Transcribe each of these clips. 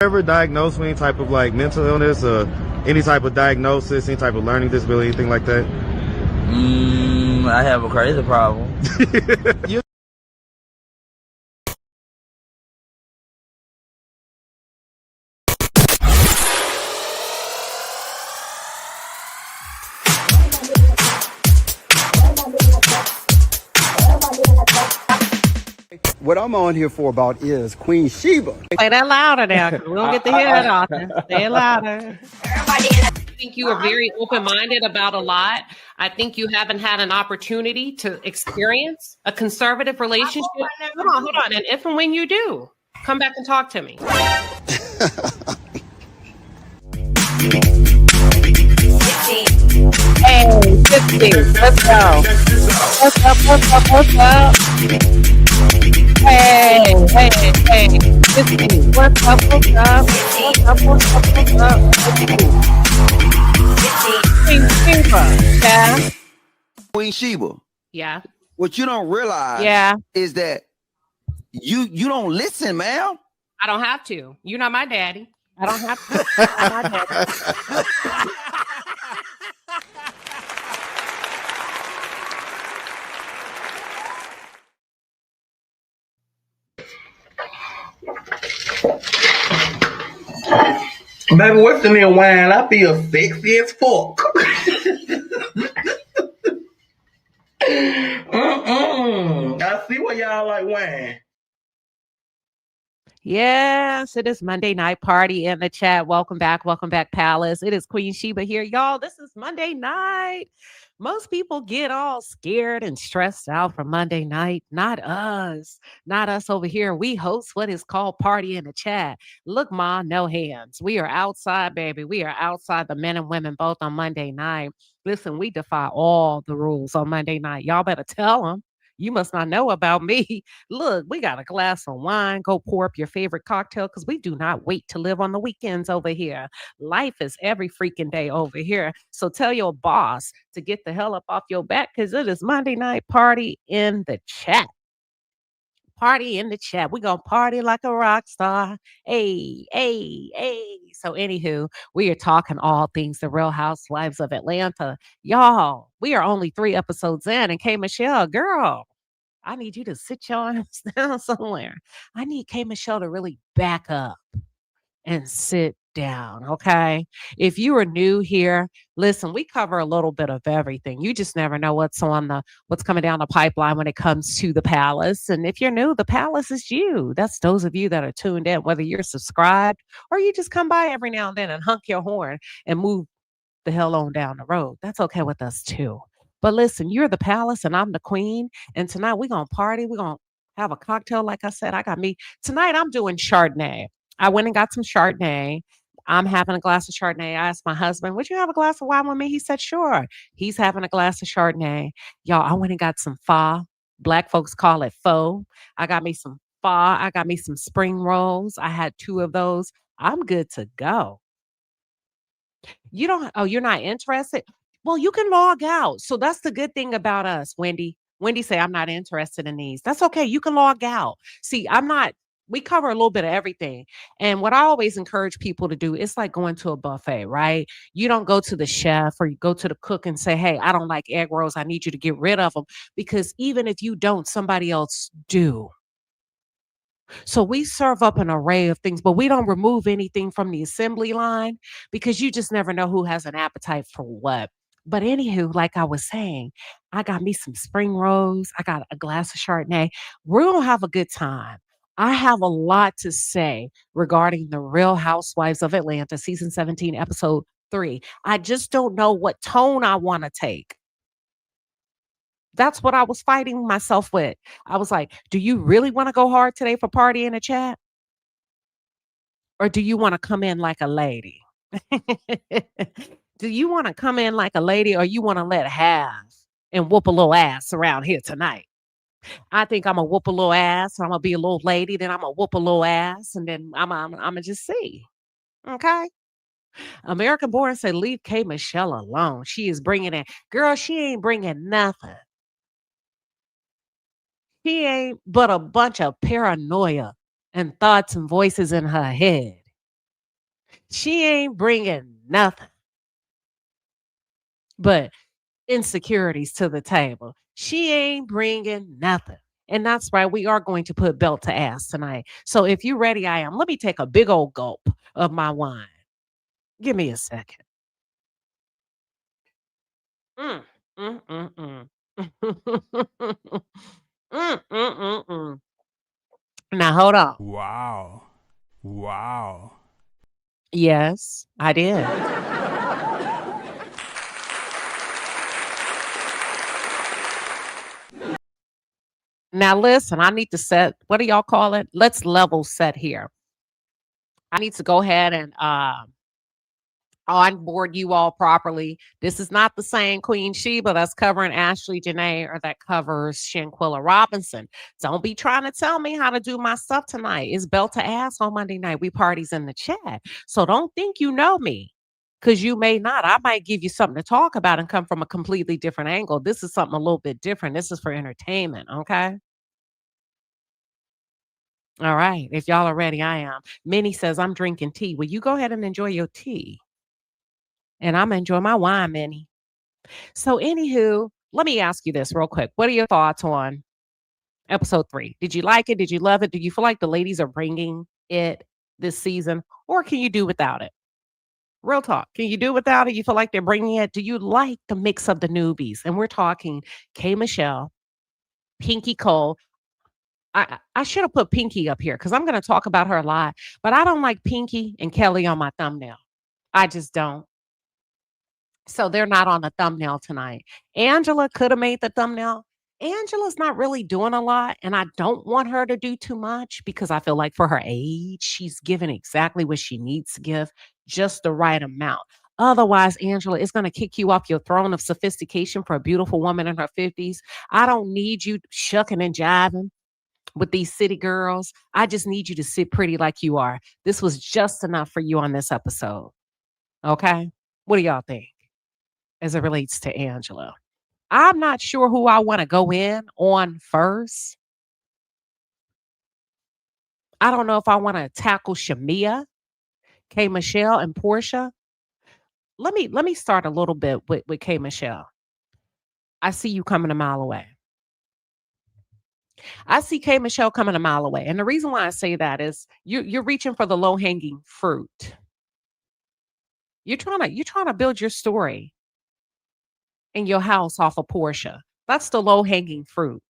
Ever diagnosed with any type of like mental illness or any type of diagnosis, any type of learning disability, anything like that? I have a crazy problem. You What I'm on here for about is Queen Sheba. Play that louder now. We don't get to hear that often. Say it louder. I think you are very open-minded about a lot. I think you haven't had an opportunity to experience a conservative relationship. Hold on. And if and when you do, come back and talk to me. Hey, 50. Let's go. What's up? Hey, 50. What's up? Queen Sheba. Yeah. Queen Sheba. Yeah. What you don't realize is that you don't listen, man. I don't have to. You're not my daddy. I don't have to. I'm not daddy. Baby, what's in there wine? I feel sexy as fuck. I see why y'all like wine. Yes, it is Monday night party in the chat. Welcome back, Palace. It is Queen Sheba here. Y'all, this is Monday night. Most people get all scared and stressed out for Monday night. Not us. Not us over here. We host what is called Party in the Chat. Look, Ma, no hands. We are outside, baby. We are outside, the men and women, both on Monday night. Listen, we defy all the rules on Monday night. Y'all better tell them. You must not know about me. Look, we got a glass of wine. Go pour up your favorite cocktail because we do not wait to live on the weekends over here. Life is every freaking day over here. So tell your boss to get the hell up off your back because it is Monday night party in the chat. Party in the chat. We're going to party like a rock star. Hey. So anywho, we are talking all things the Real Housewives of Atlanta. Y'all, we are only 3 episodes in. And K. Michelle, girl, I need you to sit your ass down somewhere. I need K. Michelle to really back up and sit down, okay? If you are new here, listen, we cover a little bit of everything. You just never know what's coming down the pipeline when it comes to the Palace. And if you're new, the Palace is you. That's those of you that are tuned in, whether you're subscribed or you just come by every now and then and honk your horn and move the hell on down the road. That's okay with us too. But listen, you're the Palace and I'm the Queen. And tonight we're going to party. We're going to have a cocktail. Like I said, tonight I'm doing Chardonnay. I went and got some Chardonnay. I'm having a glass of Chardonnay. I asked my husband, would you have a glass of wine with me? He said, sure. He's having a glass of Chardonnay. Y'all, I went and got some pho. Black folks call it pho. I got me some pho. I got me some spring rolls. I had 2 of those. I'm good to go. You're not interested? Well, you can log out. So that's the good thing about us, Wendy. Wendy say, I'm not interested in these. That's okay. You can log out. See, we cover a little bit of everything. And what I always encourage people to do, it's like going to a buffet, right? You don't go to the chef or you go to the cook and say, hey, I don't like egg rolls. I need you to get rid of them. Because even if you don't, somebody else do. So we serve up an array of things, but we don't remove anything from the assembly line because you just never know who has an appetite for what. But anywho, like I was saying, I got me some spring rolls. I got a glass of Chardonnay. We're going to have a good time. I have a lot to say regarding the Real Housewives of Atlanta, season 17, episode 3. I just don't know what tone I want to take. That's what I was fighting myself with. I was like, do you really want to go hard today for Party in the Chat? Or do you want to come in like a lady? Do you want to come in like a lady or you want to let have and whoop a little ass around here tonight? I think I'm going to whoop a little ass. I'm going to be a little lady. Then I'm going to whoop a little ass. And then I'm going to just see. Okay? American Born said, leave K. Michelle alone. She is bringing in. Girl, she ain't bringing nothing. She ain't but a bunch of paranoia and thoughts and voices in her head. She ain't bringing nothing but insecurities to the table. She ain't bringing nothing. And that's right. We are going to put belt to ass tonight. So if you're ready, I am. Let me take a big old gulp of my wine. Give me a second. Mm, mm, mm, mm. Mm, mm, mm, mm. Now hold on. Wow. Wow. Yes, I did. Now listen, I need to set, what do y'all call it? Let's level set here. I need to go ahead and onboard you all properly. This is not the same Queen Sheba that's covering Ashley Janae or that covers Shanquilla Robinson. Don't be trying to tell me how to do my stuff tonight. It's belt to ass on Monday night. We parties in the chat. So don't think you know me, because you may not. I might give you something to talk about and come from a completely different angle. This is something a little bit different. This is for entertainment, okay? All right. If y'all are ready, I am. Minnie says, I'm drinking tea. Will you go ahead and enjoy your tea? And I'm enjoying my wine, Minnie. So, anywho, let me ask you this real quick. What are your thoughts on episode 3? Did you like it? Did you love it? Do you feel like the ladies are bringing it this season? Or can you do without it? Real talk. Can you do without it? You feel like they're bringing it? Do you like the mix of the newbies? And we're talking K. Michelle, Pinky Cole. I should have put Pinky up here because I'm going to talk about her a lot. But I don't like Pinky and Kelly on my thumbnail. I just don't. So they're not on the thumbnail tonight. Angela could have made the thumbnail. Angela's not really doing a lot, and I don't want her to do too much because I feel like for her age, she's given exactly what she needs to give, just the right amount. Otherwise, Angela is going to kick you off your throne of sophistication for a beautiful woman in her 50s. I don't need you shucking and jiving with these city girls. I just need you to sit pretty like you are. This was just enough for you on this episode. Okay? What do y'all think as it relates to Angela? I'm not sure who I want to go in on first. I don't know if I want to tackle Shamea, K. Michelle, and Porsha. Let me start a little bit with K. Michelle. I see you coming a mile away. I see K. Michelle coming a mile away. And the reason why I say that is you're reaching for the low-hanging fruit. You're trying to build your story in your house off of Porsha. That's the low-hanging fruit.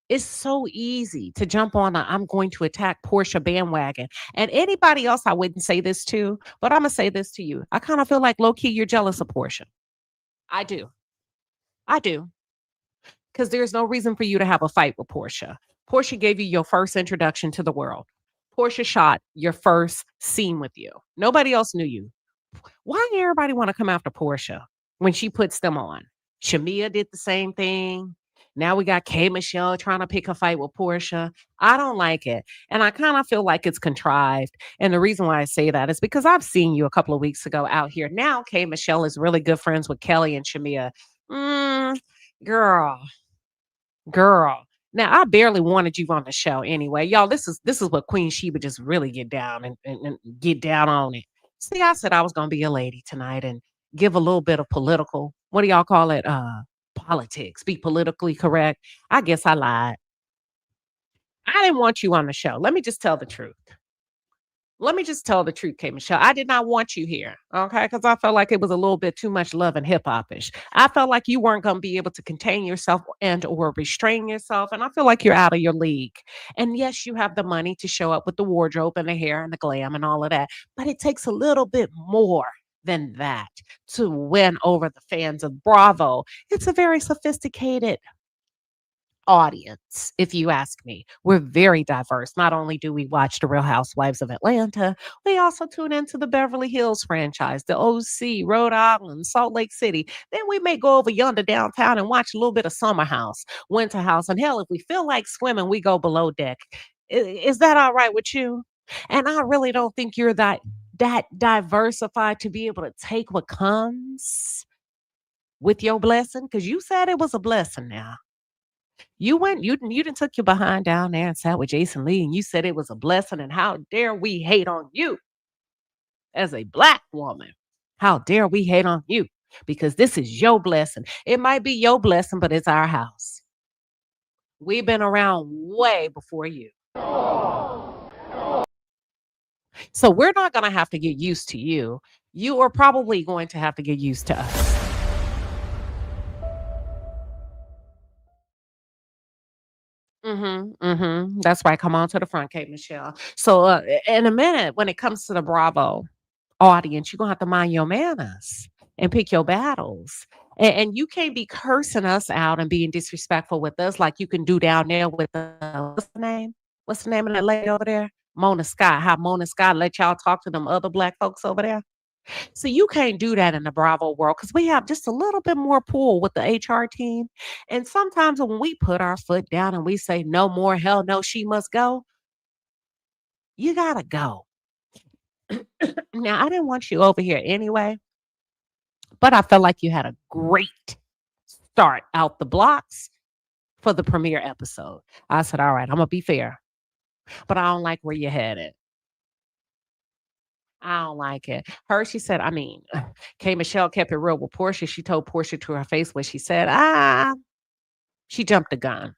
It's so easy to jump on I'm going to attack Porsha bandwagon. And anybody else I wouldn't say this to, but I'm going to say this to you. I kind of feel like low-key you're jealous of Porsha. I do. Because there's no reason for you to have a fight with Porsha. Porsha gave you your first introduction to the world. Porsha shot your first scene with you. Nobody else knew you. Why did everybody want to come after Porsha when she puts them on? Shamea did the same thing. Now we got K. Michelle trying to pick a fight with Porsha. I don't like it. And I kind of feel like it's contrived. And the reason why I say that is because I've seen you a couple of weeks ago out here. Now K. Michelle is really good friends with Kelly and Shamea. Girl. Now I barely wanted you on the show anyway. Y'all, this is what Queen Sheba just really get down and get down on it. See, I said I was gonna be a lady tonight and give a little bit of political, what do y'all call it? Politics, be politically correct. I guess I lied. I didn't want you on the show. Let me just tell the truth. K. Michelle. I did not want you here, okay? Because I felt like it was a little bit too much love and hip-hop-ish. I felt like you weren't going to be able to contain yourself and or restrain yourself, and I feel like you're out of your league. And yes, you have the money to show up with the wardrobe and the hair and the glam and all of that, but it takes a little bit more than that to win over the fans of Bravo. It's a very sophisticated audience, if you ask me. We're very diverse. Not only do we watch The Real Housewives of Atlanta, we also tune into the Beverly Hills franchise, the OC, Rhode Island, Salt Lake City. Then we may go over yonder downtown and watch a little bit of Summer House, Winter House, and hell, if we feel like swimming, we go below deck. Is that all right with you? And I really don't think you're that diversified to be able to take what comes with your blessing, because you said it was a blessing now. You didn't took your behind down there and sat with Jason Lee and you said it was a blessing, and how dare we hate on you? as a Black woman. How dare we hate on you? Because this is your blessing. It might be your blessing, but it's our house. We've been around way before you. So we're not going to have to get used to you. You are probably going to have to get used to us. That's right. Come on to the front, Kate Michelle. So in a minute, when it comes to the Bravo audience, you're going to have to mind your manners and pick your battles. And you can't be cursing us out and being disrespectful with us like you can do down there with what's the name? What's the name of that lady over there? Mona Scott. How Mona Scott let y'all talk to them other Black folks over there? So you can't do that in the Bravo world because we have just a little bit more pull with the HR team. And sometimes when we put our foot down and we say, no more, hell no, she must go, you got to go. Now, I didn't want you over here anyway, but I felt like you had a great start out the blocks for the premiere episode. I said, all right, I'm going to be fair, but I don't like where you're headed. I don't like it. She said, Kay Michelle kept it real with Porsha. She told Porsha to her face what she said. She jumped the gun.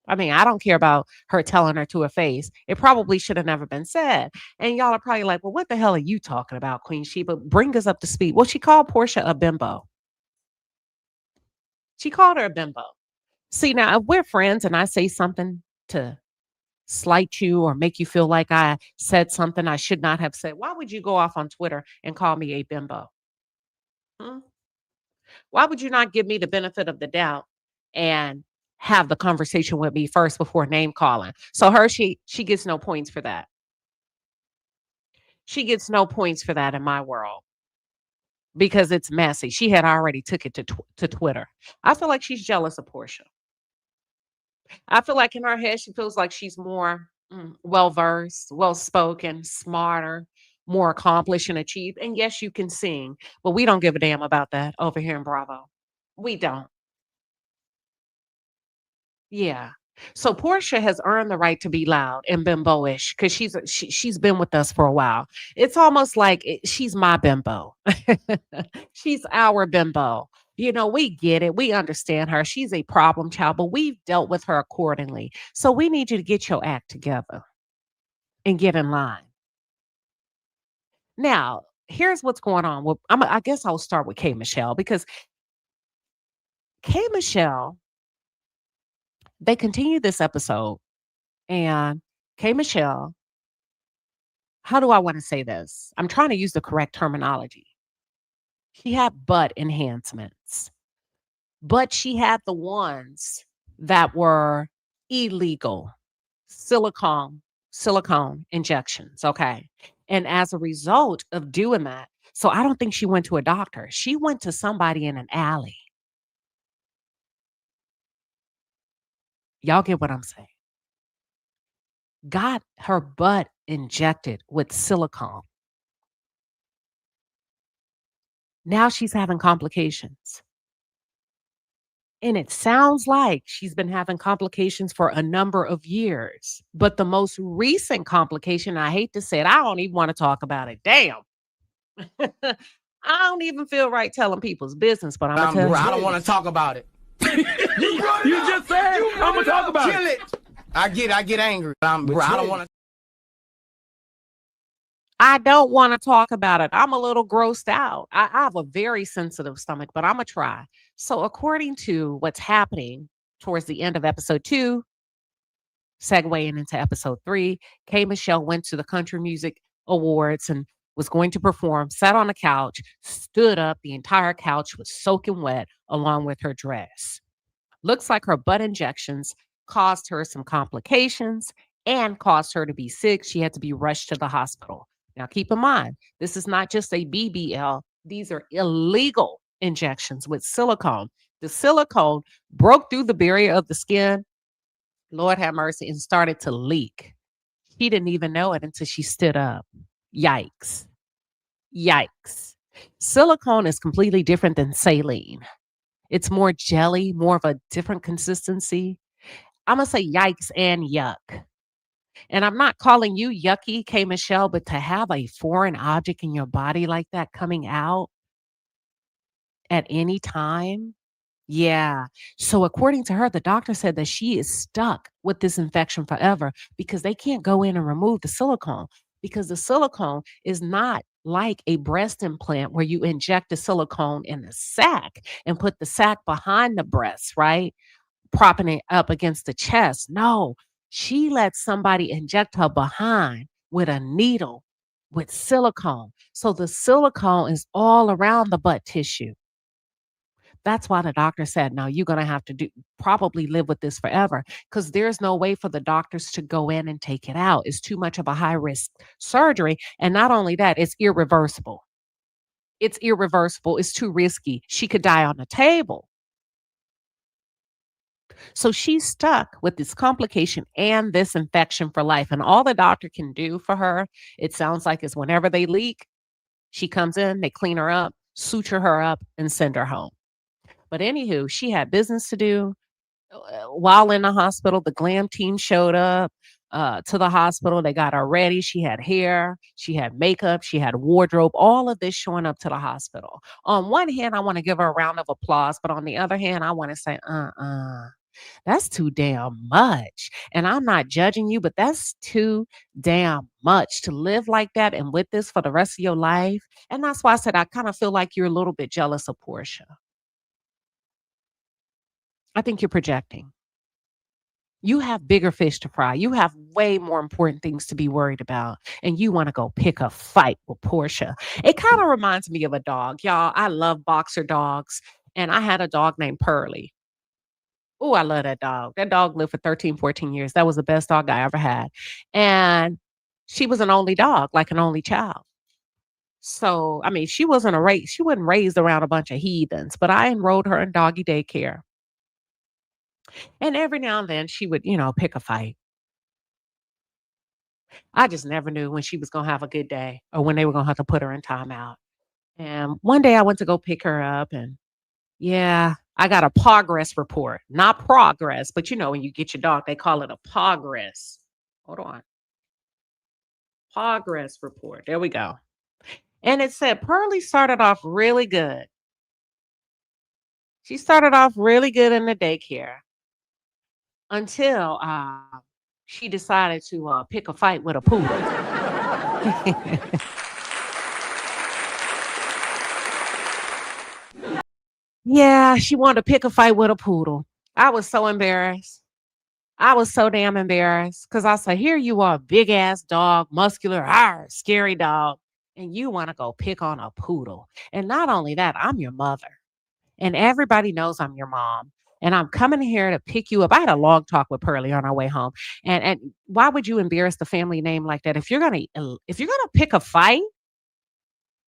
I don't care about her telling her to her face. It probably should have never been said. And y'all are probably like, well, what the hell are you talking about, Queen Sheba? Bring us up to speed. Well, she called Porsha a bimbo. She called her a bimbo. See, now, if we're friends and I say something to slight you or make you feel like I said something I should not have said, why would you go off on Twitter and call me a bimbo? Why would you not give me the benefit of the doubt and have the conversation with me first before name calling? So she gets no points for that. She gets no points for that in my world because it's messy. She had already took it to Twitter. I feel like she's jealous of Porsha. I feel like in her head, she feels like she's more well-versed, well-spoken, smarter, more accomplished and achieved. And yes, you can sing, but we don't give a damn about that over here in Bravo. We don't. Yeah. So Porsha has earned the right to be loud and bimbo-ish because she's been with us for a while. It's almost like she's my bimbo. She's our bimbo. We get it. We understand her. She's a problem child, but we've dealt with her accordingly. So we need you to get your act together and get in line. Now, here's what's going on. Well, I guess I'll start with Kay Michelle because Kay Michelle, they continue this episode and Kay Michelle, how do I want to say this? I'm trying to use the correct terminology. She had butt enhancements, but she had the ones that were illegal silicone injections. Okay. And as a result of doing that, so I don't think she went to a doctor. She went to somebody in an alley. Y'all get what I'm saying? Got her butt injected with silicone. Now she's having complications. And it sounds like she's been having complications for a number of years. But the most recent complication, I hate to say it, I don't even want to talk about it. Damn. I don't even feel right telling people's business, but I'm going to I don't want to talk about it. You just said I'm gonna talk about it. I get angry. I don't want to. I don't want to talk about it. I'm a little grossed out. I have a very sensitive stomach, but I'm going to try. So according to what's happening towards the end of episode 2, segueing into episode 3, Kay Michelle went to the Country Music Awards and was going to perform, sat on the couch, stood up. The entire couch was soaking wet along with her dress. Looks like her butt injections caused her some complications and caused her to be sick. She had to be rushed to the hospital. Now, keep in mind, this is not just a BBL. These are illegal injections with silicone. The silicone broke through the barrier of the skin, Lord have mercy, and started to leak. She didn't even know it until she stood up. Yikes. Yikes. Silicone is completely different than saline. It's more jelly, more of a different consistency. I'm going to say yikes and yuck. And I'm not calling you yucky, K. Michelle, but to have a foreign object in your body like that coming out at any time. Yeah. So according to her, the doctor said that she is stuck with this infection forever because they can't go in and remove the silicone, because the silicone is not like a breast implant where you inject the silicone in the sac and put the sac behind the breast, right? Propping it up against the chest. No, she let somebody inject her behind with a needle with silicone. So the silicone is all around the butt tissue. That's why the doctor said, no, you're going to have to probably live with this forever, because there's no way for the doctors to go in and take it out. It's too much of a high risk surgery. And not only that, it's irreversible. It's irreversible. It's too risky. She could die on the table. So she's stuck with this complication and this infection for life. And all the doctor can do for her, it sounds like, is whenever they leak, she comes in, they clean her up, suture her up, and send her home. But anywho, she had business to do. While in the hospital, the glam team showed up to the hospital. They got her ready. She had hair, she had makeup, she had wardrobe, all of this showing up to the hospital. On one hand, I want to give her a round of applause, but on the other hand, I want to say, that's too damn much. And I'm not judging you, but that's too damn much to live like that and with this for the rest of your life. And that's why I said I kind of feel like you're a little bit jealous of Porsha. I think you're projecting. You have bigger fish to fry. You have way more important things to be worried about. And you want to go pick a fight with Porsha. It kind of reminds me of a dog. Y'all, I love boxer dogs. And I had a dog named Pearly. Oh, I love that dog. That dog lived for 13, 14 years. That was the best dog I ever had. And she was an only dog, like an only child. So, I mean, she wasn't raised around a bunch of heathens, but I enrolled her in doggy daycare. And every now and then she would, pick a fight. I just never knew when she was going to have a good day or when they were going to have to put her in timeout. And one day I went to go pick her up, and yeah, I got a progress report. Not progress, but when you get your dog, they call it a progress. Hold on. Progress report. There we go. And it said Pearly started off really good. She started off really good in the daycare until she decided to pick a fight with a poodle. Yeah, she wanted to pick a fight with a poodle. I was so embarrassed. I was so damn embarrassed because I said, here you are, big ass dog, muscular, scary dog, and you want to go pick on a poodle. And not only that, I'm your mother. And everybody knows I'm your mom. And I'm coming here to pick you up. I had a long talk with Pearly on our way home. And why would you embarrass the family name like that? If you're gonna pick a fight,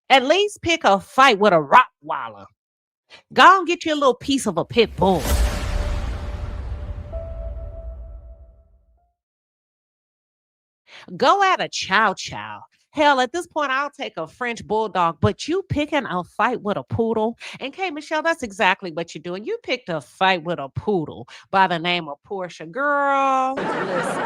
at least pick a fight with a Rottweiler. Go and get you a little piece of a pit bull. Go at a chow chow. Hell, at this point, I'll take a French bulldog, but you picking a fight with a poodle. And K. Michelle, that's exactly what you're doing. You picked a fight with a poodle by the name of Porsha. Girl, listen.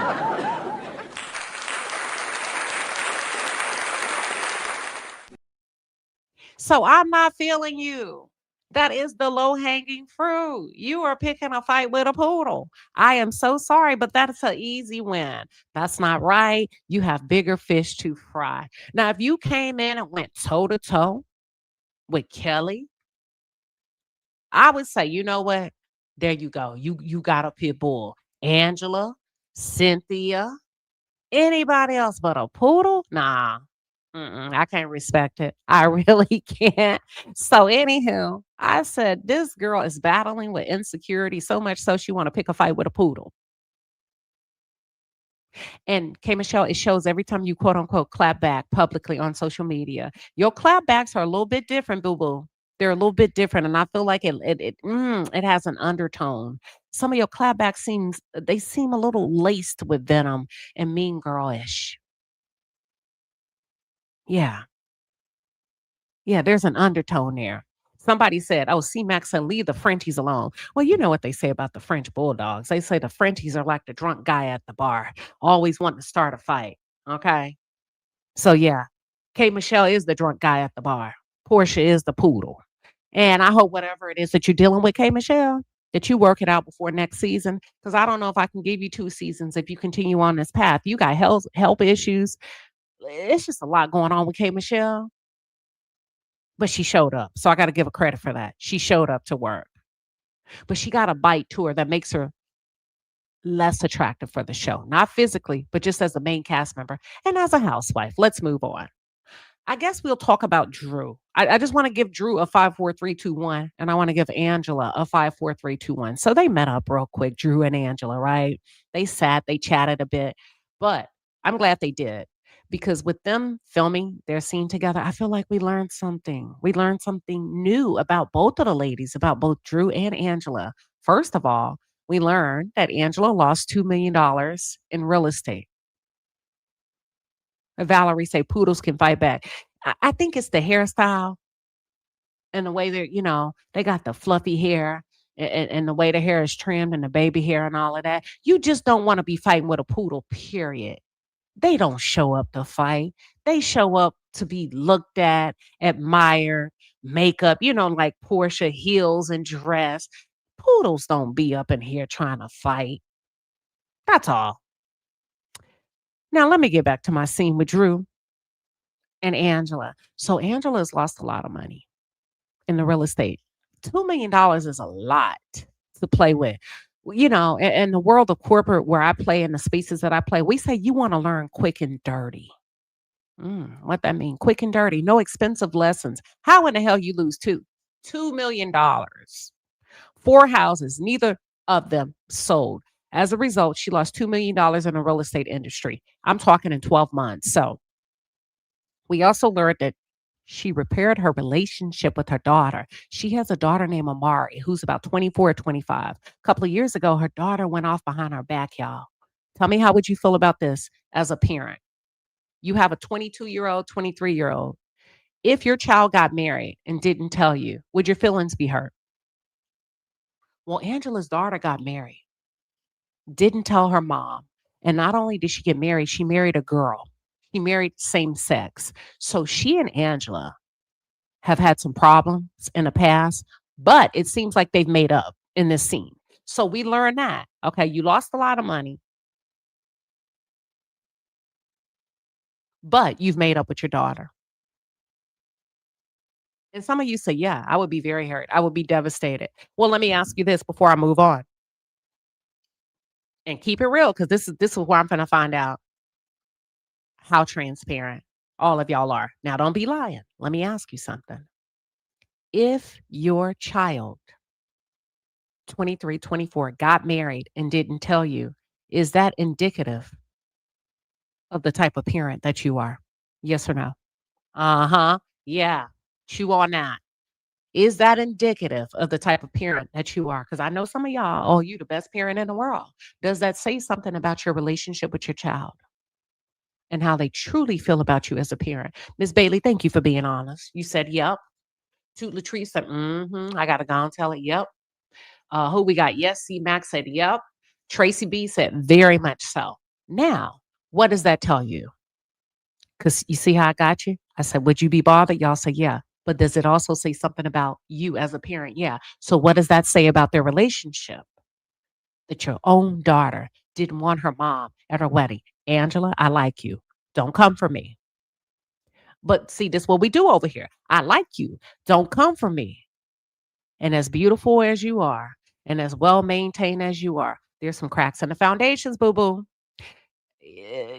So I'm not feeling you. That is the low-hanging fruit. You are picking a fight with a poodle. I am so sorry, but that's an easy win. That's not right. You have bigger fish to fry. Now, if you came in and went toe-to-toe with Kelly, I would say, you know what? There you go. You got a pit bull. Angela, Cynthia, anybody else but a poodle? Nah. I can't respect it. I really can't. So anywho, I said, this girl is battling with insecurity so much so she want to pick a fight with a poodle. And K. Michelle, it shows every time you quote unquote clap back publicly on social media. Your clap backs are a little bit different, boo-boo. They're a little bit different. And I feel like it has an undertone. Some of your clapbacks seem a little laced with venom and mean girl-ish. Yeah. Yeah, there's an undertone there. Somebody said, oh, C-Max said, leave the Frenchies alone. Well, you know what they say about the French bulldogs. They say the Frenchies are like the drunk guy at the bar, always wanting to start a fight. Okay. So yeah, K. Michelle is the drunk guy at the bar. Porsha is the poodle. And I hope whatever it is that you're dealing with, K. Michelle, that you work it out before next season. Because I don't know if I can give you 2 seasons if you continue on this path. You got health issues. It's just a lot going on with K. Michelle. But she showed up. So I got to give her credit for that. She showed up to work. But she got a bite to her that makes her less attractive for the show. Not physically, but just as a main cast member and as a housewife. Let's move on. I guess we'll talk about Drew. I just want to give Drew a 5, 4, 3, 2, 1. And I want to give Angela a 5, 4, 3, 2, 1. So they met up real quick, Drew and Angela, right? They sat, they chatted a bit. But I'm glad they did. Because with them filming their scene together, I feel like we learned something. We learned something new about both of the ladies, about both Drew and Angela. First of all, we learned that Angela lost $2 million in real estate. Valerie say poodles can fight back. I think it's the hairstyle and the way they're, they got the fluffy hair and the way the hair is trimmed and the baby hair and all of that. You just don't want to be fighting with a poodle, period. They don't show up to fight. They show up to be looked at, admired, makeup, like Porsha, heels and dress. Poodles don't be up in here trying to fight. That's all. Now, let me get back to my scene with Drew and Angela. So Angela's lost a lot of money in the real estate. $2 million is a lot to play with. In the world of corporate where I play, in the spaces that I play, we say you want to learn quick and dirty. What that mean? Quick and dirty. No expensive lessons. How in the hell you lose $2 million? 4 houses, neither of them sold. As a result, she lost $2 million in the real estate industry. I'm talking in 12 months. So we also learned that she repaired her relationship with her daughter. She has a daughter named Amari, who's about 24 or 25. A couple of years ago, her daughter went off behind her back, y'all. Tell me, how would you feel about this as a parent? You have a 22-year-old, 23-year-old. If your child got married and didn't tell you, would your feelings be hurt? Well, Angela's daughter got married, didn't tell her mom. And not only did she get married, she married a girl. She married same sex. So she and Angela have had some problems in the past, but it seems like they've made up in this scene. So we learned that, okay, you lost a lot of money, but you've made up with your daughter. And some of you say, yeah, I would be very hurt. I would be devastated. Well, let me ask you this before I move on. And keep it real, because this is where I'm going to find out how transparent all of y'all are. Now, don't be lying. Let me ask you something. If your child, 23, 24, got married and didn't tell you, is that indicative of the type of parent that you are? Yes or no? Yeah. Chew on that. Is that indicative of the type of parent that you are? Because I know some of y'all, oh, you the best parent in the world. Does that say something about your relationship with your child and how they truly feel about you as a parent? Ms. Bailey, thank you for being honest. You said, yep. Toot Latrice said, I got to go and tell it, yep. Who we got? Yes, C. Max said, yep. Tracy B said, very much so. Now, what does that tell you? Because you see how I got you? I said, would you be bothered? Y'all say, yeah. But does it also say something about you as a parent? Yeah. So what does that say about their relationship? That your own daughter didn't want her mom at her wedding. Angela, I like you. Don't come for me. But see, this is what we do over here. I like you. Don't come for me. And as beautiful as you are, and as well maintained as you are, there's some cracks in the foundations, boo-boo.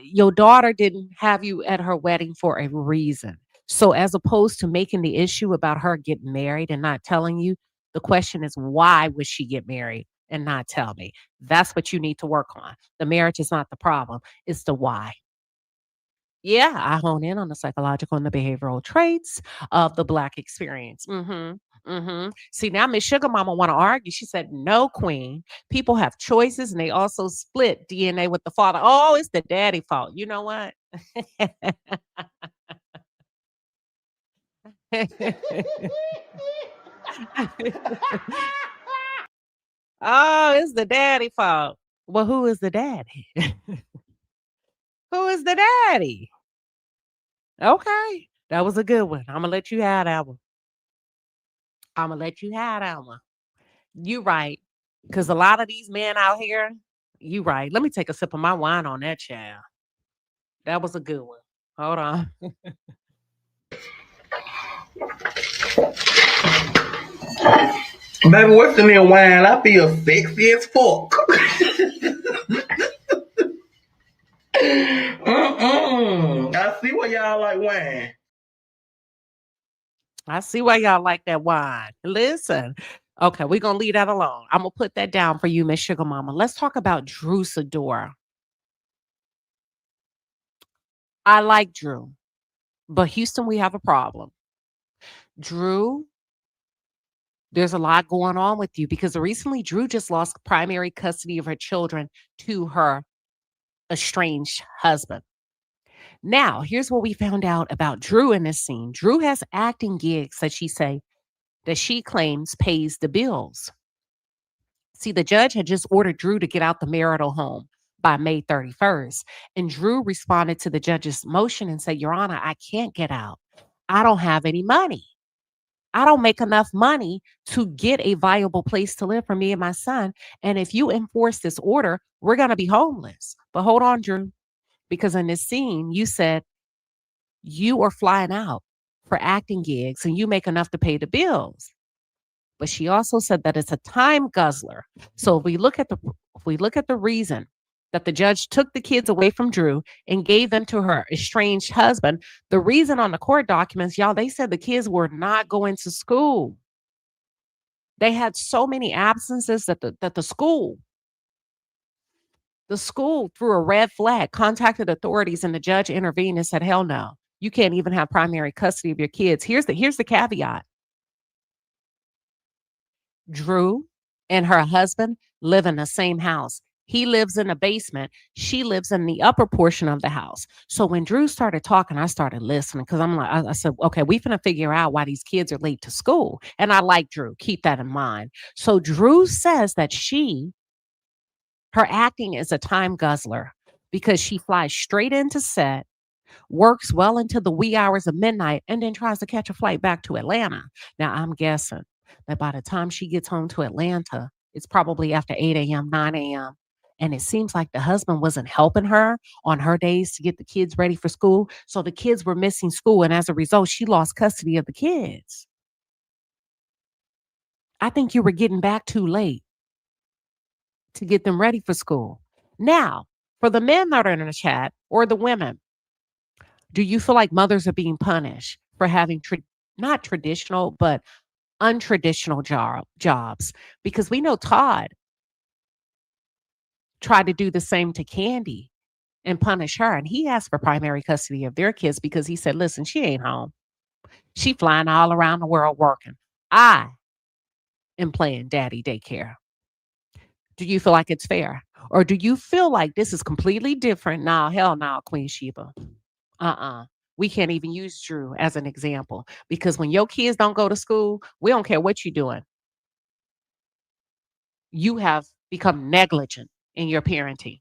Your daughter didn't have you at her wedding for a reason. So as opposed to making the issue about her getting married and not telling you, the question is, why would she get married and not tell me? That's what you need to work on. The marriage is not the problem. It's the why. Yeah, I hone in on the psychological and the behavioral traits of the Black experience. See, now Miss Sugar Mama want to argue. She said, no, Queen. People have choices and they also split DNA with the father. Oh, it's the daddy fault. You know what? Oh, it's the daddy fault. Well, who is the daddy? Who is the daddy? Okay. That was a good one. I'm gonna let you have that one. I'm gonna let you have that one. You right. Because a lot of these men out here, you right. Let me take a sip of my wine on that, child. That was a good one. Hold on. Baby, what's in there wine? I feel sexy as fuck. I see why y'all like wine. I see why y'all like that wine. Listen. Okay, we're gonna leave that alone. I'm gonna put that down for you, Miss Sugar Mama. Let's talk about Drew Sidora. I like Drew, but Houston, we have a problem. Drew, there's a lot going on with you because recently Drew just lost primary custody of her children to her estranged husband. Now, here's what we found out about Drew in this scene. Drew has acting gigs that she claims pays the bills. See, the judge had just ordered Drew to get out the marital home by May 31st. And Drew responded to the judge's motion and said, Your Honor, I can't get out. I don't have any money. I don't make enough money to get a viable place to live for me and my son. And if you enforce this order, we're going to be homeless. But hold on, Drew, because in this scene, you said you are flying out for acting gigs and you make enough to pay the bills. But she also said that it's a time guzzler. So if we look at the reason that the judge took the kids away from Drew and gave them to her estranged husband, the reason on the court documents, y'all, they said the kids were not going to school. They had so many absences that the school threw a red flag, contacted authorities, and the judge intervened and said, hell no, you can't even have primary custody of your kids. Here's the caveat. Drew and her husband live in the same house. He lives in the basement. She lives in the upper portion of the house. So when Drew started talking, I started listening because I'm like, I said, okay, we finna figure out why these kids are late to school. And I like Drew. Keep that in mind. So Drew says that her acting is a time guzzler because she flies straight into set, works well into the wee hours of midnight, and then tries to catch a flight back to Atlanta. Now, I'm guessing that by the time she gets home to Atlanta, it's probably after 8 a.m., 9 a.m. And it seems like the husband wasn't helping her on her days to get the kids ready for school. So the kids were missing school. And as a result, she lost custody of the kids. I think you were getting back too late to get them ready for school. Now, for the men that are in the chat or the women, do you feel like mothers are being punished for having not traditional, but untraditional jobs? Because we know Todd tried to do the same to Candy and punish her. And he asked for primary custody of their kids because he said, listen, she ain't home. She flying all around the world working. I am playing daddy daycare. Do you feel like it's fair? Or do you feel like this is completely different? Nah, hell no, Queen Sheba. We can't even use Drew as an example because when your kids don't go to school, we don't care what you're doing. You have become negligent in your parenting.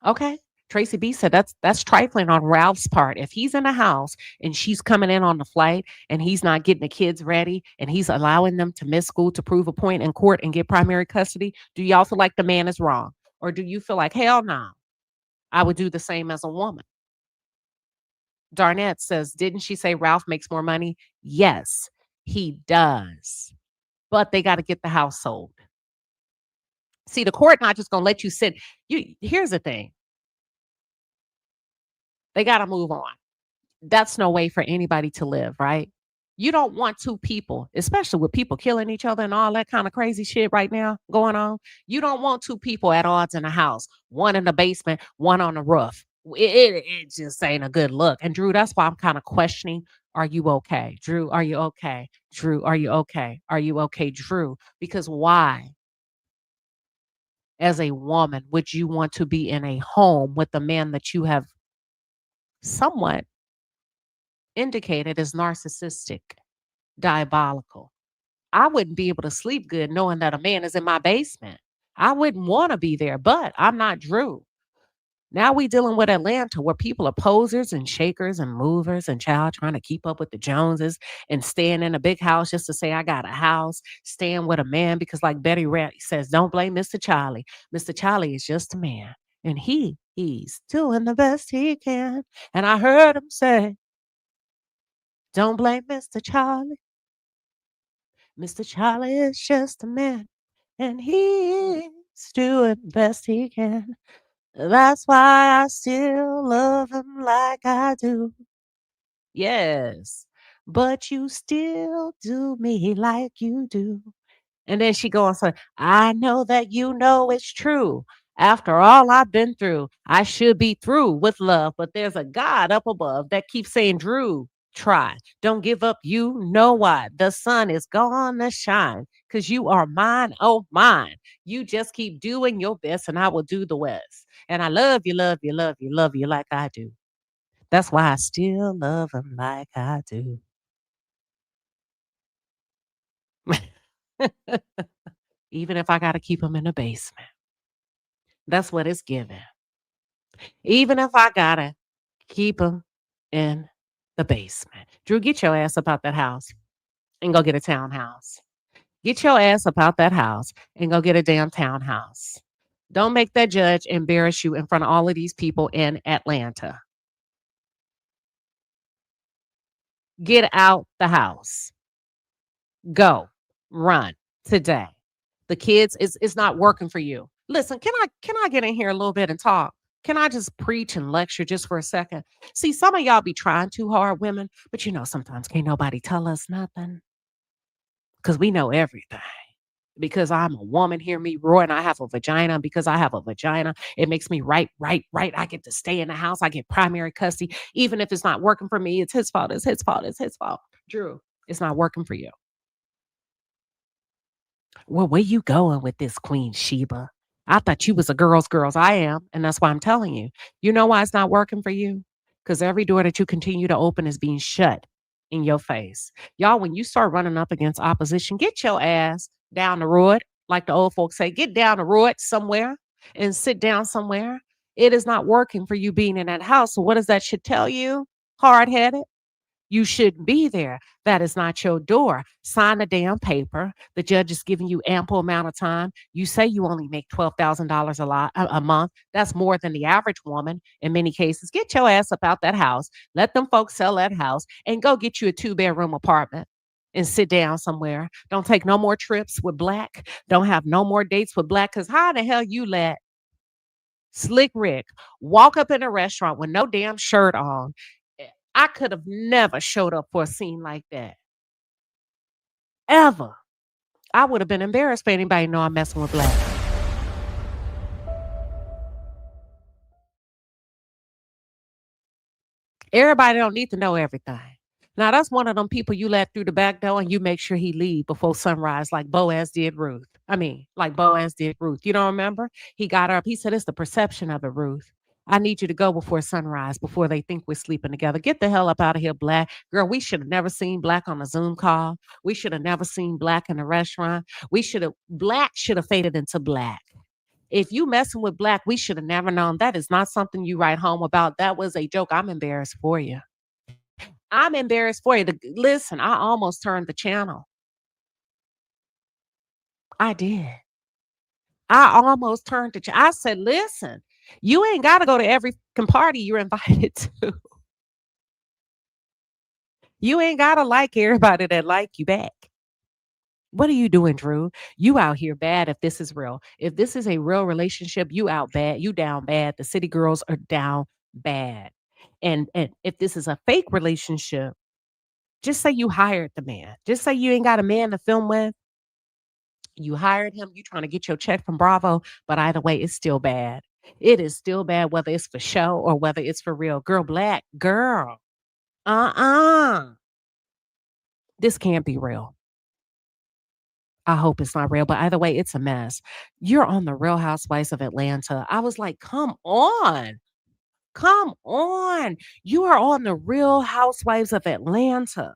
Okay. Tracy B said that's trifling on Ralph's part. If he's in the house and she's coming in on the flight and he's not getting the kids ready and he's allowing them to miss school to prove a point in court and get primary custody, do y'all feel like the man is wrong? Or do you feel like, hell no, I would do the same as a woman? Darnett says, didn't she say Ralph makes more money? Yes, he does. But they got to get the house sold. See, the court not just going to let you sit. Here's the thing. They got to move on. That's no way for anybody to live, right? You don't want two people, especially with people killing each other and all that kind of crazy shit right now going on. You don't want two people at odds in a house, one in the basement, one on the roof. It just ain't a good look. And Drew, that's why I'm kind of questioning, are you okay? Drew, are you okay? Drew, are you okay? Are you okay, Drew? Because why, as a woman, would you want to be in a home with a man that you have somewhat indicated as narcissistic? Diabolical. I wouldn't be able to sleep good knowing that a man is in my basement. I wouldn't want to be there, but I'm not Drew. Now we dealing with Atlanta where people are posers and shakers and movers and child trying to keep up with the Joneses and staying in a big house just to say I got a house, staying with a man because like Betty Ratty says, don't blame Mr. Charlie. Mr. Charlie is just a man and he's doing the best he can. And I heard him say, don't blame Mr. Charlie. Mr. Charlie is just a man and he's doing the best he can. That's why I still love him like I do. Yes, but you still do me like you do. And then she goes on, say, I know that you know it's true. After all I've been through, I should be through with love. But there's a God up above that keeps saying, Drew, try. Don't give up. You know why. The sun is gonna shine because you are mine. Oh, mine. You just keep doing your best and I will do the rest. And I love you, love you, love you, love you like I do. That's why I still love him like I do. Even if I got to keep him in the basement. That's what it's giving. Even if I got to keep him in the basement. Drew, get your ass up out that house and go get a townhouse. Get your ass up out that house and go get a damn townhouse. Don't make that judge embarrass you in front of all of these people in Atlanta. Get out the house. Go. Run today. The kids, it's not working for you. Listen, can I get in here a little bit and talk? Can I just preach and lecture just for a second? See, some of y'all be trying too hard, women, but sometimes can't nobody tell us nothing because we know everything. Because I'm a woman, hear me roar, and I have a vagina. Because I have a vagina, it makes me right. I get to stay in the house. I get primary custody. Even if it's not working for me, it's his fault. It's his fault. It's his fault. Drew, it's not working for you. Well, where you going with this, Queen Sheba? I thought you was a girl's. I am. And that's why I'm telling you. You know why it's not working for you? Because every door that you continue to open is being shut in your face. Y'all, when you start running up against opposition, get your ass down the road. Like the old folks say, get down the road somewhere and sit down somewhere. It is not working for you being in that house. So what does that should tell you? Hard-headed. You shouldn't be there. That is not your door. Sign the damn paper. The judge is giving you ample amount of time. You say you only make $12,000 a month. That's more than the average woman in many cases. Get your ass up out that house. Let them folks sell that house and go get you a 2-bedroom apartment and sit down somewhere. Don't take no more trips with Black. Don't have no more dates with Black because how the hell you let Slick Rick walk up in a restaurant with no damn shirt on? I could have never showed up for a scene like that. Ever. I would have been embarrassed for anybody to know I'm messing with Black. Everybody don't need to know everything. Now, that's one of them people you let through the back door and you make sure he leave before sunrise like Boaz did Ruth. Like Boaz did Ruth. You don't remember? He got up. He said, it's the perception of it, Ruth. I need you to go before sunrise, before they think we're sleeping together. Get the hell up out of here, Black. Girl, we should have never seen Black on a Zoom call. We should have never seen Black in a restaurant. Black should have faded into black. If you messing with Black, we should have never known. That is not something you write home about. That was a joke. I'm embarrassed for you. I'm embarrassed for you. Listen, I almost turned the channel. I did. I almost turned the channel. I said, listen, you ain't got to go to every party you're invited to. You ain't got to like everybody that like you back. What are you doing, Drew? You out here bad if this is real. If this is a real relationship, you out bad. You down bad. The city girls are down bad. And if this is a fake relationship, just say you hired the man. Just say you ain't got a man to film with. You hired him. You trying to get your check from Bravo. But either way, it's still bad. It is still bad, whether it's for show or whether it's for real. Girl, Black, girl. This can't be real. I hope it's not real, but either way, it's a mess. You're on the Real Housewives of Atlanta. I was like, come on. Come on. You are on the Real Housewives of Atlanta.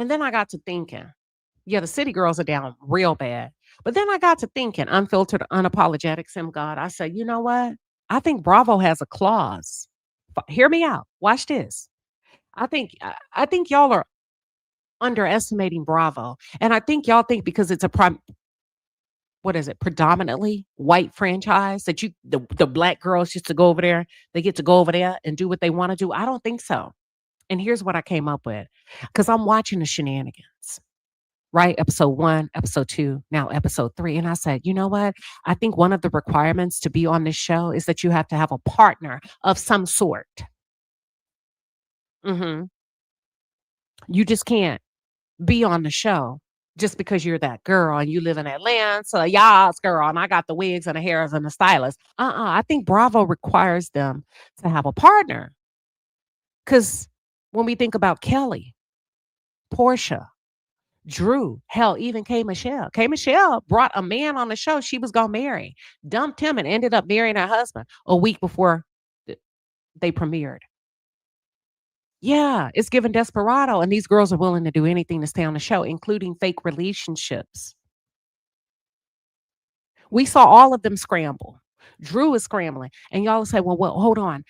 And then I got to thinking, yeah, the city girls are down real bad. But then I got to thinking, unfiltered, unapologetic, Sim God. I said, you know what? I think Bravo has a clause. Hear me out. Watch this. I think y'all are underestimating Bravo. And I think y'all think because it's a predominantly white franchise that the black girls just to go over there, they get to go over there and do what they want to do. I don't think so. And here's what I came up with. Because I'm watching the shenanigans. Right? Episode 1, episode 2, now episode 3. And I said, you know what? I think one of the requirements to be on this show is that you have to have a partner of some sort. You just can't be on the show just because you're that girl and you live in Atlanta. So y'all's girl, and I got the wigs and the hairs and the stylist. I think Bravo requires them to have a partner. Because when we think about Kelly, Porsha, Drew, hell, even K. Michelle. K. Michelle brought a man on the show she was going to marry, dumped him, and ended up marrying her husband a week before they premiered. Yeah, it's given desperado, and these girls are willing to do anything to stay on the show, including fake relationships. We saw all of them scramble. Drew is scrambling, and y'all say, well, hold on.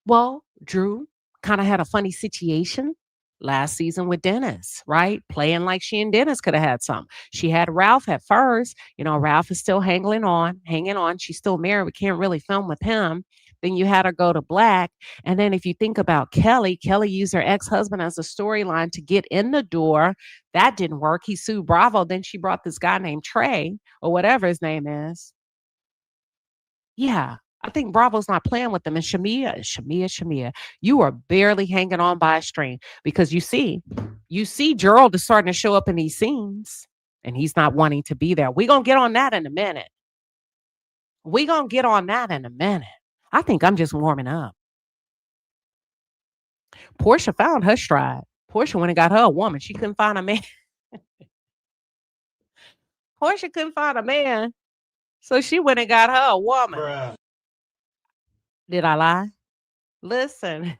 Well, Drew kind of had a funny situation last season with Dennis, right? Playing like she and Dennis could have had something. She had Ralph at first. Ralph is still hanging on. She's still married. We can't really film with him. Then you had her go to black. And then if you think about Kelly used her ex-husband as a storyline to get in the door. That didn't work. He sued Bravo. Then she brought this guy named Trey or whatever his name is. Yeah. I think Bravo's not playing with them. And Shamea, you are barely hanging on by a string because you see Gerald is starting to show up in these scenes and he's not wanting to be there. We're going to get on that in a minute. I think I'm just warming up. Porsha found her stride. Porsha went and got her a woman. She couldn't find a man. Porsha couldn't find a man. So she went and got her a woman. Bruh. Did I lie? Listen.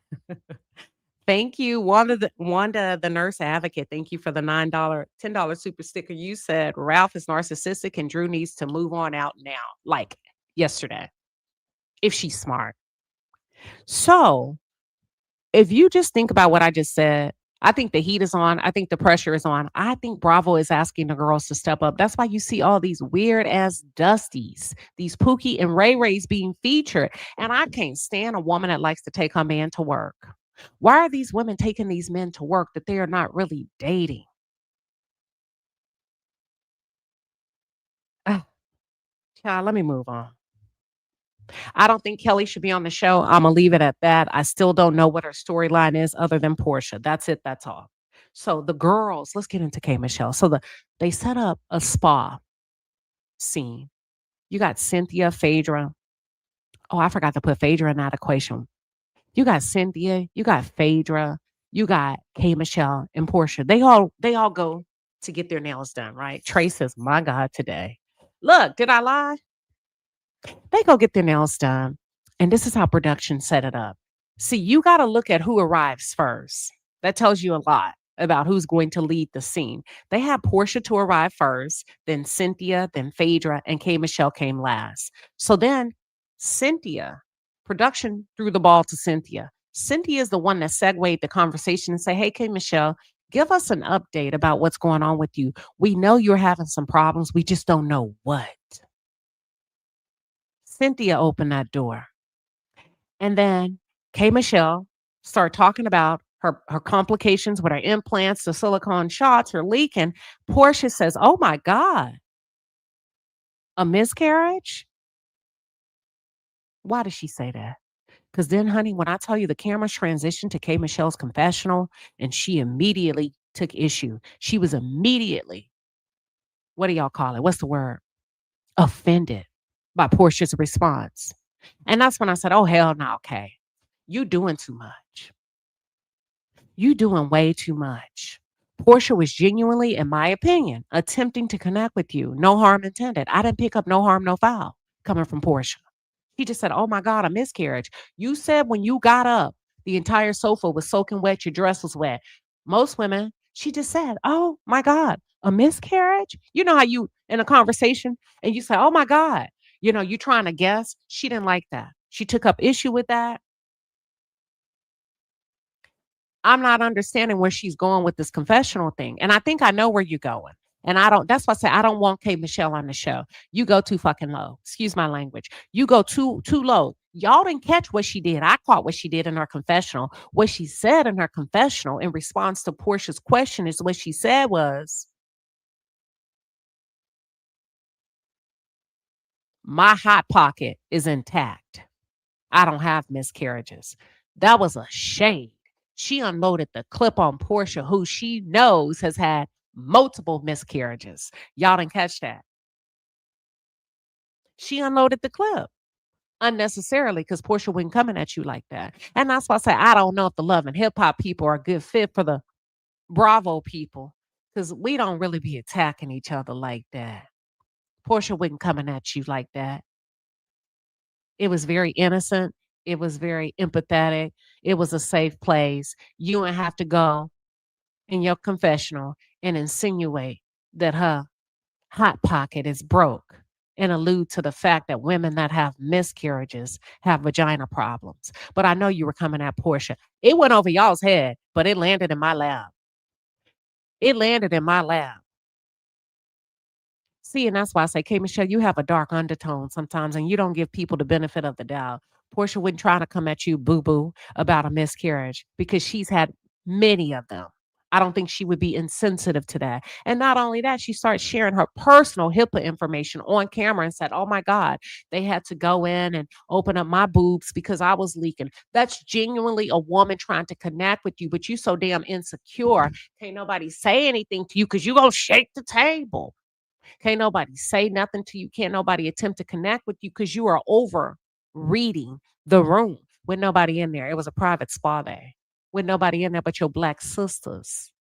Thank you, Wanda, the nurse advocate. Thank you for the $10 super sticker. You said Ralph is narcissistic and Drew needs to move on out now, like yesterday, if she's smart. So if you just think about what I just said, I think the heat is on. I think the pressure is on. I think Bravo is asking the girls to step up. That's why you see all these weird ass Dusties, these Pookie and Ray Rays being featured. And I can't stand a woman that likes to take her man to work. Why are these women taking these men to work that they are not really dating? Child, let me move on. I don't think Kelly should be on the show. I'm going to leave it at that. I still don't know what her storyline is other than Porsha. That's it. That's all. So the girls, let's get into K. Michelle. So they set up a spa scene. You got Cynthia, Phaedra. Oh, I forgot to put Phaedra in that equation. You got Cynthia, you got Phaedra, you got K. Michelle and Porsha. They all go to get their nails done, right? Trey says, my God, today. Look, did I lie? They go get their nails done. And this is how production set it up. See, you got to look at who arrives first. That tells you a lot about who's going to lead the scene. They had Porsha to arrive first, then Cynthia, then Phaedra, and K. Michelle came last. So then Cynthia, production threw the ball to Cynthia. Cynthia is the one that segued the conversation and say, hey, K. Michelle, give us an update about what's going on with you. We know you're having some problems. We just don't know what. Cynthia opened that door. And then K. Michelle started talking about her complications with her implants, the silicone shots, her leak. And Porsha says, oh my God, a miscarriage? Why did she say that? Because then, honey, when I tell you the cameras transitioned to K. Michelle's confessional and she immediately took issue. She was immediately, what do y'all call it? What's the word? Offended by Porsha's response. And that's when I said, oh, hell no, okay. You doing too much. You doing way too much. Porsha was genuinely, in my opinion, attempting to connect with you. No harm intended. I didn't pick up no harm, no foul coming from Porsha. He just said, oh my God, a miscarriage. You said when you got up, the entire sofa was soaking wet. Your dress was wet. Most women, she just said, oh my God, a miscarriage? You know how you in a conversation and you say, oh my God, you trying to guess. She didn't like that. She took up issue with that. I'm not understanding where she's going with this confessional thing. And I think I know where you're going. And that's why I say I don't want K. Michelle on the show. You go too fucking low. Excuse my language. You go too low. Y'all didn't catch what she did. I caught what she did in her confessional. What she said in her confessional in response to Porsha's question is what she said was, my hot pocket is intact. I don't have miscarriages. That was a shade. She unloaded the clip on Porsha, who she knows has had multiple miscarriages. Y'all didn't catch that. She unloaded the clip unnecessarily because Porsha wasn't coming at you like that. And that's why I say I don't know if the Love and Hip Hop people are a good fit for the Bravo people, because we don't really be attacking each other like that. Porsha wasn't coming at you like that. It was very innocent. It was very empathetic. It was a safe place. You wouldn't have to go in your confessional and insinuate that her hot pocket is broke and allude to the fact that women that have miscarriages have vagina problems. But I know you were coming at Porsha. It went over y'all's head, but it landed in my lap. It landed in my lap. See, and that's why I say, K. Michelle, you have a dark undertone sometimes, and you don't give people the benefit of the doubt. Porsha wouldn't try to come at you boo-boo about a miscarriage because she's had many of them. I don't think she would be insensitive to that. And not only that, she started sharing her personal HIPAA information on camera and said, oh my God, they had to go in and open up my boobs because I was leaking. That's genuinely a woman trying to connect with you, but you so damn insecure. Can't nobody say anything to you because you're going to shake the table. Can't nobody say nothing to you. Can't nobody attempt to connect with you because you are over reading the room with nobody in there. It was a private spa day with nobody in there but your Black sisters,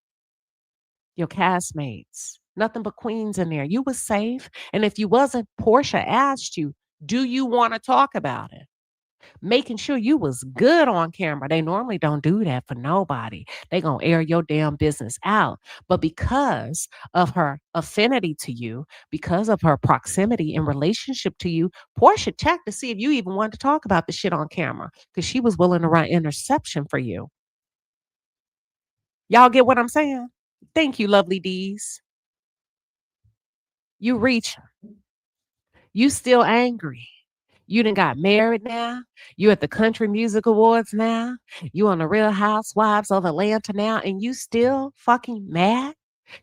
your castmates, nothing but queens in there. You was safe. And if you wasn't, Porsha asked you, do you want to talk about it? Making sure you was good on camera. They normally don't do that for nobody. They gonna air your damn business out. But because of her affinity to you, because of her proximity and relationship to you, Porsha checked to see if you even wanted to talk about the shit on camera because she was willing to run interception for you. Y'all get what I'm saying? Thank you, lovely D's. You reach. You still angry. You done got married now. You at the Country Music Awards now. You on the Real Housewives of Atlanta now, and you still fucking mad?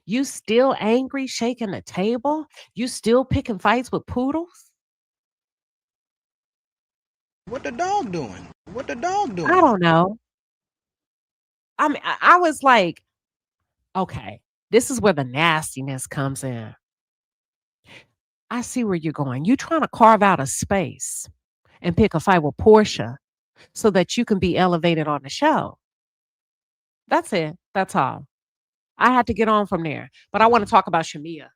You still angry, shaking the table? You still picking fights with poodles? What the dog doing? What the dog doing? I don't know. I mean, I was like, okay, this is where the nastiness comes in. I see where you're going. You're trying to carve out a space and pick a fight with Porsha so that you can be elevated on the show. That's it. That's all. I had to get on from there. But I want to talk about Shamea.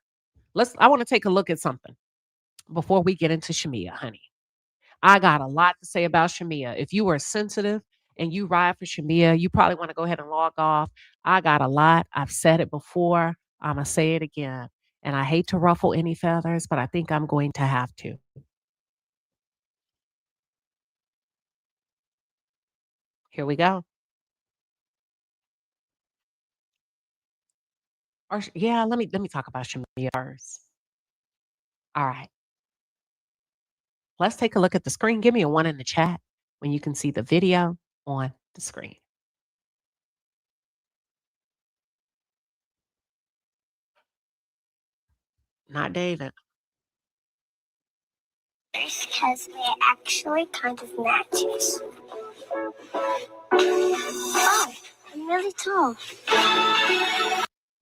I want to take a look at something before we get into Shamea, honey. I got a lot to say about Shamea. If you are sensitive and you ride for Shamea, you probably want to go ahead and log off. I got a lot. I've said it before. I'm going to say it again. And I hate to ruffle any feathers, but I think I'm going to have to. Here we go. Or yeah, let me talk about Shamea first. All right. Let's take a look at the screen. Give me a 1 in the chat when you can see the video on the screen. Not David. Because we're actually kind of matches. Oh, I'm really tall.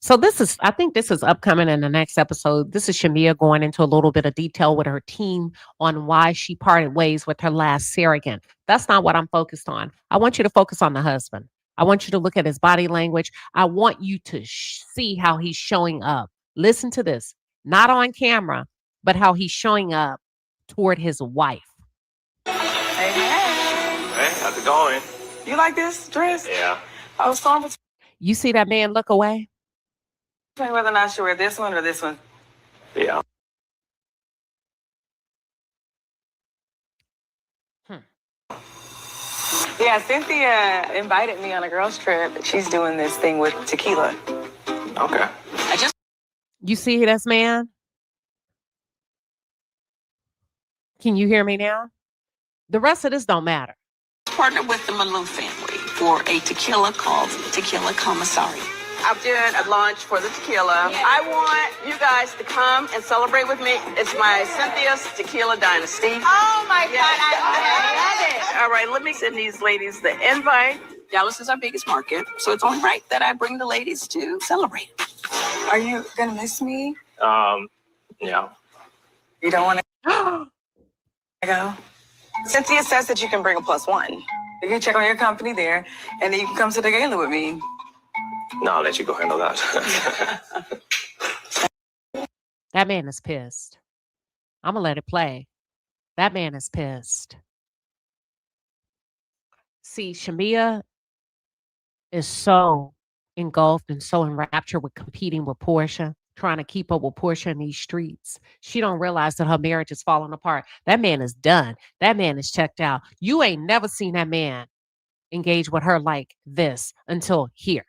So I think this is upcoming in the next episode. This is Shamea going into a little bit of detail with her team on why she parted ways with her last surrogate. That's not what I'm focused on. I want you to focus on the husband. I want you to look at his body language. I want you to see how he's showing up. Listen to this. Not on camera, but how he's showing up toward his wife. Hey, how's it going? You like this dress? Yeah. I was going You see that man look away? Whether or not she wear this one or this one. Yeah. Yeah, Cynthia invited me on a girls trip. She's doing this thing with tequila. Okay. You see this man? Can you hear me now? The rest of this don't matter. Partnered with the Malou family for a tequila called Tequila Commissary. I'm doing a launch for the tequila. I want you guys to come and celebrate with me. It's my Cynthia's Tequila Dynasty. Oh my God, I love it. All right, let me send these ladies the invite. Dallas is our biggest market, so it's only right that I bring the ladies to celebrate. Are you gonna miss me? Yeah. You don't want to go? Cynthia says that you can bring a +1. You can check on your company there, and then you can come to the gala with me. No, I'll let you go handle that. That man is pissed. I'm going to let it play. That man is pissed. See, Shamea is so engulfed and so enraptured with competing with Porsha, trying to keep up with Porsha in these streets. She don't realize that her marriage is falling apart. That man is done. That man is checked out. You ain't never seen that man engage with her like this until here.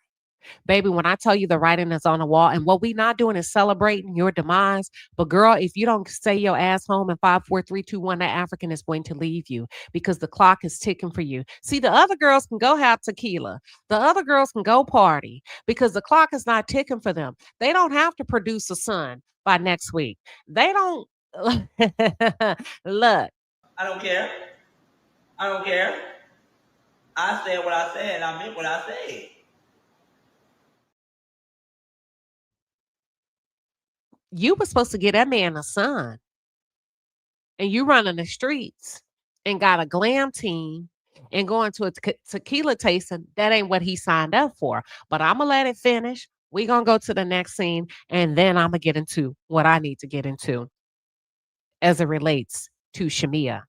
Baby, when I tell you the writing is on the wall, and what we not doing is celebrating your demise, but girl, if you don't stay your ass home in 5, 4, 3, 2, 1, that African is going to leave you because the clock is ticking for you. See, the other girls can go have tequila. The other girls can go party because the clock is not ticking for them. They don't have to produce a son by next week. They don't. Look. I don't care. I don't care. I said what I said. I meant what I said. You were supposed to get that man a son, and you running the streets and got a glam team and going to a tequila tasting. That ain't what he signed up for. But I'm going to let it finish. We're going to go to the next scene, and then I'm going to get into what I need to get into as it relates to Shamea.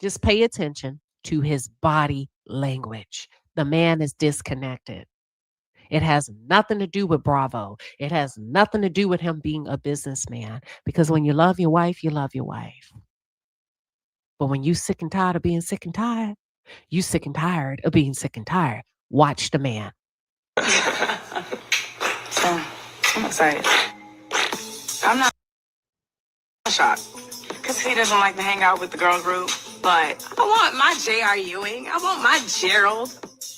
Just pay attention to his body language. The man is disconnected. It has nothing to do with Bravo. It has nothing to do with him being a businessman. Because when you love your wife, you love your wife. But when you sick and tired of being sick and tired, you sick and tired of being sick and tired. Watch the man. So, I'm excited. I'm not shocked because he doesn't like to hang out with the girl group. But I want my J.R. Ewing. I want my Gerald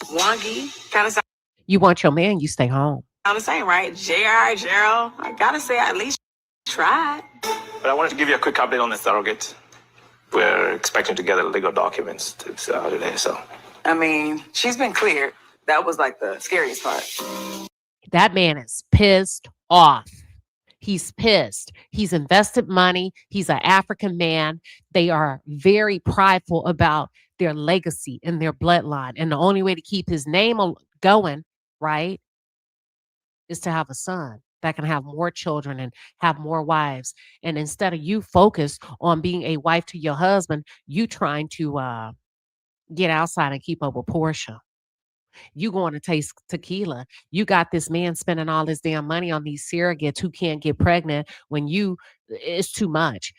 Wangi. Kind of You want your man, you stay home. I'm the same, right? J.R. Gerald. I gotta say, I at least tried. But I wanted to give you a quick update on the surrogate. We're expecting to get the legal documents today, so. I mean, she's been cleared. That was like the scariest part. That man is pissed off. He's pissed. He's invested money. He's an African man. They are very prideful about their legacy and their bloodline. And the only way to keep his name going, right, is to have a son that can have more children and have more wives. And instead of you focused on being a wife to your husband, you trying to get outside and keep up with Porsha. You going to taste tequila. You got this man spending all this damn money on these surrogates who can't get pregnant when it's too much.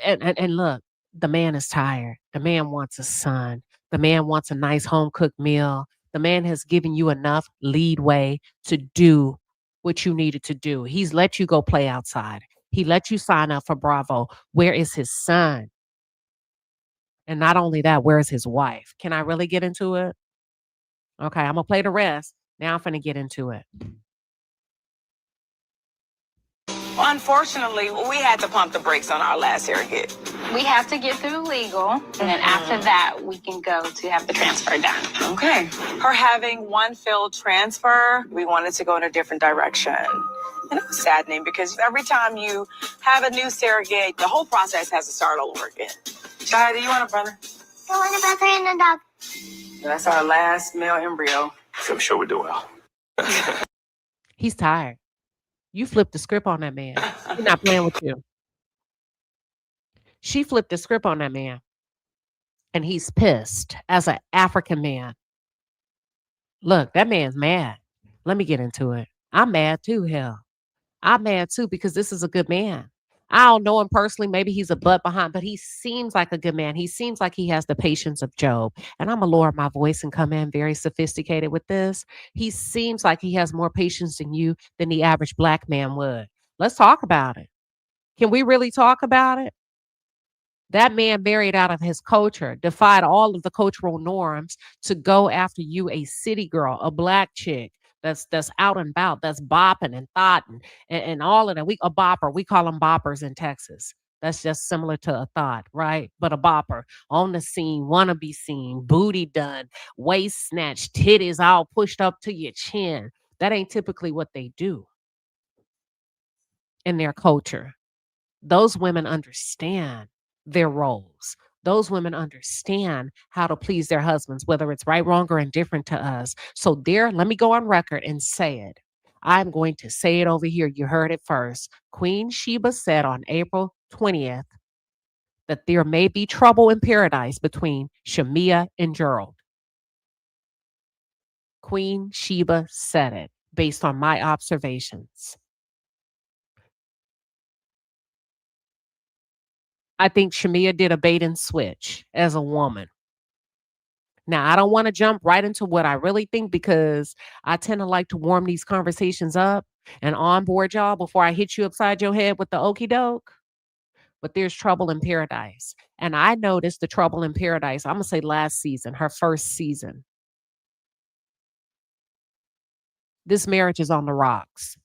And look, the man is tired. The man wants a son. The man wants a nice home cooked meal. The man has given you enough leadway to do what you needed to do. He's let you go play outside. He let you sign up for Bravo. Where is his son? And not only that, where is his wife? Can I really get into it? Okay, I'm going to play the rest. Now I'm going to get into it. Unfortunately, we had to pump the brakes on our last surrogate. We have to get through legal, and then after that, we can go to have the transfer done. Okay. Her having one failed transfer, we wanted to go in a different direction. And it was saddening because every time you have a new surrogate, the whole process has to start all over again. Shia, do you want a brother? I want a brother and a dog. That's our last male embryo. I'm sure we do well. He's tired. You flipped the script on that man. He's not playing with you. She flipped the script on that man. And he's pissed as an African man. Look, that man's mad. Let me get into it. I'm mad too, hell. I'm mad too because this is a good man. I don't know him personally. Maybe he's a butt behind, but he seems like a good man. He seems like he has the patience of Job. And I'm going to lower my voice and come in very sophisticated with this. He seems like he has more patience than you than the average black man would. Let's talk about it. Can we really talk about it? That man married out of his culture, defied all of the cultural norms to go after you, a city girl, a black chick that's out and about, that's bopping and thotting and all of that. A bopper, we call them boppers in Texas. That's just similar to a thought, right? But a bopper on the scene, wanna be seen, booty done, waist snatched, titties all pushed up to your chin. That ain't typically what they do in their culture. Those women understand their roles. Those women understand how to please their husbands, whether it's right, wrong, or indifferent to us. So let me go on record and say it. I'm going to say it over here. You heard it first. Queen Sheba said on April 20th that there may be trouble in paradise between Shamea and Gerald. Queen Sheba said it based on my observations. I think Shamea did a bait and switch as a woman. Now, I don't want to jump right into what I really think because I tend to like to warm these conversations up and onboard y'all before I hit you upside your head with the okie doke. But there's trouble in paradise. And I noticed the trouble in paradise, I'm going to say last season, her first season. This marriage is on the rocks.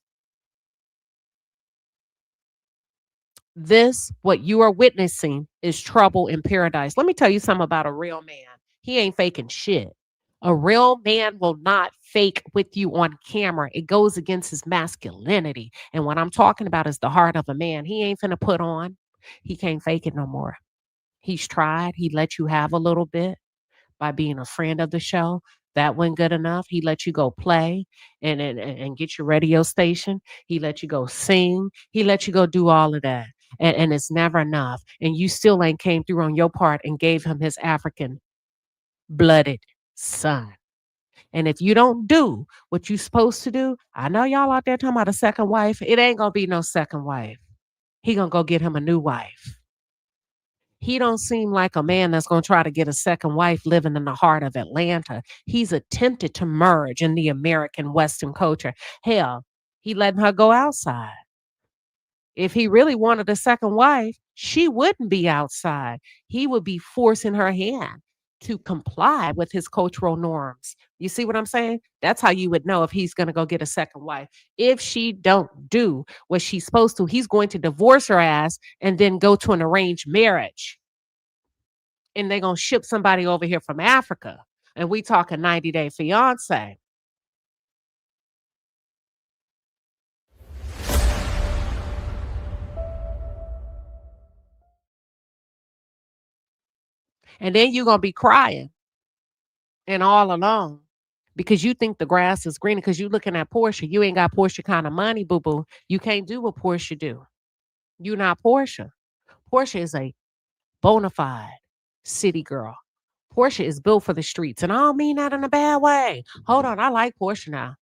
What you are witnessing is trouble in paradise. Let me tell you something about a real man. He ain't faking shit. A real man will not fake with you on camera. It goes against his masculinity. And what I'm talking about is the heart of a man. He ain't finna put on. He can't fake it no more. He's tried. He let you have a little bit by being a friend of the show. That wasn't good enough. He let you go play and get your radio station. He let you go sing. He let you go do all of that. And it's never enough. And you still ain't came through on your part and gave him his African blooded son. And if you don't do what you're supposed to do, I know y'all out there talking about a second wife. It ain't going to be no second wife. He going to go get him a new wife. He don't seem like a man that's going to try to get a second wife living in the heart of Atlanta. He's attempted to merge in the American Western culture. Hell, he letting her go outside. If he really wanted a second wife, she wouldn't be outside. He would be forcing her hand to comply with his cultural norms. You see what I'm saying? That's how you would know if he's going to go get a second wife. If she don't do what she's supposed to, he's going to divorce her ass and then go to an arranged marriage. And they're going to ship somebody over here from Africa. And we talk a 90-day fiance. And then you're going to be crying and all alone because you think the grass is greener because you're looking at Porsha. You ain't got Porsha kind of money, boo-boo. You can't do what Porsha do. You're not Porsha. Porsha is a bona fide city girl. Porsha is built for the streets. And I don't mean that in a bad way. Hold on. I like Porsha now.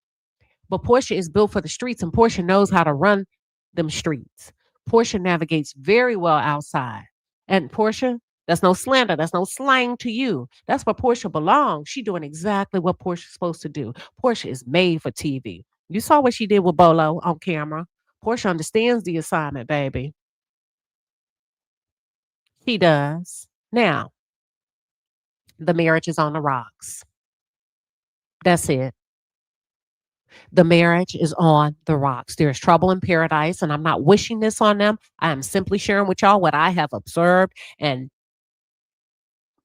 But Porsha is built for the streets and Porsha knows how to run them streets. Porsha navigates very well outside. And Porsha, that's no slander. That's no slang to you. That's where Porsha belongs. She doing exactly what Porsha's supposed to do. Porsha is made for TV. You saw what she did with Bolo on camera. Porsha understands the assignment, baby. She does. Now, the marriage is on the rocks. That's it. The marriage is on the rocks. There's trouble in paradise, and I'm not wishing this on them. I am simply sharing with y'all what I have observed and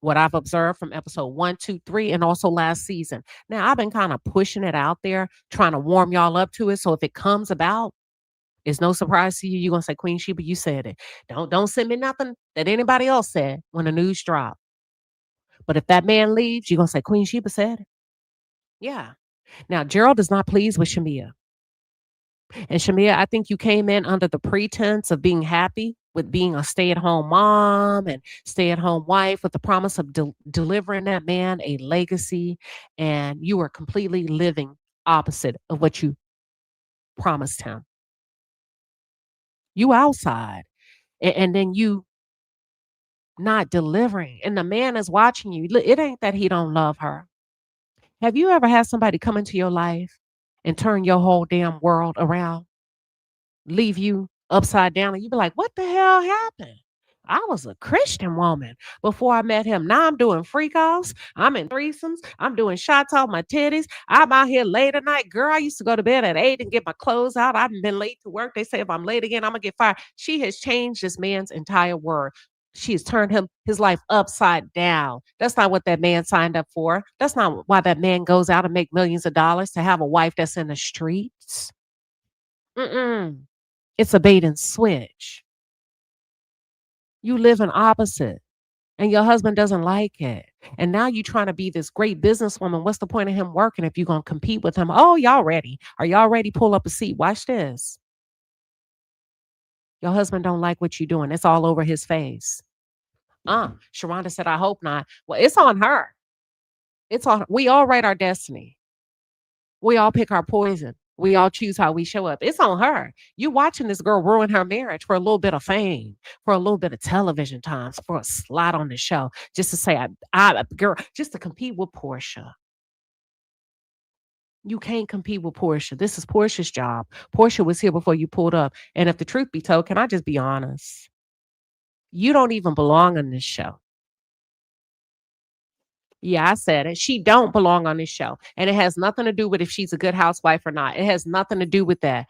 what I've observed from episode 1, 2, 3, and also last season. Now, I've been kind of pushing it out there, trying to warm y'all up to it. So if it comes about, it's no surprise to you. You're going to say, Queen Sheba, you said it. Don't send me nothing that anybody else said when the news dropped. But if that man leaves, you're going to say, Queen Sheba said it. Yeah. Now, Gerald is not pleased with Shamea. And Shamea, I think you came in under the pretense of being happy with being a stay-at-home mom and stay-at-home wife with the promise of delivering that man a legacy. And you were completely living opposite of what you promised him. You outside, and then you not delivering, and the man is watching you. It ain't that he don't love her. Have you ever had somebody come into your life and turn your whole damn world around, leave you upside down, and you be like, what the hell happened? I was a Christian woman before I met him. Now I'm doing freak offs. I'm in threesomes. I'm doing shots off my titties. I'm out here late at night. Girl, I used to go to bed at 8 and get my clothes out. I've been late to work. They say if I'm late again, I'm going to get fired. She has changed this man's entire world. She has turned his life upside down. That's not what that man signed up for. That's not why that man goes out and make millions of dollars to have a wife that's in the streets. It's a bait and switch. You live in opposite, and your husband doesn't like it. And now you're trying to be this great businesswoman. What's the point of him working if you're going to compete with him? Oh, y'all ready? Are y'all ready? Pull up a seat. Watch this. Your husband don't like what you're doing. It's all over his face. Sharonda said, I hope not. Well, it's on her. We all write our destiny. We all pick our poison. We all choose how we show up. It's on her. You watching this girl ruin her marriage for a little bit of fame, for a little bit of television time, for a slot on the show, just to say, girl, just to compete with Porsha. You can't compete with Porsha. This is Porsha's job. Porsha was here before you pulled up. And if the truth be told, can I just be honest? You don't even belong on this show. Yeah, I said it. She don't belong on this show. And it has nothing to do with if she's a good housewife or not. It has nothing to do with that.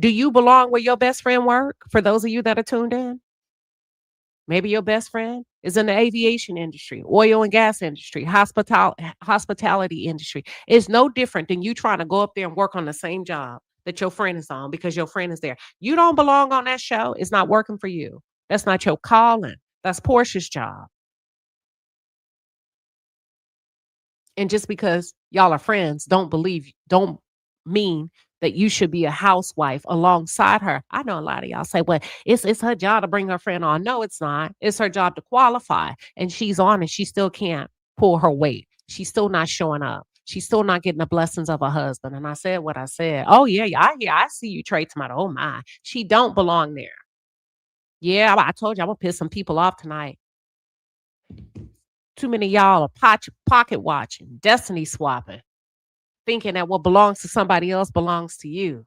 Do you belong where your best friend work? For those of you that are tuned in, maybe your best friend is in the aviation industry, oil and gas industry, hospitality industry. It's no different than you trying to go up there and work on the same job that your friend is on because your friend is there. You don't belong on that show. It's not working for you. That's not your calling. That's Porsha's job. And just because y'all are friends, don't mean that you should be a housewife alongside her. I know a lot of y'all say, well, it's her job to bring her friend on. No, it's not. It's her job to qualify. And she's on and she still can't pull her weight. She's still not showing up. She's still not getting the blessings of her husband. And I said what I said. Oh, yeah, I see you, Trey Tomato. Oh, my. She don't belong there. Yeah, I told you I'm going to piss some people off tonight. Too many y'all are pocket watching, destiny swapping, thinking that what belongs to somebody else belongs to you.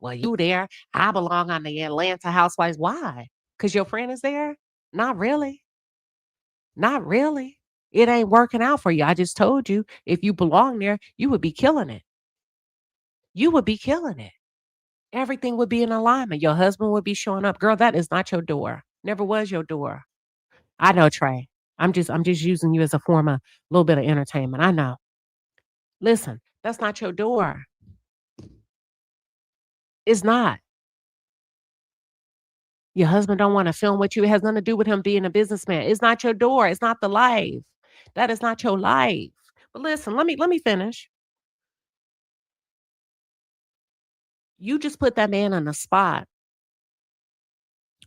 Well, you there. I belong on the Atlanta Housewives. Why? Because your friend is there? Not really. Not really. It ain't working out for you. I just told you if you belong there, you would be killing it. You would be killing it. Everything would be in alignment. Your husband would be showing up. Girl, that is not your door. Never was your door. I know, Trey. I'm just using you as a form of a little bit of entertainment. I know. Listen, that's not your door. It's not. Your husband don't want to film with you. It has nothing to do with him being a businessman. It's not your door. It's not the life. That is not your life. But listen, let me finish. You just put that man on the spot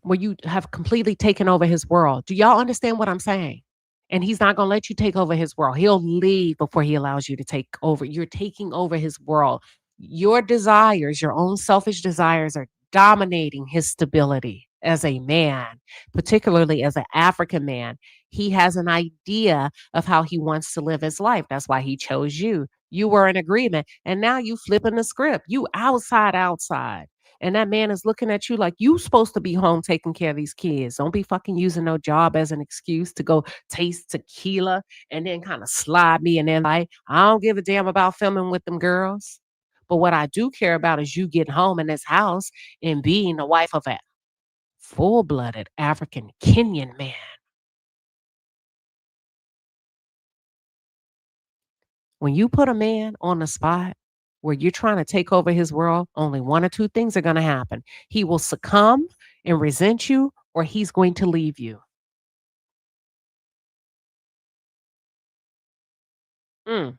where you have completely taken over his world. Do y'all understand what I'm saying? And he's not going to let you take over his world. He'll leave before he allows you to take over. You're taking over his world. Your desires, your own selfish desires, are dominating his stability as a man, particularly as an African man. He has an idea of how he wants to live his life. That's why he chose you. You were in agreement. And now you flipping the script. You outside. And that man is looking at you like you supposed to be home taking care of these kids. Don't be fucking using no job as an excuse to go taste tequila and then kind of slide me and then like, I don't give a damn about filming with them girls. But what I do care about is you getting home in this house and being the wife of a full-blooded African Kenyan man. When you put a man on the spot where you're trying to take over his world, only one or two things are going to happen. He will succumb and resent you, or he's going to leave you. And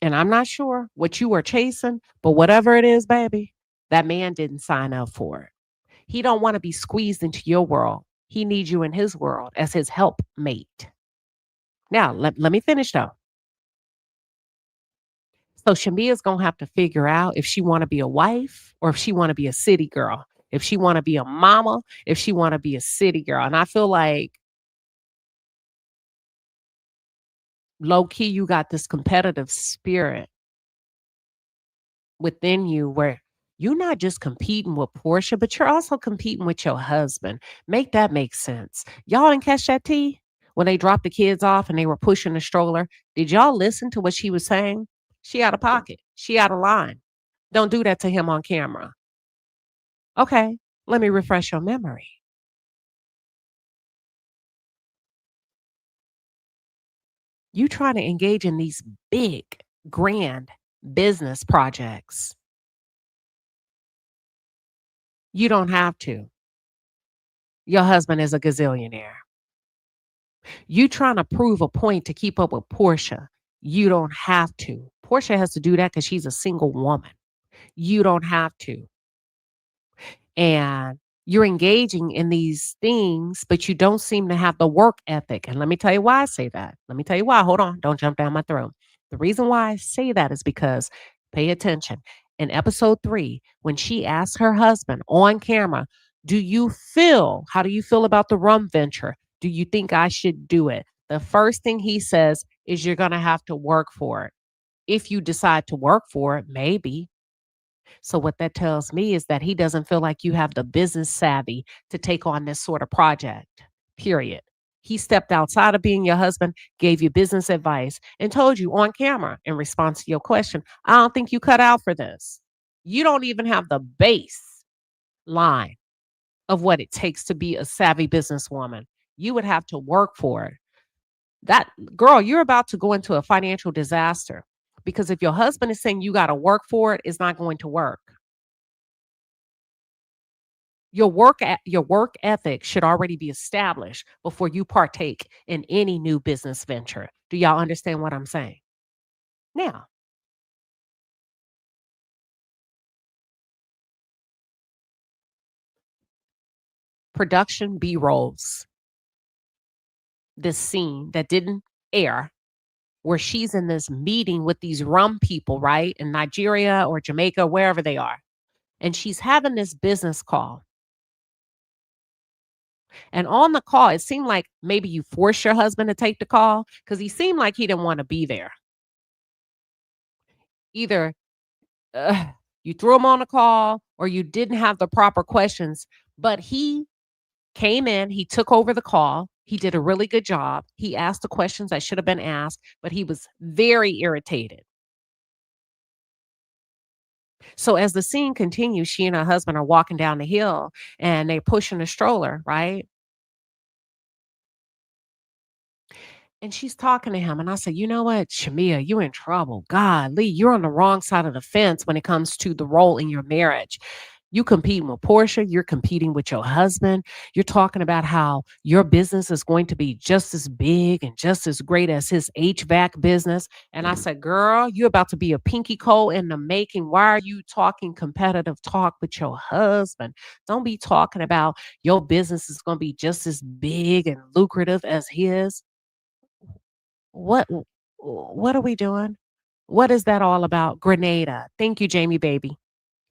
I'm not sure what you are chasing, but whatever it is, baby, that man didn't sign up for it. He don't want to be squeezed into your world. He needs you in his world as his helpmate. Now, let me finish though. So Shamea's going to have to figure out if she want to be a wife or if she want to be a city girl, if she want to be a mama, if she want to be a city girl. And I feel like low key, you got this competitive spirit within you where you're not just competing with Porsha, but you're also competing with your husband. Make that make sense. Y'all didn't catch that tea when they dropped the kids off and they were pushing the stroller. Did y'all listen to what she was saying? She out of pocket. She out of line. Don't do that to him on camera. Okay, let me refresh your memory. You try to engage in these big, grand business projects. You don't have to. Your husband is a gazillionaire. You trying to prove a point to keep up with Porsha. You don't have to. Porsha has to do that because she's a single woman. You don't have to. And you're engaging in these things, but you don't seem to have the work ethic. And let me tell you why I say that. Let me tell you why. Hold on. Don't jump down my throat. The reason why I say that is because, pay attention. In episode 3, when she asked her husband on camera, how do you feel about the rum venture? Do you think I should do it? The first thing he says is you're going to have to work for it. If you decide to work for it, maybe. So what that tells me is that he doesn't feel like you have the business savvy to take on this sort of project, period. He stepped outside of being your husband, gave you business advice, and told you on camera in response to your question, I don't think you cut out for this. You don't even have the base line of what it takes to be a savvy businesswoman. You would have to work for it. That girl, you're about to go into a financial disaster. Because if your husband is saying you got to work for it, it's not going to work. Your work ethic should already be established before you partake in any new business venture. Do y'all understand what I'm saying? Now, production B-rolls. This scene that didn't air, where she's in this meeting with these rum people, right? In Nigeria or Jamaica, wherever they are. And she's having this business call. And on the call, it seemed like maybe you forced your husband to take the call because he seemed like he didn't want to be there. Either you threw him on a call or you didn't have the proper questions, but he came in, he took over the call. He did a really good job. He asked the questions that should have been asked, but he was very irritated. So as the scene continues, she and her husband are walking down the hill and they're pushing a stroller, right? And she's talking to him. And I said, you know what, Shamea, you're in trouble. Golly, you're on the wrong side of the fence when it comes to the role in your marriage. You competing with Porsha, you're competing with your husband. You're talking about how your business is going to be just as big and just as great as his HVAC business. And I said, girl, you're about to be a pinky coal in the making. Why are you talking competitive talk with your husband? Don't be talking about your business is going to be just as big and lucrative as his. What are we doing? What is that all about? Grenada. Thank you, Jamie baby.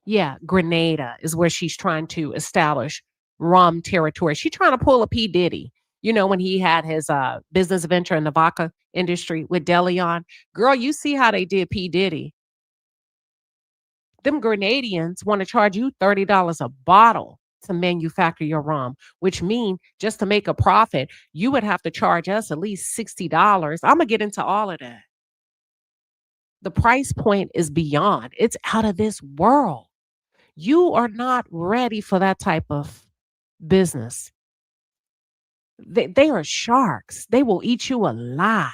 Yeah, Grenada is where she's trying to establish rum territory. She's trying to pull a P. Diddy. You know, when he had his business venture in the vodka industry with DeLeon. Girl, you see how they did P. Diddy. Them Grenadians want to charge you $30 a bottle to manufacture your rum, which means just to make a profit, you would have to charge us at least $60. I'm going to get into all of that. The price point is beyond. It's out of this world. You are not ready for that type of business. They are sharks. They will eat you alive.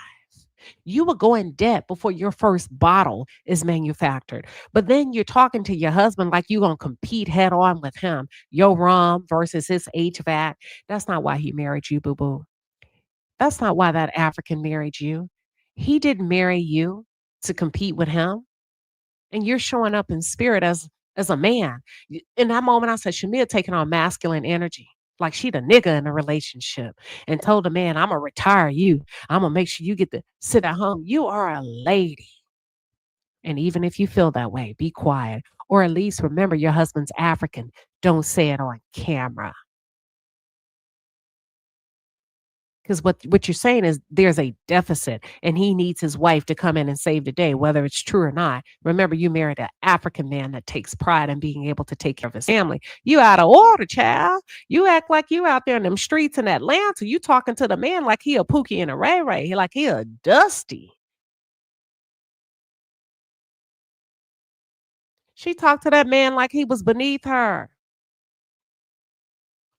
You will go in debt before your first bottle is manufactured. But then you're talking to your husband like you're going to compete head on with him. Your rum versus his HVAC. That's not why he married you, boo-boo. That's not why that African married you. He didn't marry you to compete with him. And you're showing up in spirit as a man. In that moment, I said, Shamea taking on masculine energy. Like she the nigga in a relationship and told the man, I'm going to retire you. I'm going to make sure you get to sit at home. You are a lady. And even if you feel that way, be quiet. Or at least remember your husband's African. Don't say it on camera. Because what you're saying is there's a deficit and he needs his wife to come in and save the day, whether it's true or not. Remember, you married an African man that takes pride in being able to take care of his family. You out of order, child. You act like you out there in them streets in Atlanta. You talking to the man like he a Pookie and a Ray Ray, like he a Dusty. She talked to that man like he was beneath her.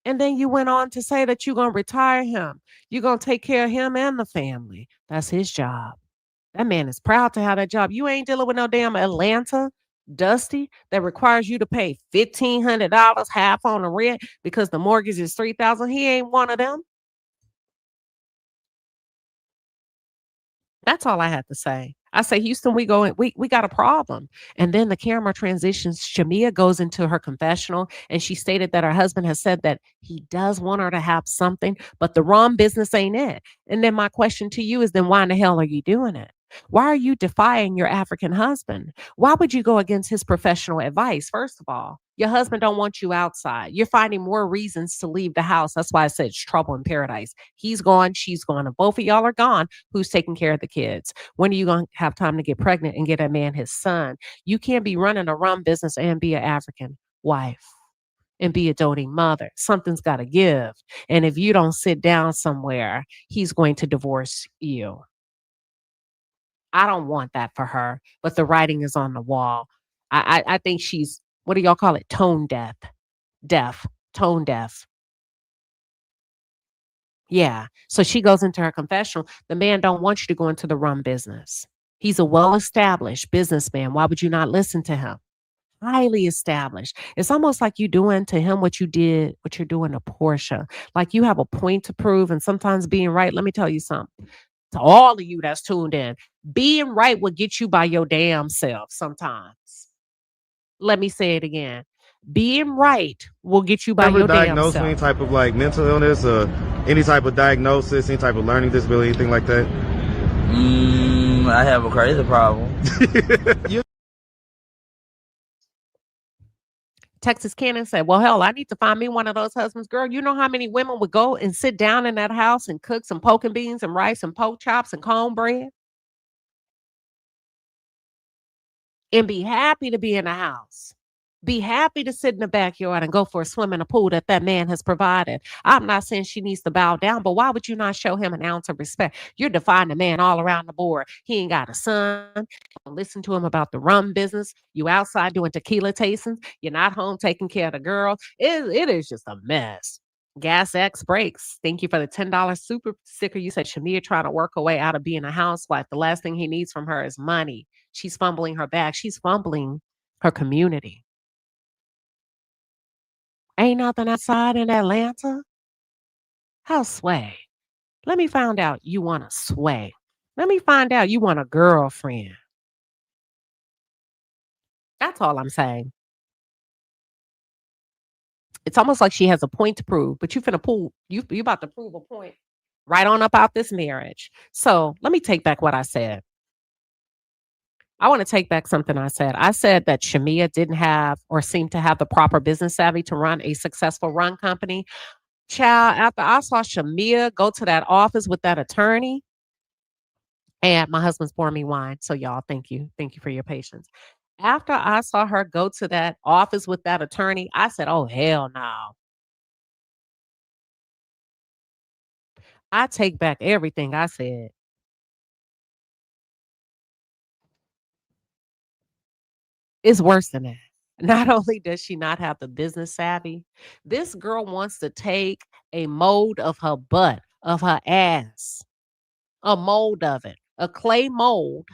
And then you went on to say that you're going to retire him. You're going to take care of him and the family. That's his job. That man is proud to have that job. You ain't dealing with no damn Atlanta Dusty that requires you to pay $1,500 half on the rent because the mortgage is $3,000. He ain't one of them. That's all I had to say. I say, Houston, we got a problem. And then the camera transitions. Shamea goes into her confessional and she stated that her husband has said that he does want her to have something, but the wrong business ain't it. And then my question to you is, then why in the hell are you doing it? Why are you defying your African husband? Why would you go against his professional advice? First of all, your husband don't want you outside. You're finding more reasons to leave the house. That's why I said it's trouble in paradise. He's gone, she's gone, and both of y'all are gone. Who's taking care of the kids? When are you going to have time to get pregnant and get a man his son? You can't be running a rum business and be an African wife and be a doting mother. Something's got to give. And if you don't sit down somewhere, he's going to divorce you. I don't want that for her, but the writing is on the wall. I think she's, what do y'all call it? Tone tone deaf. Yeah. So she goes into her confessional. The man don't want you to go into the rum business. He's a well-established businessman. Why would you not listen to him? Highly established. It's almost like you doing to him what you're doing to Porsha. Like you have a point to prove, and sometimes being right. Let me tell you something. To all of you that's tuned in, being right will get you by your damn self sometimes. Let me say it again. Being right will get you by your damn self. Ever diagnosed with any type of like mental illness or any type of diagnosis, any type of learning disability, anything like that? I have a crazy problem. Texas Cannon said, well, hell, I need to find me one of those husbands. Girl, you know how many women would go and sit down in that house and cook some poking beans and rice and pork chops and cornbread and be happy to be in the house. Be happy to sit in the backyard and go for a swim in a pool that man has provided. I'm not saying she needs to bow down, but why would you not show him an ounce of respect? You're defying the man all around the board. He ain't got a son. Listen to him about the rum business. You outside doing tequila tastings. You're not home taking care of the girl. It is just a mess. Gas X Breaks. Thank you for the $10 super sticker. You said Shamea trying to work her way out of being a housewife. The last thing he needs from her is money. She's fumbling her bag. She's fumbling her community. Ain't nothing outside in Atlanta. How sway? Let me find out you want to sway. Let me find out you want a girlfriend. That's all I'm saying. It's almost like she has a point to prove, but you about to prove a point right on up out this marriage. So let me take back what I said. I want to take back something I said. I said that Shamea didn't have or seemed to have the proper business savvy to run a successful run company. Child, after I saw Shamea go to that office with that attorney, and my husband's pouring me wine. So y'all, thank you. Thank you for your patience. After I saw her go to that office with that attorney, I said, oh, hell no. I take back everything I said. It's worse than that. Not only does she not have the business savvy, this girl wants to take a mold of her butt, of her ass, a mold of it, a clay mold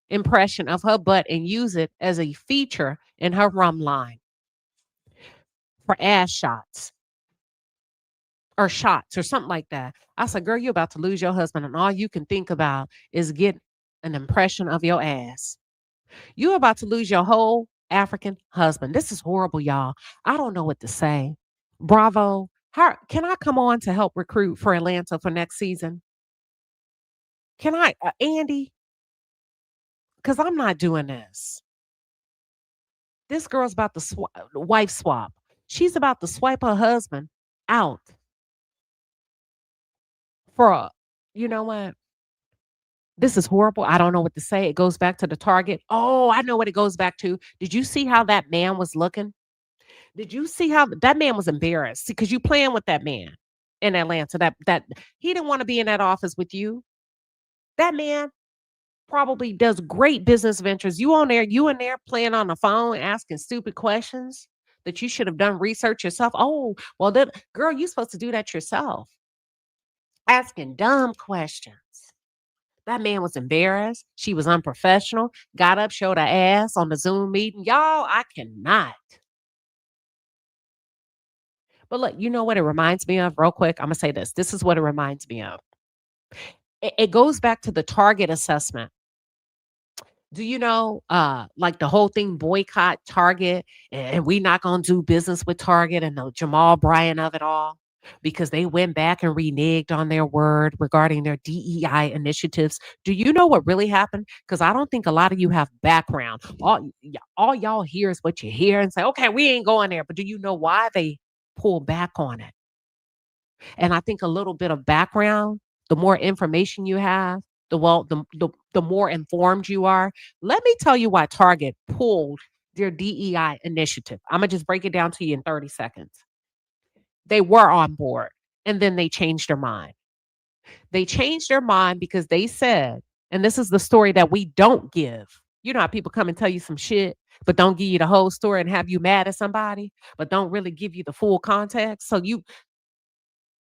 impression of her butt and use it as a feature in her rum line for ass shots or shots or something like that. I said, girl, you're about to lose your husband and all you can think about is get an impression of your ass. You're about to lose your whole African husband. This is horrible, y'all. I don't know what to say. Bravo. Can I come on to help recruit for Atlanta for next season? Can I, Andy? because I'm not doing this. This girl's about to wife swap. She's about to swipe her husband out for you know what? This is horrible. I don't know what to say. It goes back to the Target. Oh, I know what it goes back to. Did you see how that man was looking? Did you see how that man was embarrassed? Because you playing with that man in Atlanta. That he didn't want to be in that office with you. That man probably does great business ventures. You in there playing on the phone, asking stupid questions that you should have done research yourself. Oh, well, then, girl, you're supposed to do that yourself. Asking dumb questions. That man was embarrassed. She was unprofessional. Got up, showed her ass on the Zoom meeting. Y'all, I cannot. But look, you know what it reminds me of? Real quick, I'm going to say this. This is what it reminds me of. It goes back to the Target assessment. Do you know, like the whole thing boycott Target and we not going to do business with Target and the Jamal Bryant of it all? Because they went back and reneged on their word regarding their DEI initiatives. Do you know what really happened? Because I don't think a lot of you have background. All y'all hear is what you hear and say, okay, we ain't going there. But do you know why they pull back on it? And I think a little bit of background, the more information you have, the more informed you are. Let me tell you why Target pulled their DEI initiative. I'm going to just break it down to you in 30 seconds. They were on board, and then they changed their mind. They changed their mind because they said, and this is the story that we don't give. You know how people come and tell you some shit, but don't give you the whole story and have you mad at somebody, but don't really give you the full context. So you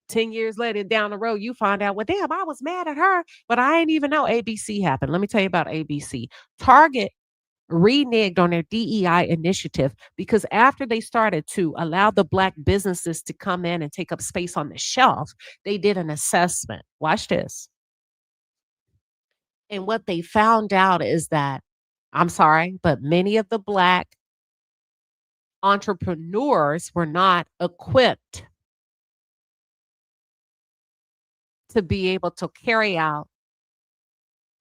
10 years later down the road, you find out, well, damn, I was mad at her, but I didn't even know ABC happened. Let me tell you about ABC. Target reneged on their DEI initiative because after they started to allow the Black businesses to come in and take up space on the shelf, they did an assessment. Watch this. And what they found out is that, I'm sorry, but many of the Black entrepreneurs were not equipped to be able to carry out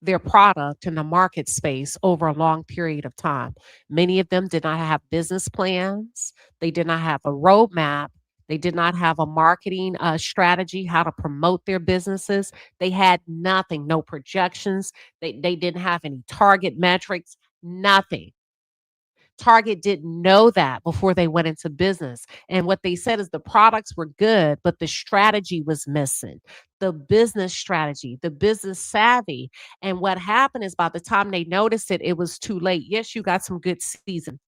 their product in the market space over a long period of time. Many of them did not have business plans. They did not have a roadmap. They did not have a marketing strategy, how to promote their businesses. They had nothing, no projections. They didn't have any target metrics, nothing. Target didn't know that before they went into business. And what they said is the products were good, but the strategy was missing. The business strategy, the business savvy. And what happened is by the time they noticed it, it was too late. Yes, you got some good season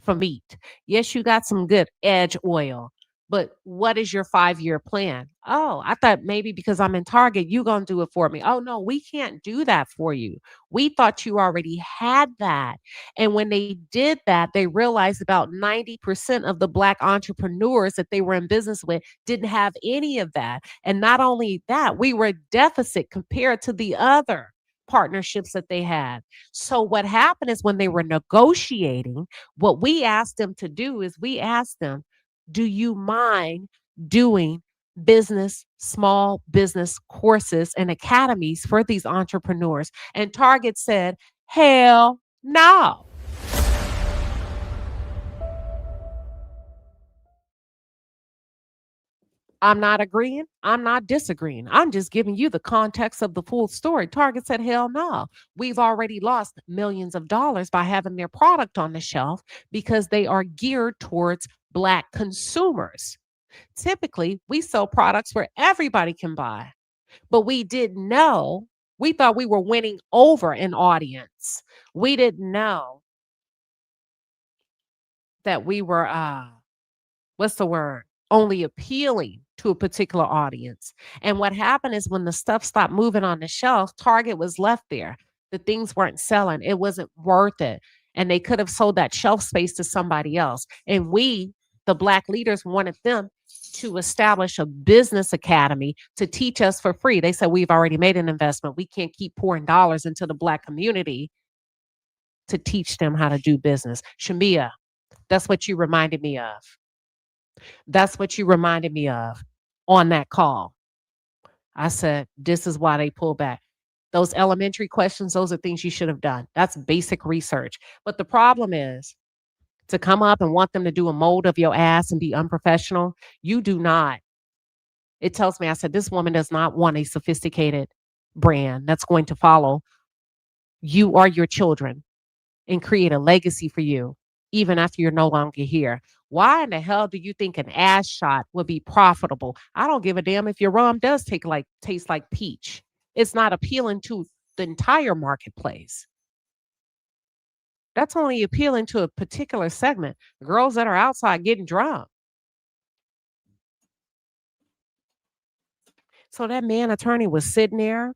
for meat. Yes, you got some good edge oil. But what is your 5-year plan? Oh, I thought maybe because I'm in Target, you're going to do it for me. Oh, no, we can't do that for you. We thought you already had that. And when they did that, they realized about 90% of the Black entrepreneurs that they were in business with didn't have any of that. And not only that, we were deficit compared to the other partnerships that they had. So what happened is when they were negotiating, what we asked them to do is we asked them, do you mind doing small business courses and academies for these entrepreneurs? And Target said, hell no. I'm not agreeing. I'm not disagreeing. I'm just giving you the context of the full story. Target said, hell no. We've already lost millions of dollars by having their product on the shelf because they are geared towards Black consumers. Typically, we sell products where everybody can buy, but we didn't know. We thought we were winning over an audience. We didn't know that we were, only appealing to a particular audience. And what happened is when the stuff stopped moving on the shelf, Target was left there. The things weren't selling. It wasn't worth it. And they could have sold that shelf space to somebody else. And we, the Black leaders, wanted them to establish a business academy to teach us for free. They said, we've already made an investment. We can't keep pouring dollars into the Black community to teach them how to do business. Shamea, that's what you reminded me of. That's what you reminded me of on that call. I said, this is why they pull back. Those elementary questions, those are things you should have done. That's basic research. But the problem is to come up and want them to do a mold of your ass and be unprofessional. You do not. It tells me, I said, this woman does not want a sophisticated brand that's going to follow you or your children and create a legacy for you, even after you're no longer here. Why in the hell do you think an ass shot would be profitable? I don't give a damn if your rum does taste like peach. It's not appealing to the entire marketplace. That's only appealing to a particular segment. Girls that are outside getting drunk. So that man attorney was sitting there,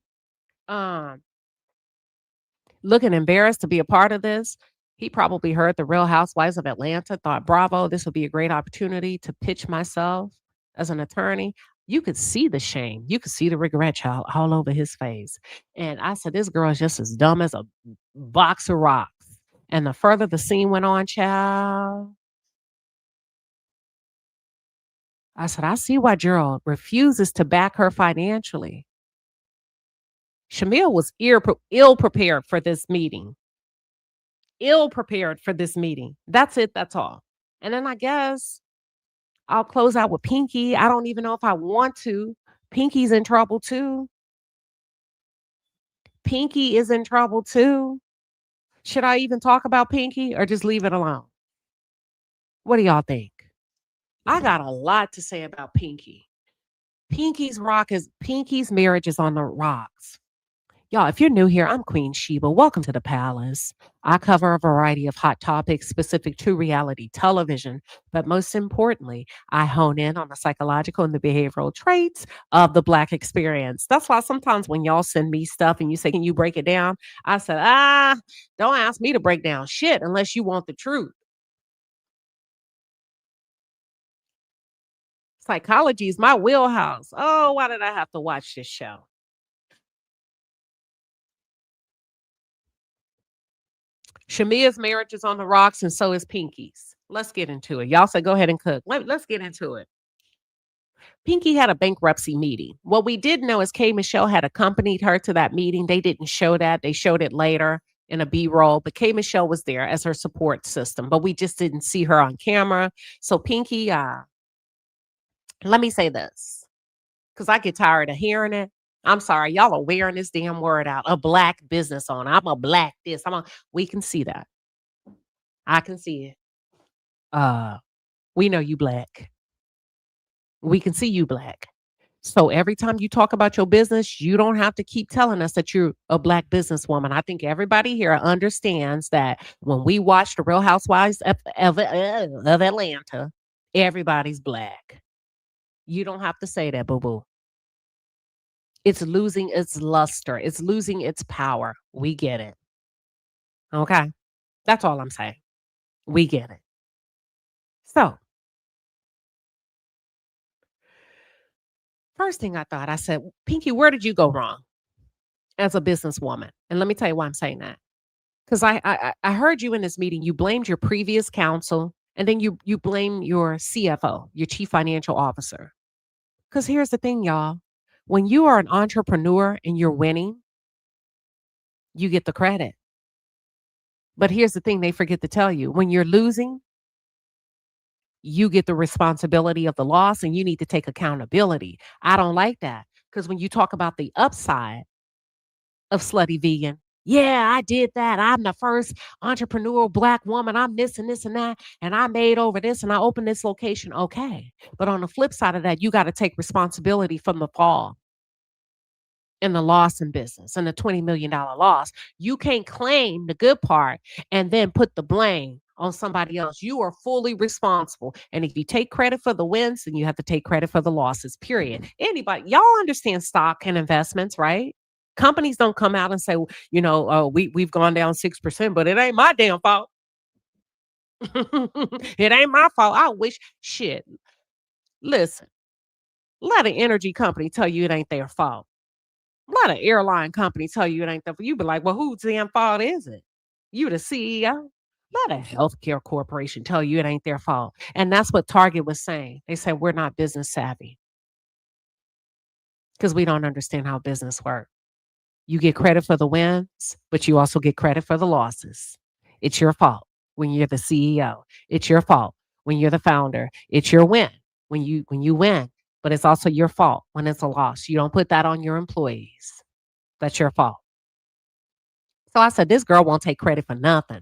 looking embarrassed to be a part of this. He probably heard the Real Housewives of Atlanta, thought, bravo, this would be a great opportunity to pitch myself as an attorney. You could see the shame. You could see the regret, child, all over his face. And I said, this girl is just as dumb as a box of rocks. And the further the scene went on, child, I said, I see why Gerald refuses to back her financially. Shamea was ill prepared for this meeting. Ill prepared for this meeting. That's it. That's all. And then I guess I'll close out with Pinky. I don't even know if I want to. Pinky's in trouble too. Pinky is in trouble too. Should I even talk about Pinky or just leave it alone? What do y'all think? I got a lot to say about Pinky. Pinky's marriage is on the rocks. Y'all, if you're new here, I'm Queen Sheba. Welcome to the palace. I cover a variety of hot topics specific to reality television, but most importantly, I hone in on the psychological and the behavioral traits of the Black experience. That's why sometimes when y'all send me stuff and you say, can you break it down? I said, don't ask me to break down shit unless you want the truth. Psychology is my wheelhouse. Oh, why did I have to watch this show? Shamea's marriage is on the rocks, and so is Pinky's. Let's get into it. Y'all said go ahead and cook. Let's get into it. Pinky had a bankruptcy meeting. What we did know is K. Michelle had accompanied her to that meeting. They didn't show that. They showed it later in a B-roll, but K. Michelle was there as her support system, but we just didn't see her on camera. So Pinky, let me say this, because I get tired of hearing it. I'm sorry, y'all are wearing this damn word out. A Black business owner. I'm a Black this. We can see that. I can see it. We know you Black. We can see you Black. So every time you talk about your business, you don't have to keep telling us that you're a Black businesswoman. I think everybody here understands that when we watch the Real Housewives of Atlanta, everybody's Black. You don't have to say that, boo-boo. It's losing its luster. It's losing its power. We get it. Okay? That's all I'm saying. We get it. So, first thing I said, Pinky, where did you go wrong as a businesswoman? And let me tell you why I'm saying that. Because I heard you in this meeting, you blamed your previous counsel, and then you blame your CFO, your chief financial officer. Because here's the thing, y'all. When you are an entrepreneur and you're winning, you get the credit. But here's the thing they forget to tell you. When you're losing, you get the responsibility of the loss and you need to take accountability. I don't like that. Because when you talk about the upside of Slutty Vegan, yeah, I did that. I'm the first entrepreneurial Black woman. I'm this and this and that. And I made over this and I opened this location. Okay. But on the flip side of that, you got to take responsibility from the fall and the loss in business and the $20 million loss. You can't claim the good part and then put the blame on somebody else. You are fully responsible. And if you take credit for the wins, then you have to take credit for the losses, period. Anybody, y'all understand stock and investments, right? Companies don't come out and say, we've gone down 6%, but it ain't my damn fault. It ain't my fault. I wish shit. Listen, let an energy company tell you it ain't their fault. Let an airline company tell you it ain't their fault. You be like, well, whose damn fault is it? You the CEO? Let a healthcare corporation tell you it ain't their fault. And that's what Target was saying. They said, we're not business savvy because we don't understand how business works. You get credit for the wins, but you also get credit for the losses. It's your fault when you're the CEO. It's your fault when you're the founder. It's your win when you win, but it's also your fault when it's a loss. You don't put that on your employees. That's your fault. So I said, this girl won't take credit for nothing.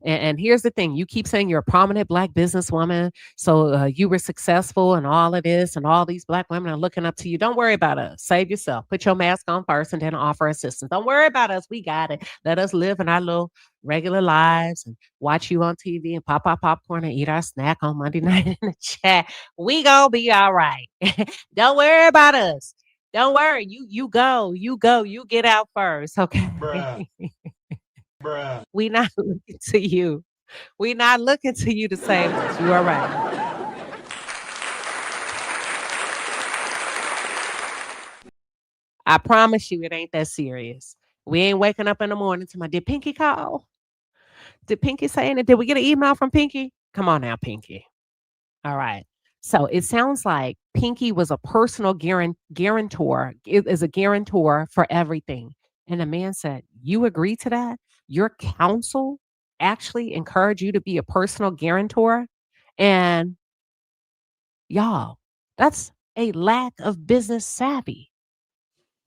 And here's the thing. You keep saying you're a prominent Black businesswoman. So you were successful and all of this, and all these Black women are looking up to you. Don't worry about us. Save yourself. Put your mask on first and then offer assistance. Don't worry about us. We got it. Let us live in our little regular lives and watch you on TV and pop our popcorn and eat our snack on Monday night in the chat. We gonna be all right. Don't worry about us. Don't worry. You go. You get out first. Okay. Bruh. Bruh. We not looking to you. We not looking to you to save us. You are right. I promise you it ain't that serious. We ain't waking up in the morning to did Pinky call? Did Pinky say anything? Did we get an email from Pinky? Come on now, Pinky. All right. So it sounds like Pinky was a personal guarantor, is a guarantor for everything. And the man said, you agree to that? Your counsel actually encouraged you to be a personal guarantor? And y'all, that's a lack of business savvy.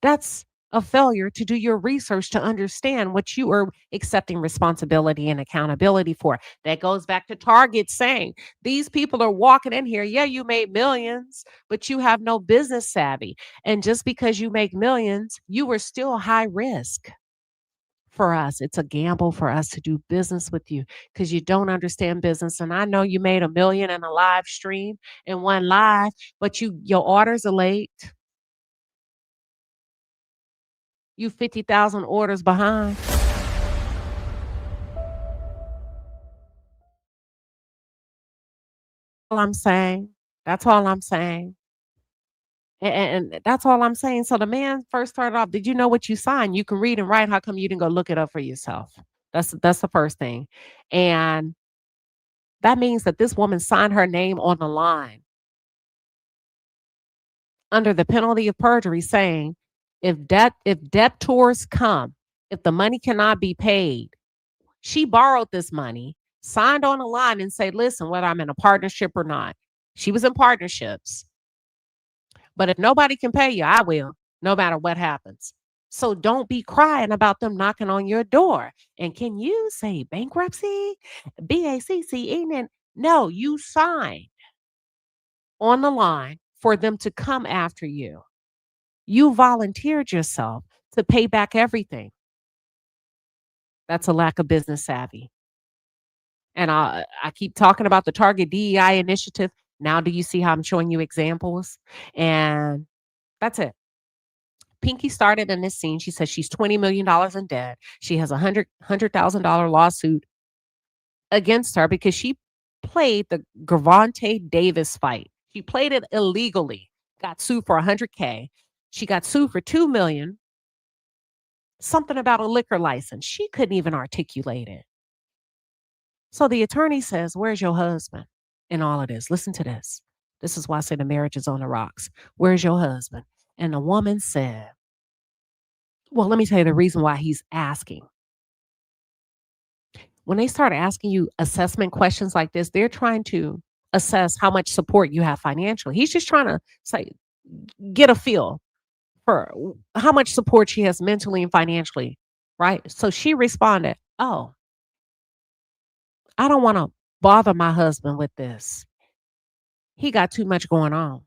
That's a failure to do your research to understand what you are accepting responsibility and accountability for. That goes back to Target saying, these people are walking in here. Yeah, you made millions, but you have no business savvy. And just because you make millions, you are still high risk. For us, it's a gamble for us to do business with you because you don't understand business. And I know you made $1 million in a live stream in one live, but your orders are late. You 50,000 orders behind. All I'm saying. That's all I'm saying. And that's all I'm saying. So the man first started off, did you know what you signed? You can read and write. How come you didn't go look it up for yourself? That's the first thing. And that means that this woman signed her name on the line under the penalty of perjury, saying if debtors come, if the money cannot be paid, she borrowed this money, signed on the line and say, listen, whether I'm in a partnership or not. She was in partnerships. But if nobody can pay you, I will, no matter what happens. So don't be crying about them knocking on your door. And can you say bankruptcy? BACCE? No, you signed on the line for them to come after you. You volunteered yourself to pay back everything. That's a lack of business savvy. And I keep talking about the Target DEI initiative. Now, do you see how I'm showing you examples? And that's it. Pinky started in this scene. She says she's $20 million in debt. She has a $100,000 lawsuit against her because she played the Gervonta Davis fight. She played it illegally, got sued for $100K. She got sued for $2 million. Something about a liquor license. She couldn't even articulate it. So the attorney says, where's your husband in all of this? Listen to this. This is why I say the marriage is on the rocks. Where's your husband? And the woman said, well, let me tell you the reason why he's asking. When they start asking you assessment questions like this, they're trying to assess how much support you have financially. He's just trying to say, get a feel for how much support she has mentally and financially, right? So she responded, oh, I don't want to bother my husband with this. He got too much going on.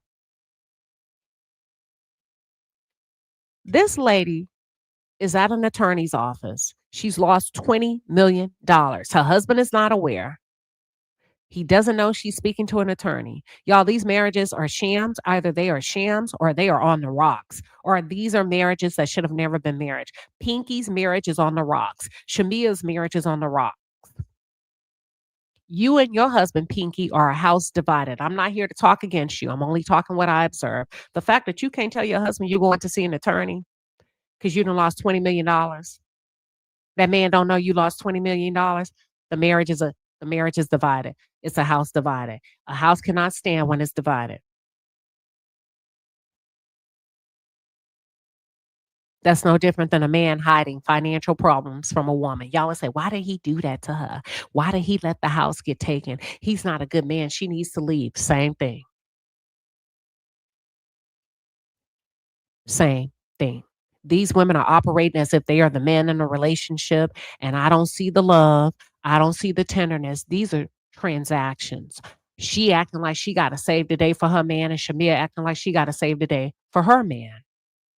This lady is at an attorney's office. She's lost $20 million. Her husband is not aware. He doesn't know she's speaking to an attorney. Y'all, these marriages are shams. Either they are shams or they are on the rocks. Or these are marriages that should have never been marriage. Pinky's marriage is on the rocks. Shamea's marriage is on the rocks. You and your husband, Pinky, are a house divided. I'm not here to talk against you. I'm only talking what I observe. The fact that you can't tell your husband you're going to see an attorney because you done lost $20 million. That man don't know you lost $20 million. The marriage is divided. It's a house divided. A house cannot stand when it's divided. That's no different than a man hiding financial problems from a woman. Y'all would say, why did he do that to her? Why did he let the house get taken? He's not a good man. She needs to leave. Same thing. Same thing. These women are operating as if they are the man in a relationship, and I don't see the love. I don't see the tenderness. These are transactions. She acting like she got to save the day for her man, and Shamea acting like she got to save the day for her man.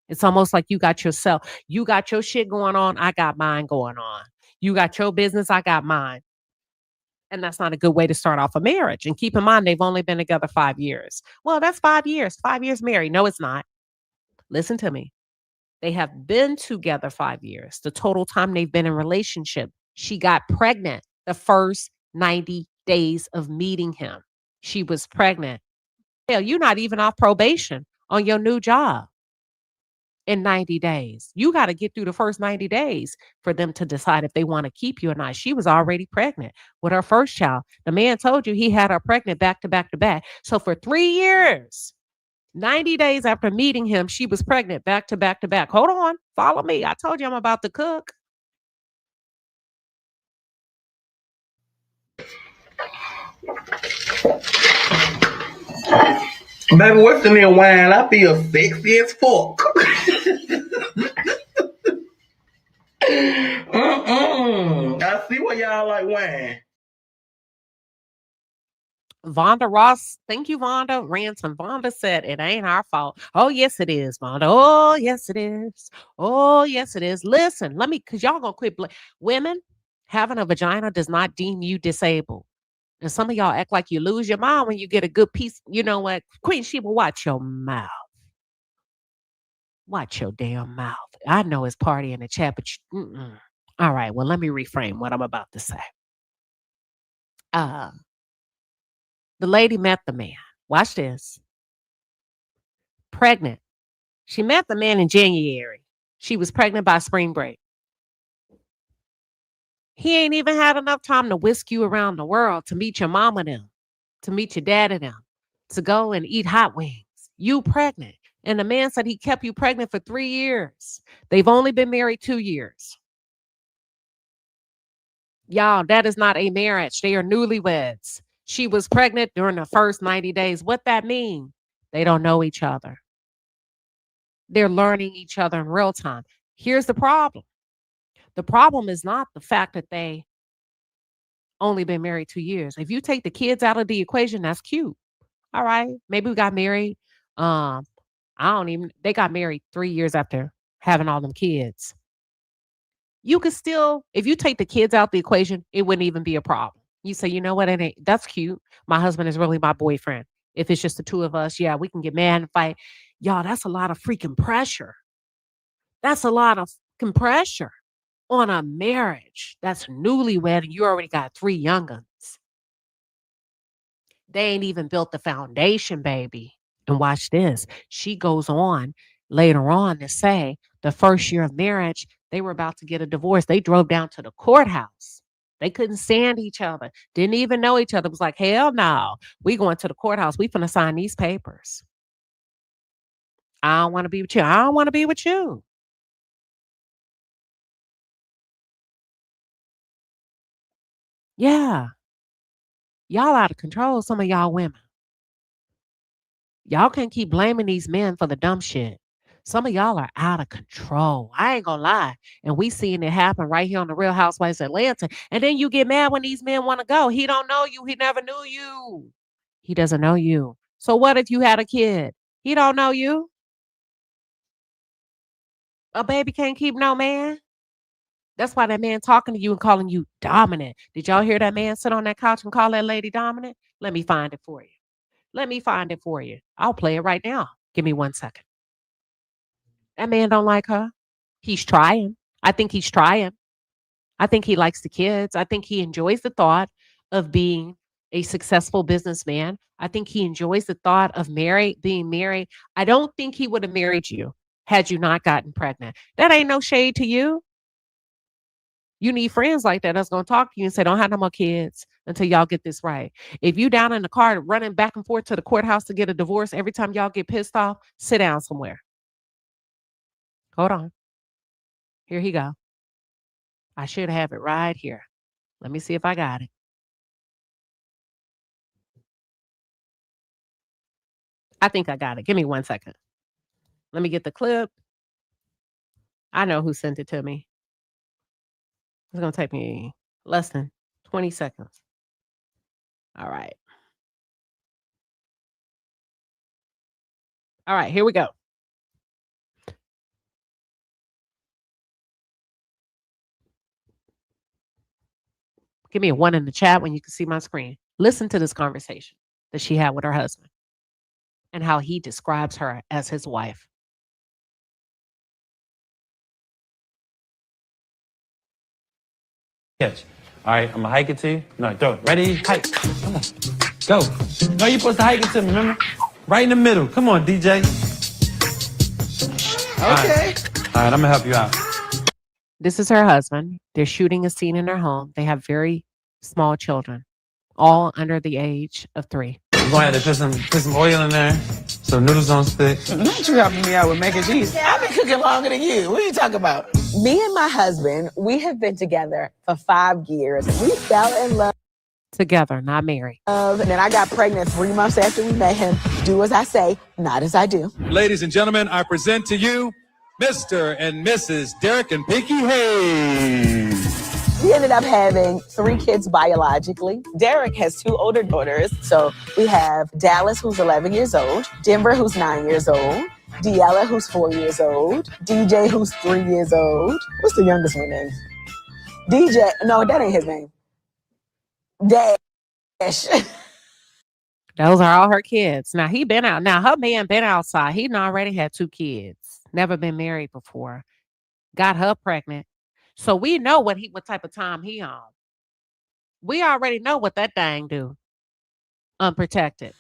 It's almost like you got yourself, you got your shit going on, I got mine going on. You got your business, I got mine. And that's not a good way to start off a marriage. And keep in mind, they've only been together 5 years. Well, that's 5 years. 5 years married. No, it's not. Listen to me. They have been together 5 years. The total time they've been in relationship. She got pregnant the first 90 days of meeting him. She was pregnant. Hell, you're not even off probation on your new job in 90 days. You got to get through the first 90 days for them to decide if they want to keep you or not. She was already pregnant with her first child. The man told you he had her pregnant back to back to back. So for 3 years, 90 days after meeting him, she was pregnant back to back to back. Hold on. Follow me. I told you I'm about to cook. Baby, what's in there wine? I feel sexy as fuck. I see why y'all like wine. Vonda Ross, thank you, Vonda. Ransom. Vonda said it ain't our fault. Oh, yes, it is, Vonda. Oh, yes, it is. Oh, yes, it is. Listen, because y'all gonna quit. Women, having a vagina does not deem you disabled. And some of y'all act like you lose your mind when you get a good piece. You know what? Queen Sheba, watch your mouth. Watch your damn mouth. I know it's party in the chat, but all right, well, let me reframe what I'm about to say. The lady met the man. Watch this. Pregnant. She met the man in January. She was pregnant by spring break. He ain't even had enough time to whisk you around the world to meet your mom and them, to meet your dad and them, to go and eat hot wings. You pregnant. And the man said he kept you pregnant for 3 years. They've only been married 2 years. Y'all, that is not a marriage. They are newlyweds. She was pregnant during the first 90 days. What that mean? They don't know each other. They're learning each other in real time. Here's the problem. The problem is not the fact that they only been married 2 years. If you take the kids out of the equation, that's cute. All right. Maybe we got married. They got married 3 years after having all them kids. You could still, if you take the kids out the equation, it wouldn't even be a problem. You say, you know what? That's cute. My husband is really my boyfriend. If it's just the two of us, yeah, we can get mad and fight. Y'all, that's a lot of freaking pressure. That's a lot of freaking pressure on a marriage that's newlywed and you already got 3 young ones. They ain't even built the foundation, baby. And watch this. She goes on later on to say the first year of marriage, they were about to get a divorce. They drove down to the courthouse. They couldn't stand each other. Didn't even know each other. It was like, hell no. We going to the courthouse. We finna sign these papers. I don't want to be with you. I don't want to be with you. Yeah. Y'all out of control, some of y'all women. Y'all can't keep blaming these men for the dumb shit. Some of y'all are out of control. I ain't gonna lie. And we seeing it happen right here on the Real Housewives of Atlanta. And then you get mad when these men want to go. He don't know you. He never knew you. He doesn't know you. So what if you had a kid? He don't know you. A baby can't keep no man. That's why that man talking to you and calling you dominant. Did y'all hear that man sit on that couch and call that lady dominant? Let me find it for you. Let me find it for you. I'll play it right now. Give me 1 second. That man don't like her. He's trying. I think he's trying. I think he likes the kids. I think he enjoys the thought of being a successful businessman. I think he enjoys the thought of being married. I don't think he would have married you had you not gotten pregnant. That ain't no shade to you. You need friends like that that's going to talk to you and say, don't have no more kids until y'all get this right. If you down in the car running back and forth to the courthouse to get a divorce every time y'all get pissed off, sit down somewhere. Hold on. Here he go. I should have it right here. Let me see if I got it. I think I got it. Give me 1 second. Let me get the clip. I know who sent it to me. It's going to take me less than 20 seconds. All right. All right, here we go. Give me a 1 in the chat when you can see my screen. Listen to this conversation that she had with her husband and how he describes her as his wife. Catch. All right, I'm gonna hike it to you. No, throw it. Ready? Hike. Come on. Go. No, you're supposed to hike it to me, remember? Right in the middle. Come on, DJ. Okay. All right, I'm gonna help you out. This is her husband. They're shooting a scene in their home. They have very small children, all under the age of 3. We're gonna have to put some oil in there, so noodles don't stick. Not you helping me out with mac and cheese. I've been cooking longer than you. What are you talking about? Me and my husband, we have been together for 5 years. We fell in love. Together, not married. And then I got pregnant 3 months after we met him. Do as I say, not as I do. Ladies and gentlemen, I present to you Mr. and Mrs. Derek and Pinky Hayes. We ended up having 3 kids biologically. Derek has 2 older daughters. So we have Dallas, who's 11 years old, Denver, who's 9 years old, Deella, who's 4 years old, DJ, who's 3 years old. What's the youngest one name? DJ. No, that ain't his name. Dash. Those are all her kids. Now, he been out. Now, her man been outside. He done already had 2 kids. Never been married before. Got her pregnant. So we know what type of time he on. We already know what that thing do. Unprotected.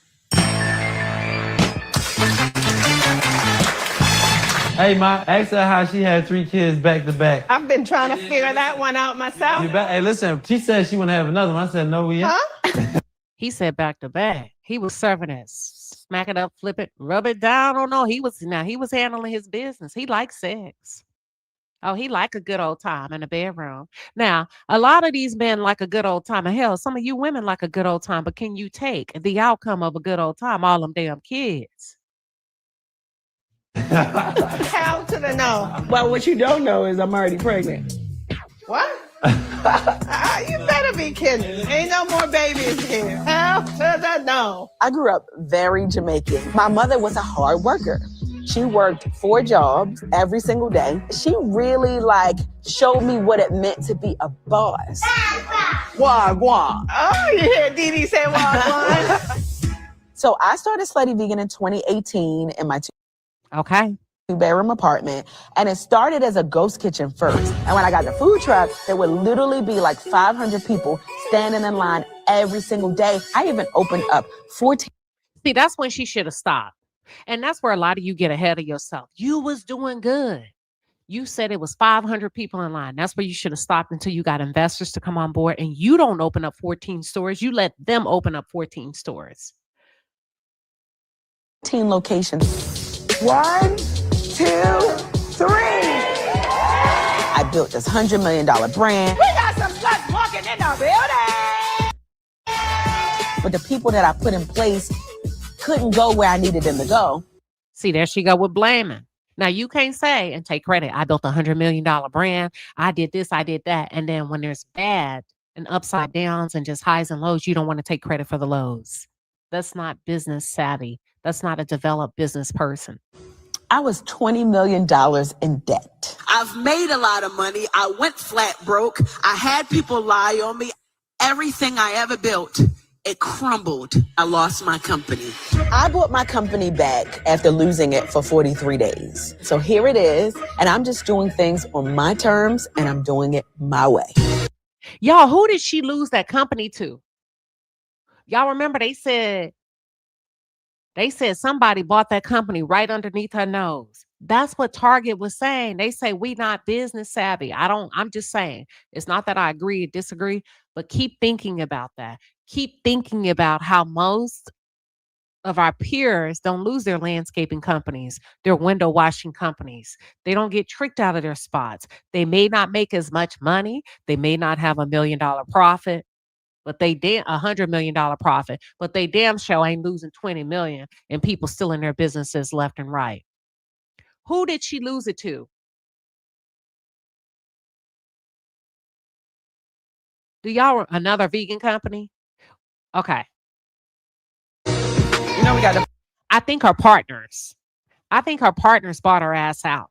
Hey, Ma, ask her how she had 3 kids back to back. I've been trying to figure that one out myself. Hey, listen, she said she want to have another one. I said, no, we ain't. Huh? He said back to back. He was serving it. Smack it up, flip it, rub it down. Oh no, he was handling his business. He likes sex. Oh, he like a good old time in the bedroom. Now, a lot of these men like a good old time. And hell, some of you women like a good old time, but can you take the outcome of a good old time? All them damn kids. Hell to the no. Well, what you don't know is I'm already pregnant. What? You better be kidding. Ain't no more babies here. Hell to the no. I grew up very Jamaican. My mother was a hard worker. She worked 4 jobs every single day. She really showed me what it meant to be a boss. Wagwan. Oh, you hear Dee Dee say wagwan? So I started Slutty Vegan in 2018 in my 2-bedroom apartment. And it started as a ghost kitchen first. And when I got the food truck, there would literally be 500 people standing in line every single day. I even opened up 14. See, that's when she should have stopped. And that's where a lot of you get ahead of yourself. You was doing good. You said it was 500 people in line. That's where you should have stopped until you got investors to come on board. And you don't open up 14 stores. You let them open up 14 stores. 14 locations. 1, 2, 3. I built this $100 million brand. We got some sluts walking in the building. But the people that I put in place couldn't go where I needed them to go. See, there she go with blaming. Now, you can't say and take credit. I built a $100 million brand. I did this, I did that. And then when there's bad and upside downs and just highs and lows, you don't want to take credit for the lows. That's not business savvy. That's not a developed business person. I was $20 million in debt. I've made a lot of money. I went flat broke. I had people lie on me. Everything I ever built, it crumbled. I lost my company. I bought my company back after losing it for 43 days. So here it is. And I'm just doing things on my terms and I'm doing it my way. Y'all, who did she lose that company to? Y'all remember they said somebody bought that company right underneath her nose. That's what Target was saying. They say we not business savvy. I'm just saying, it's not that I agree or disagree, but keep thinking about that. Keep thinking about how most of our peers don't lose their landscaping companies, their window washing companies. They don't get tricked out of their spots. They may not make as much money. They may not have $1 million profit, but they $100 million profit, but they damn sure ain't losing 20 million and people still in their businesses left and right. Who did she lose it to? Do y'all another vegan company? Okay. You know we got to. I think her partners bought her ass out.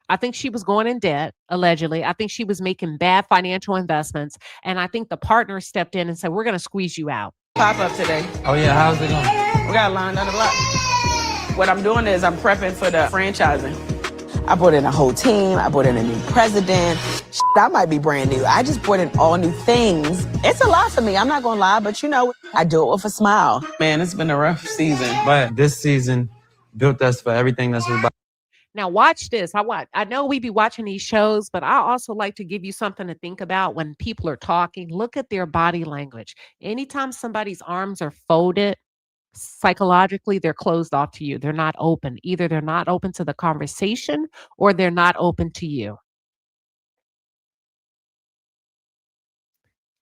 I think she was going in debt, allegedly. I think she was making bad financial investments. And I think the partners stepped in and said, we're going to squeeze you out. Pop up today. Oh, yeah. How's it going? We got a line down the block. What I'm doing is I'm prepping for the franchising. I brought in a whole team. I brought in a new president. I might be brand new. I just brought in all new things. It's a lot for me. I'm not going to lie, but you know, I do it with a smile. Man, it's been a rough season. But this season built us for everything that's about. Now watch this. I know we be watching these shows, but I also like to give you something to think about when people are talking. Look at their body language. Anytime somebody's arms are folded, psychologically, they're closed off to you. They're not open. Either they're not open to the conversation or they're not open to you.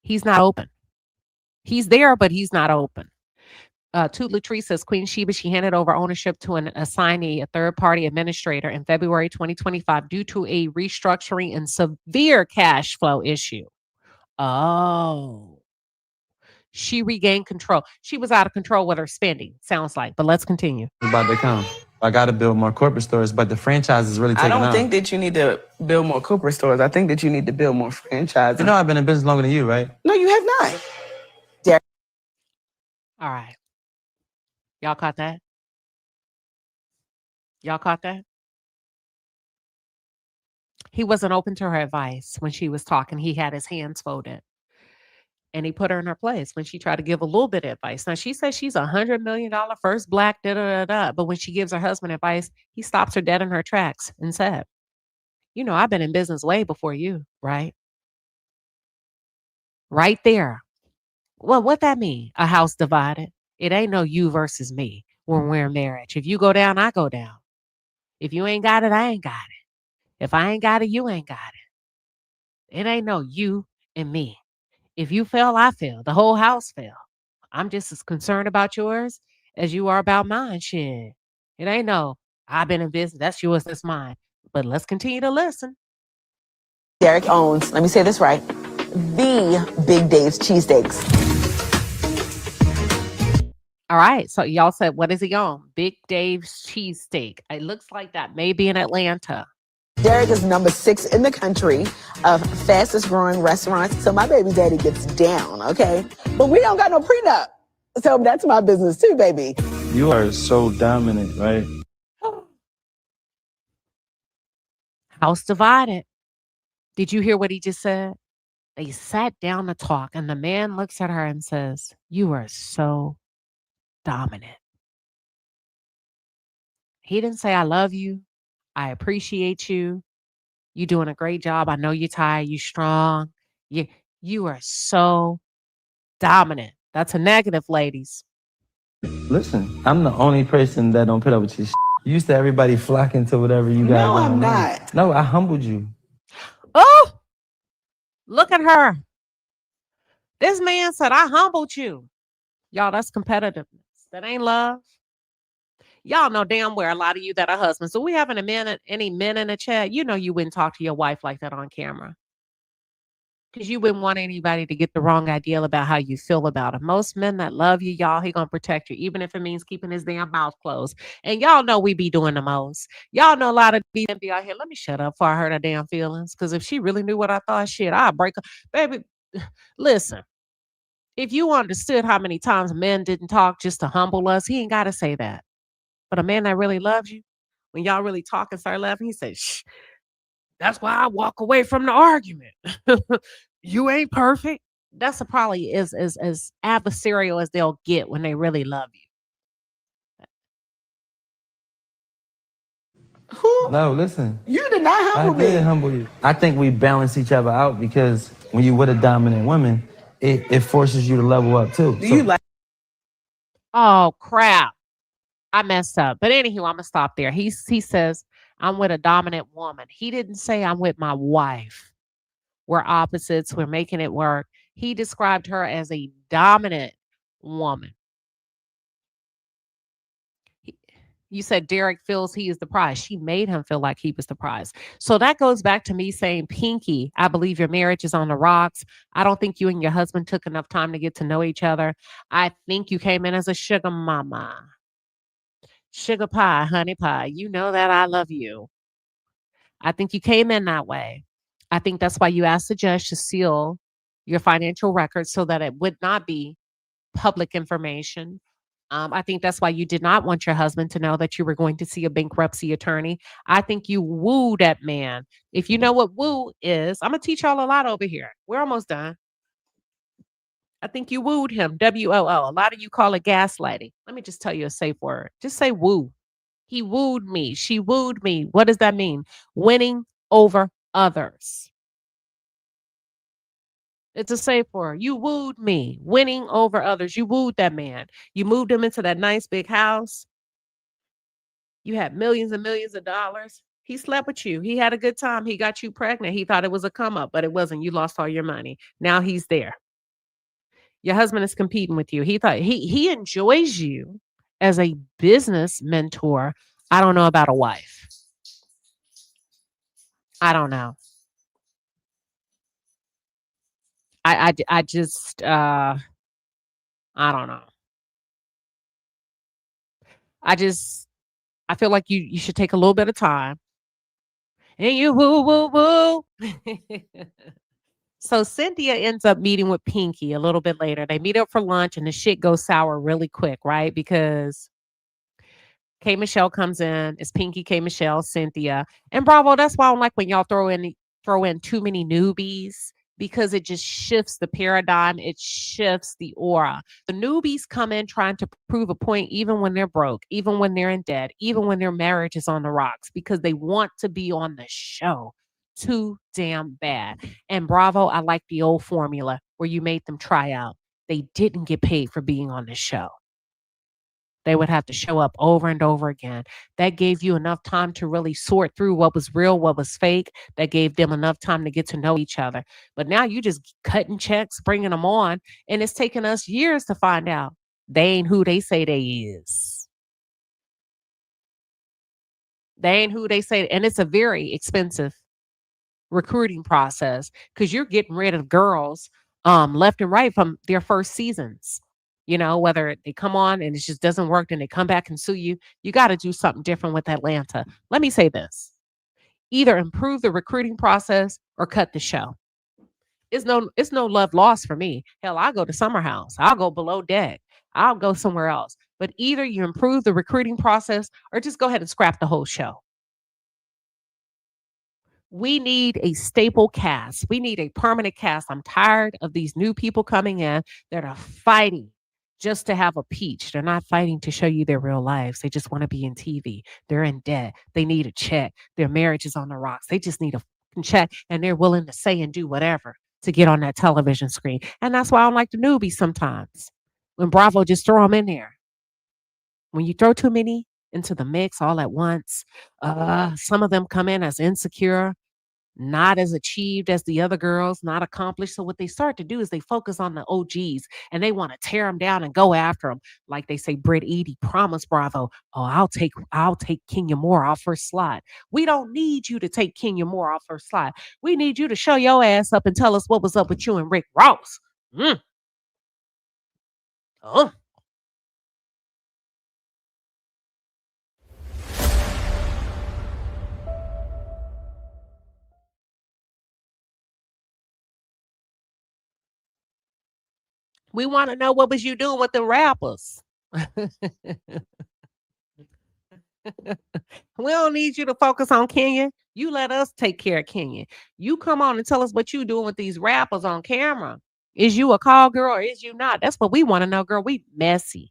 He's not open. He's there, but he's not open. Toot Latrice says, Queen Sheba, she handed over ownership to an assignee, a third-party administrator, in February 2025 due to a restructuring and severe cash flow issue. Oh. She regained control. She was out of control with her spending, sounds like. But let's continue. About to come. I got to build more corporate stores, but the franchise is really taking off. I don't think that you need to build more corporate stores. I think that you need to build more franchises. You know I've been in business longer than you, right? No, you have not. Derek. All right. Y'all caught that? Y'all caught that? He wasn't open to her advice when she was talking. He had his hands folded. And he put her in her place when she tried to give a little bit of advice. Now, she says she's $100 million first black, da-da-da-da. But when she gives her husband advice, he stops her dead in her tracks and said, you know, I've been in business way before you, right? Right there. Well, what that mean? A house divided. It ain't no you versus me when we're in marriage. If you go down, I go down. If you ain't got it, I ain't got it. If I ain't got it, you ain't got it. It ain't no you and me. If you fail, I fail. The whole house fail. I'm just as concerned about yours as you are about mine. Shit. It ain't no, I've been in business. That's yours, that's mine. But let's continue to listen. Derek owns, let me say this right, the Big Dave's cheesesteaks. All right. So y'all said, what is he on? Big Dave's cheesesteak. It looks like that may be in Atlanta. Derek is number 6 in the country of fastest growing restaurants. So my baby daddy gets down, okay? But we don't got no prenup. So that's my business too, baby. You are so dominant, right? House divided. Did you hear what he just said? They sat down to talk and the man looks at her and says, you are so dominant. He didn't say, I love you. I appreciate you. You're doing a great job. I know you're tired. You're strong. You are so dominant. That's a negative, ladies. Listen, I'm the only person that don't put up with your shit. You used to everybody flocking to whatever you got. No, I'm not. No, I humbled you. Oh, look at her. This man said, I humbled you. Y'all, that's competitiveness. That ain't love. Y'all know damn well a lot of you that are husbands. So we having any men in the chat, you know you wouldn't talk to your wife like that on camera. Because you wouldn't want anybody to get the wrong idea about how you feel about him. Most men that love you, y'all, he gonna protect you, even if it means keeping his damn mouth closed. And y'all know we be doing the most. Y'all know a lot of men be out here, let me shut up before I hurt her damn feelings. Because if she really knew what I thought, shit, I'd break her. Baby, listen. If you understood how many times men didn't talk just to humble us, he ain't got to say that. But a man that really loves you, when y'all really talk and start laughing, he says, shh, that's why I walk away from the argument. You ain't perfect. That's probably as adversarial as they'll get when they really love you. No, listen. You did not humble me. I did humble you. I think we balance each other out because when you're with a dominant woman, it forces you to level up too. Do you like? Oh, crap. I messed up. But anywho, I'm gonna stop there. He says, I'm with a dominant woman. He didn't say I'm with my wife. We're opposites. We're making it work. He described her as a dominant woman. You said Derek feels he is the prize. She made him feel like he was the prize. So that goes back to me saying, Pinky, I believe your marriage is on the rocks. I don't think you and your husband took enough time to get to know each other. I think you came in as a sugar mama. Sugar pie, honey pie. You know that I love you. I think you came in that way. I think that's why you asked the judge to seal your financial records so that it would not be public information. I think that's why you did not want your husband to know that you were going to see a bankruptcy attorney. I think you wooed that man. If you know what woo is, I'm going to teach y'all a lot over here. We're almost done. I think you wooed him. W-O-O. A lot of you call it gaslighting. Let me just tell you a safe word. Just say woo. He wooed me. She wooed me. What does that mean? Winning over others. It's a safe word. You wooed me. Winning over others. You wooed that man. You moved him into that nice big house. You had millions and millions of dollars. He slept with you. He had a good time. He got you pregnant. He thought it was a come up, but it wasn't. You lost all your money. Now he's there. Your husband is competing with you. He thought he enjoys you as a business mentor. I don't know about a wife. I don't know. I just I don't know. I feel like you should take a little bit of time. And you woo woo woo. So Cynthia ends up meeting with Pinky a little bit later. They meet up for lunch and the shit goes sour really quick, right? Because K Michelle comes in. It's Pinky, K Michelle, Cynthia, and Bravo. That's why I don't like when y'all throw in too many newbies, because it just shifts the paradigm. It shifts the aura. The newbies come in trying to prove a point, even when they're broke, even when they're in debt, even when their marriage is on the rocks, because they want to be on the show too damn bad. And Bravo, I like the old formula where you made them try out. They didn't get paid for being on the show. They would have to show up over and over again. That gave you enough time to really sort through what was real, what was fake. That gave them enough time to get to know each other. But now you just cutting checks, bringing them on, and it's taken us years to find out they ain't who they say they is. They ain't who they say, and it's a very expensive recruiting process because you're getting rid of girls left and right from their first seasons. You know, whether they come on and it just doesn't work, then they come back and sue you. You got to do something different with Atlanta. Let me say this. Either improve the recruiting process or cut the show. It's no love lost for me. Hell, I'll go to Summer House. I'll go below deck. I'll go somewhere else. But either you improve the recruiting process or just go ahead and scrap the whole show. We need a staple cast. We need a permanent cast. I'm tired of these new people coming in that are fighting just to have a peach. They're not fighting to show you their real lives. They just want to be in TV. They're in debt. They need a check. Their marriage is on the rocks. They just need a check, and they're willing to say and do whatever to get on that television screen. And that's why I don't like the newbies sometimes. When Bravo just throw them in there. When you throw too many into the mix all at once, some of them come in as insecure, not as achieved as the other girls, not accomplished. So what they start to do is they focus on the OGs and they want to tear them down and go after them. Like they say, Britt Edie promised Bravo, oh, I'll take Kenya Moore off her slot. We don't need you to take Kenya Moore off her slot. We need you to show your ass up and tell us what was up with you and Rick Ross. Oh. We want to know what was you doing with the rappers. We don't need you to focus on Kenya. You let us take care of Kenya. You come on and tell us what you doing with these rappers on camera. Is you a call girl or is you not? That's what we want to know, girl. We messy.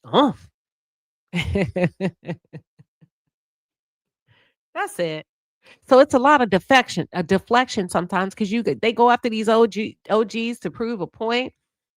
Oh. That's it. So it's a lot of deflection sometimes because they go after these OGs to prove a point.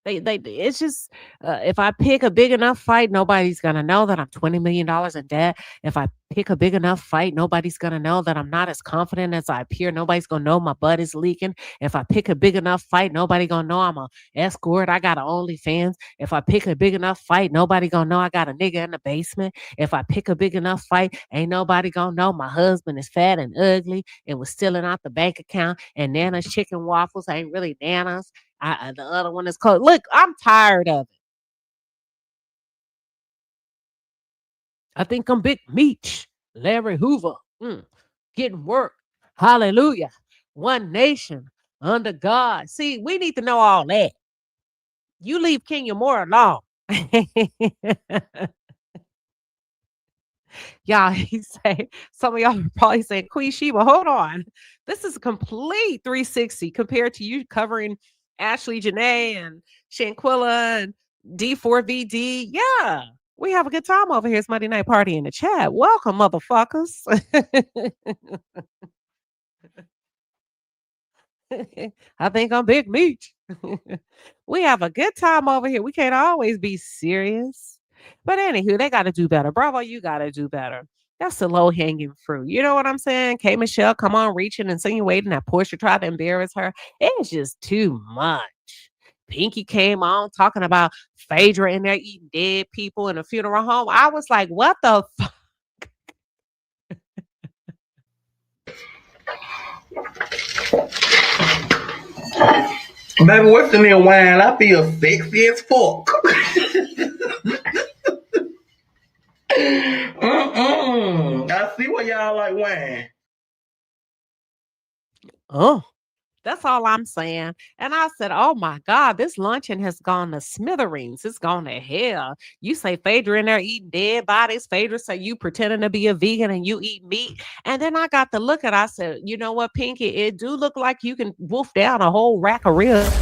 It's just if I pick a big enough fight, nobody's gonna know that I'm $20 million in debt. If I pick a big enough fight, nobody's gonna know that I'm not as confident as I appear. Nobody's gonna know my butt is leaking. If I pick a big enough fight, nobody gonna know I'm a escort. I got an OnlyFans. If I pick a big enough fight, nobody gonna know I got a nigga in the basement. If I pick a big enough fight, ain't nobody gonna know my husband is fat and ugly and was stealing out the bank account. And Nana's chicken waffles ain't really Nana's. The other one is called. Look, I'm tired of it. I think I'm Big Meech, Larry Hoover, getting work. Hallelujah. One nation under God. See, we need to know all that. You leave Kenya Moore alone. Y'all, he say, some of y'all are probably saying, Queen Sheba, hold on. This is a complete 360 compared to you covering Ashley Janae and Shanquilla and D4VD. Yeah, we have a good time over here. It's Monday Night Party in the chat. Welcome, motherfuckers. I think I'm Big Meech. We have a good time over here. We can't always be serious. But anywho, they got to do better. Bravo, you got to do better. That's the low-hanging fruit. You know what I'm saying? K. Michelle, come on, reaching, insinuating that Porsha tried to embarrass her. It's just too much. Pinky came on talking about Phaedra in there eating dead people in a funeral home. I was like, what the fuck? Baby, what's in there wine? I feel sexy as fuck. I see why y'all like wine. Oh, that's all I'm saying. And I said, oh my God, this luncheon has gone to smithereens. It's gone to hell. You say Phaedra in there eating dead bodies. Phaedra say you pretending to be a vegan and you eat meat. And then I got to look at it. I said, you know what, Pinky? It do look like you can wolf down a whole rack of ribs.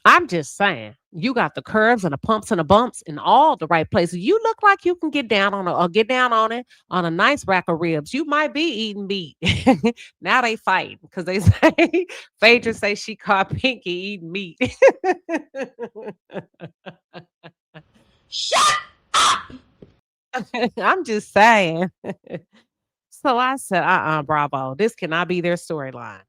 I'm just saying, you got the curves and the pumps and the bumps in all the right places. You look like you can get down on it on a nice rack of ribs. You might be eating meat. Now they fighting because they say Phaedra say she caught Pinky eating meat. Shut up! I'm just saying. So I said, bravo. This cannot be their storyline.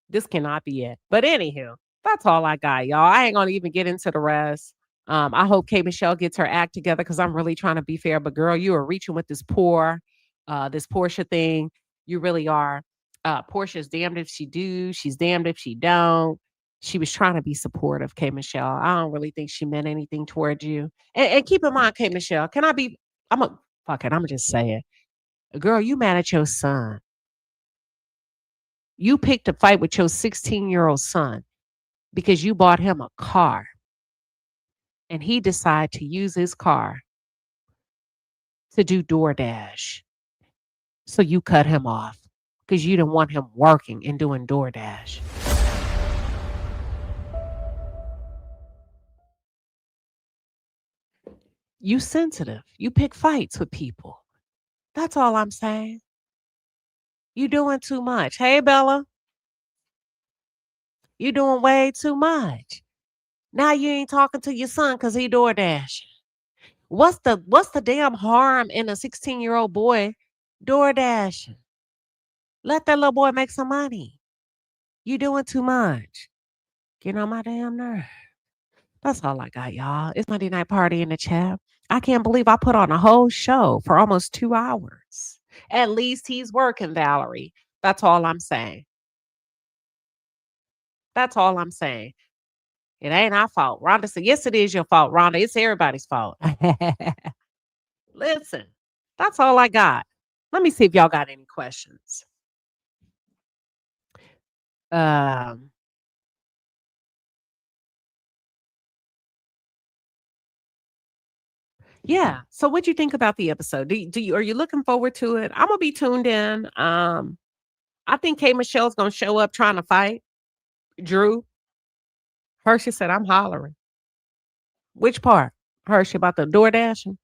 This cannot be it. But anywho. That's all I got, y'all. I ain't gonna even get into the rest. I hope K. Michelle gets her act together because I'm really trying to be fair. But girl, you are reaching with this Porsha thing. You really are. Portia's damned if she do. She's damned if she don't. She was trying to be supportive, K. Michelle. I don't really think she meant anything towards you. And keep in mind, K. Michelle, fuck it. I'm gonna just say it. Girl, you mad at your son. You picked a fight with your 16-year-old son. Because you bought him a car and he decided to use his car to do DoorDash. So you cut him off because you didn't want him working and doing DoorDash. You sensitive. You pick fights with people. That's all I'm saying. You doing too much. Hey, Bella. You doing way too much. Now you ain't talking to your son because he DoorDash. What's the damn harm in a 16-year-old boy DoorDashing? Let that little boy make some money. You doing too much. Get on my damn nerve. That's all I got, y'all. It's Monday Night Party in the chat. I can't believe I put on a whole show for almost 2 hours. At least he's working, Valerie. That's all I'm saying. That's all I'm saying. It ain't our fault. Rhonda said, yes, it is your fault, Rhonda. It's everybody's fault. Listen, that's all I got. Let me see if y'all got any questions. Yeah. So what'd you think about the episode? Are you looking forward to it? I'm gonna be tuned in. I think K. Michelle's gonna show up trying to fight Drew. Hershey said, I'm hollering. Which part? Hershey about the DoorDashing?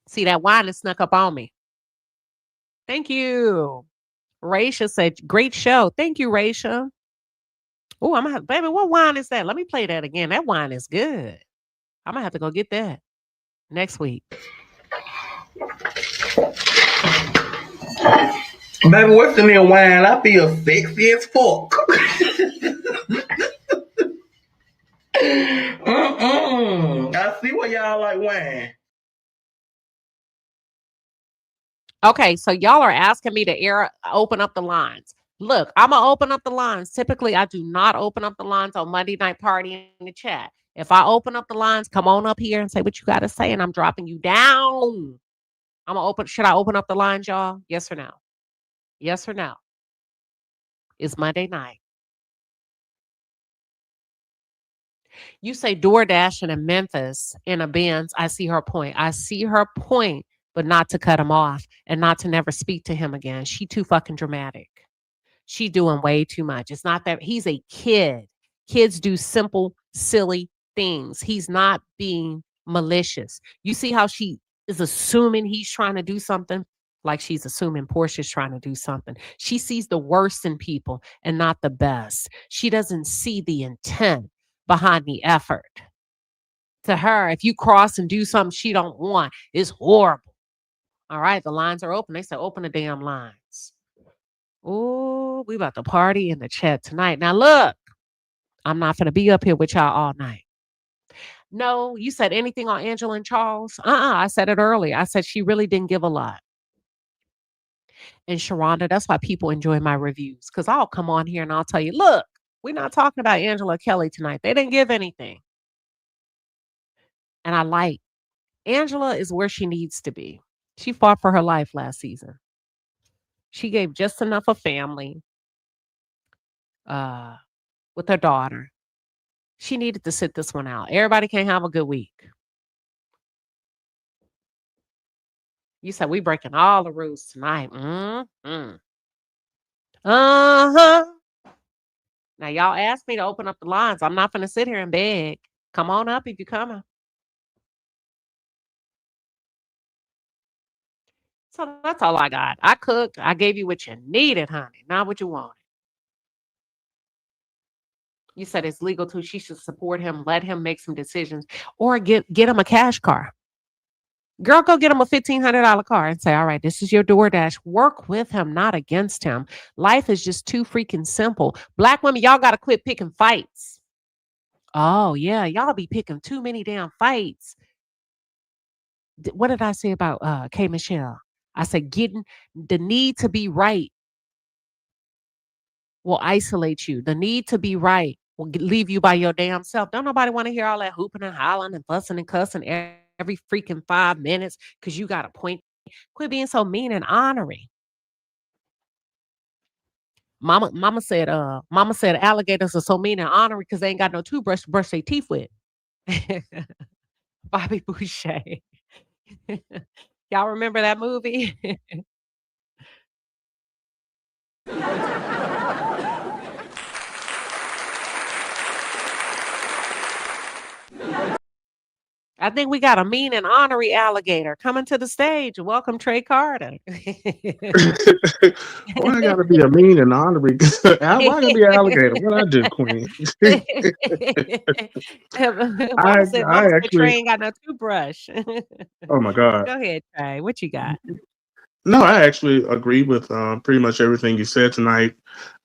See, that wine has snuck up on me. Thank you. Raisha said, great show. Thank you, Raisha. Oh, I'm gonna have, baby, what wine is that? Let me play that again. That wine is good. I'm gonna have to go get that next week. Baby, what's in your wine? I feel sexy as fuck. I see why y'all like wine. Okay, so y'all are asking me to open up the lines. Look, I'm gonna open up the lines. Typically, I do not open up the lines on Monday Night Party in the chat. If I open up the lines, come on up here and say what you gotta say, and I'm dropping you down. Should I open up the lines, y'all? Yes or no? Yes or no? It's Monday night. You say DoorDashing in Memphis in a Benz. I see her point. I see her point, but not to cut him off and not to never speak to him again. She too fucking dramatic. She doing way too much. It's not that he's a kid. Kids do simple, silly things. He's not being malicious. You see how she is assuming he's trying to do something? Like she's assuming Porsha's trying to do something. She sees the worst in people and not the best. She doesn't see the intent behind the effort. To her, if you cross and do something she don't want, it's horrible. All right, the lines are open. They said open the damn lines. Oh, we about to party in the chat tonight. Now look, I'm not going to be up here with y'all all night. No, you said anything on Angela and Charles? I said it earlier. I said she really didn't give a lot. And Sharonda, that's why people enjoy my reviews. Because I'll come on here and I'll tell you, look, we're not talking about Angela Kelly tonight. They didn't give anything. And I like Angela is where she needs to be. She fought for her life last season. She gave just enough of family with her daughter. She needed to sit this one out. Everybody can't have a good week. You said we breaking all the rules tonight. Uh-huh. Now, y'all asked me to open up the lines. I'm not going to sit here and beg. Come on up if you're coming. So that's all I got. I cooked. I gave you what you needed, honey, not what you wanted. You said it's legal too. She should support him, let him make some decisions, or get him a cash car. Girl, go get him a $1,500 car and say, all right, this is your DoorDash. Work with him, not against him. Life is just too freaking simple. Black women, y'all got to quit picking fights. Oh, yeah. Y'all be picking too many damn fights. What did I say about K. Michelle? I said getting the need to be right will isolate you. The need to be right will leave you by your damn self. Don't nobody want to hear all that hooping and hollering and fussing and cussing every freaking 5 minutes because you got a point. Quit being so mean and honoring. Mama said alligators are so mean and honoring because they ain't got no toothbrush to brush their teeth with. Bobby Boucher. Y'all remember that movie? I think we got a mean and honorary alligator coming to the stage. Welcome, Trey Carter. Why I gotta be a mean and honorary? Why I gotta be an alligator? What I do, Queen? Mama said Trey ain't got no toothbrush. Oh my God. Go ahead, Trey. What you got? No, I actually agree with pretty much everything you said tonight.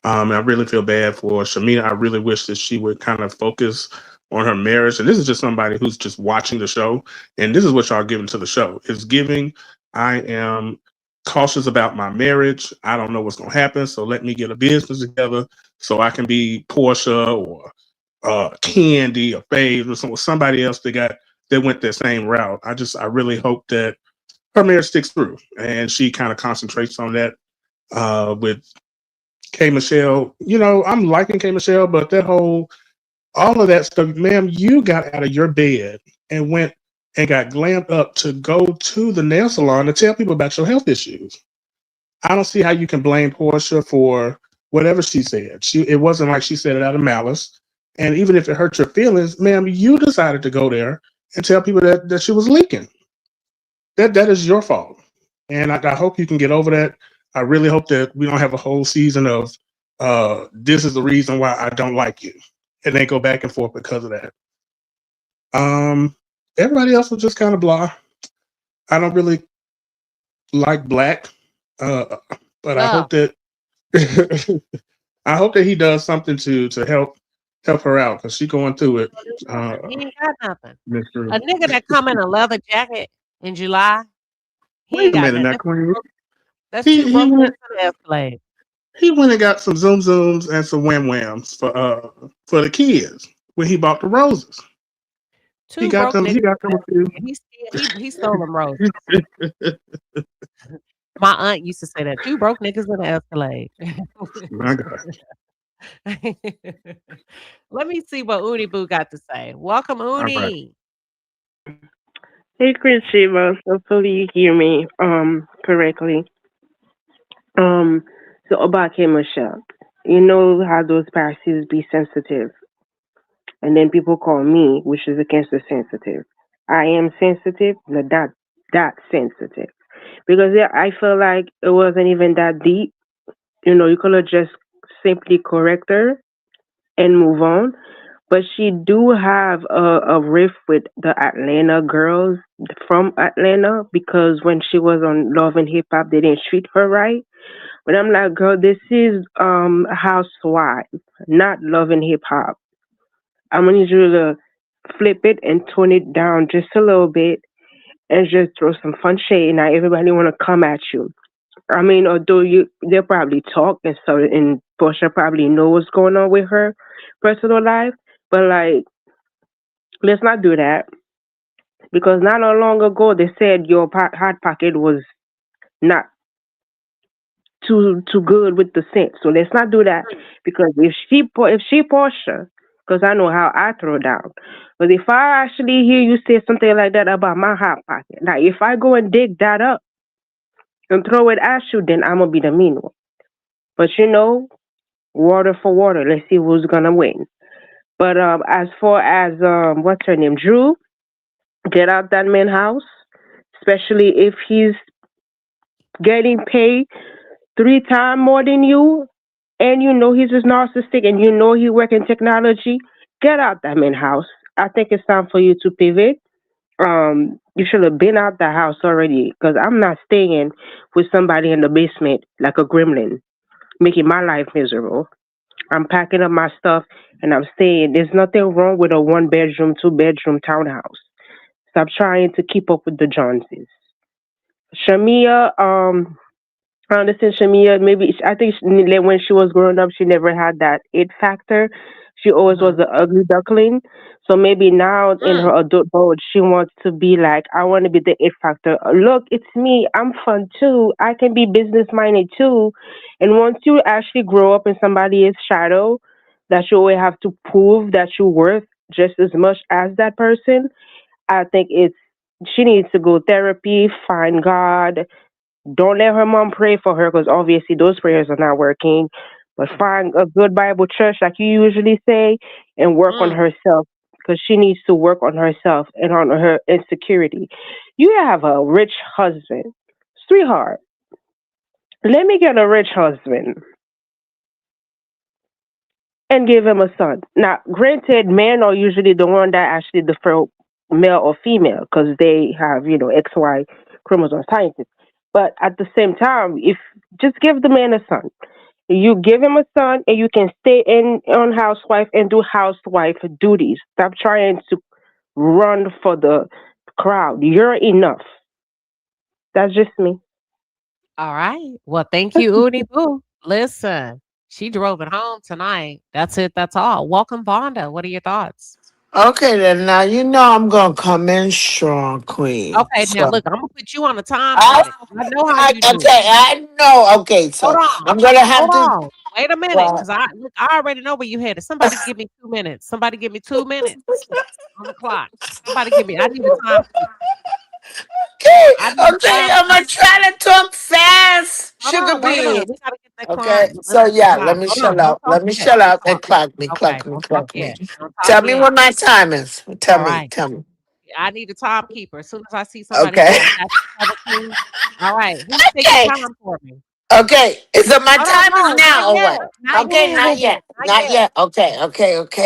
I really feel bad for Shamea. I really wish that she would kind of focus on her marriage. And this is just somebody who's just watching the show. And this is what y'all giving to the show. It's giving, I am cautious about my marriage. I don't know what's going to happen. So let me get a business together so I can be Porsha or Candy or Faye or somebody else that went that same route. I really hope that her marriage sticks through and she kind of concentrates on that with K. Michelle. You know, I'm liking K. Michelle, but all of that stuff, ma'am, you got out of your bed and went and got glammed up to go to the nail salon to tell people about your health issues. I don't see how you can blame Porsha for whatever she said. It wasn't like she said it out of malice. And even if it hurt your feelings, ma'am, you decided to go there and tell people that she was leaking. That is your fault. And I hope you can get over that. I really hope that we don't have a whole season of this is the reason why I don't like you, and they go back and forth because of that. Everybody else was just kind of blah. I don't really like Black, but I hope that I hope that he does something to help her out because she's going through it. He ain't got nothing. Mr. A nigga that come in a leather jacket in July, he Wait ain't a got minute, nothing. now, Queen. That's two broke niggas in an Escalade. He went and got some Zoom Zooms and some Wham Whams for the kids when he bought the roses. He got them. He got them. He stole them roses. My aunt used to say that. Two broke niggas in an Escalade. My God. Let me see what Uni Boo got to say. Welcome, Uni. Right. Hey, Queen Shiba. Hopefully you hear me correctly. So about K Michelle, you know how those Pharisees be sensitive, and then people call me, which is a Cancer sensitive. I am sensitive, but that sensitive, because I feel like it wasn't even that deep. You know, you could have just simply correct her and move on. But she do have a riff with the Atlanta girls from Atlanta, because when she was on Love and Hip Hop, they didn't treat her right. But I'm like, girl, this is Housewife, not Love and Hip Hop. I'm gonna need you to flip it and tone it down just a little bit and just throw some fun shade. Now everybody wanna come at you. I mean, although they probably talk and so, and Porsha probably know what's going on with her personal life, but like, let's not do that, because not long ago they said your hot pocket was not too good with the scent. So let's not do that, because if she Porsha, because I know how I throw down. But if I actually hear you say something like that about my hot pocket, now if I go and dig that up and throw it at you, then I'm gonna be the mean one. But you know, water for water. Let's see who's gonna win. But as far as what's her name, Drew, get out that man's house, especially if he's getting paid 3 times more than you, and you know he's just narcissistic, and you know he work in technology. Get out that man's house. I think it's time for you to pivot. You should have been out the house already, because I'm not staying with somebody in the basement like a gremlin, making my life miserable. I'm packing up my stuff and I'm staying. There's nothing wrong with a 1-bedroom, 2-bedroom townhouse. Stop trying to keep up with the Joneses. Shamea, I understand Shamea. Maybe I think when she was growing up, she never had that it factor. She always was the ugly duckling. So maybe now in her adulthood, she wants to be like, I want to be the it factor. Look, it's me. I'm fun too. I can be business minded too. And once you actually grow up in somebody's shadow, that you always have to prove that you're worth just as much as that person, I think she needs to go therapy, find God. Don't let her mom pray for her, because obviously those prayers are not working. But find a good Bible church, like you usually say, and work on herself, because she needs to work on herself and on her insecurity. You have a rich husband. Sweetheart, let me get a rich husband and give him a son. Now, granted, men are usually the one that actually defer male or female, because they have, XY chromosome sciences. But at the same time, if just give the man a son. You give him a son, and you can stay on housewife and do housewife duties. Stop trying to run for the crowd. You're enough. That's just me. All right. Well, thank you, Uni Boo. Listen, she drove it home tonight. That's it. That's all. Welcome, Vonda. What are your thoughts? Okay, then now you know I'm gonna come in strong, Queen. Okay, now So look, I'm gonna put you on the time limit. I know how you do. okay, I know. Okay, so Hold on. I'm gonna have Hold to. on. Wait a minute, because I already know where you headed. Somebody give me 2 minutes. Somebody give me 2 minutes on the clock. Somebody give me. I need a time. Okay, I'm gonna try to talk fast, Sugar Wait a Bee. minute. We gotta get that Okay, clock. so yeah, Hold let me on, shut don't up. talk Let me yet. shut up Don't and talk yet. clock me, Okay, clock me, don't talk clock yet. me. Don't talk Tell me yet. what my time is. Tell All me, right. tell me. I need a timekeeper. As soon as I see somebody Okay. all right. Who's taking Okay. time for me? Okay. Is it my Hold time on, is now or what? Okay, not yet. Not yet. Okay.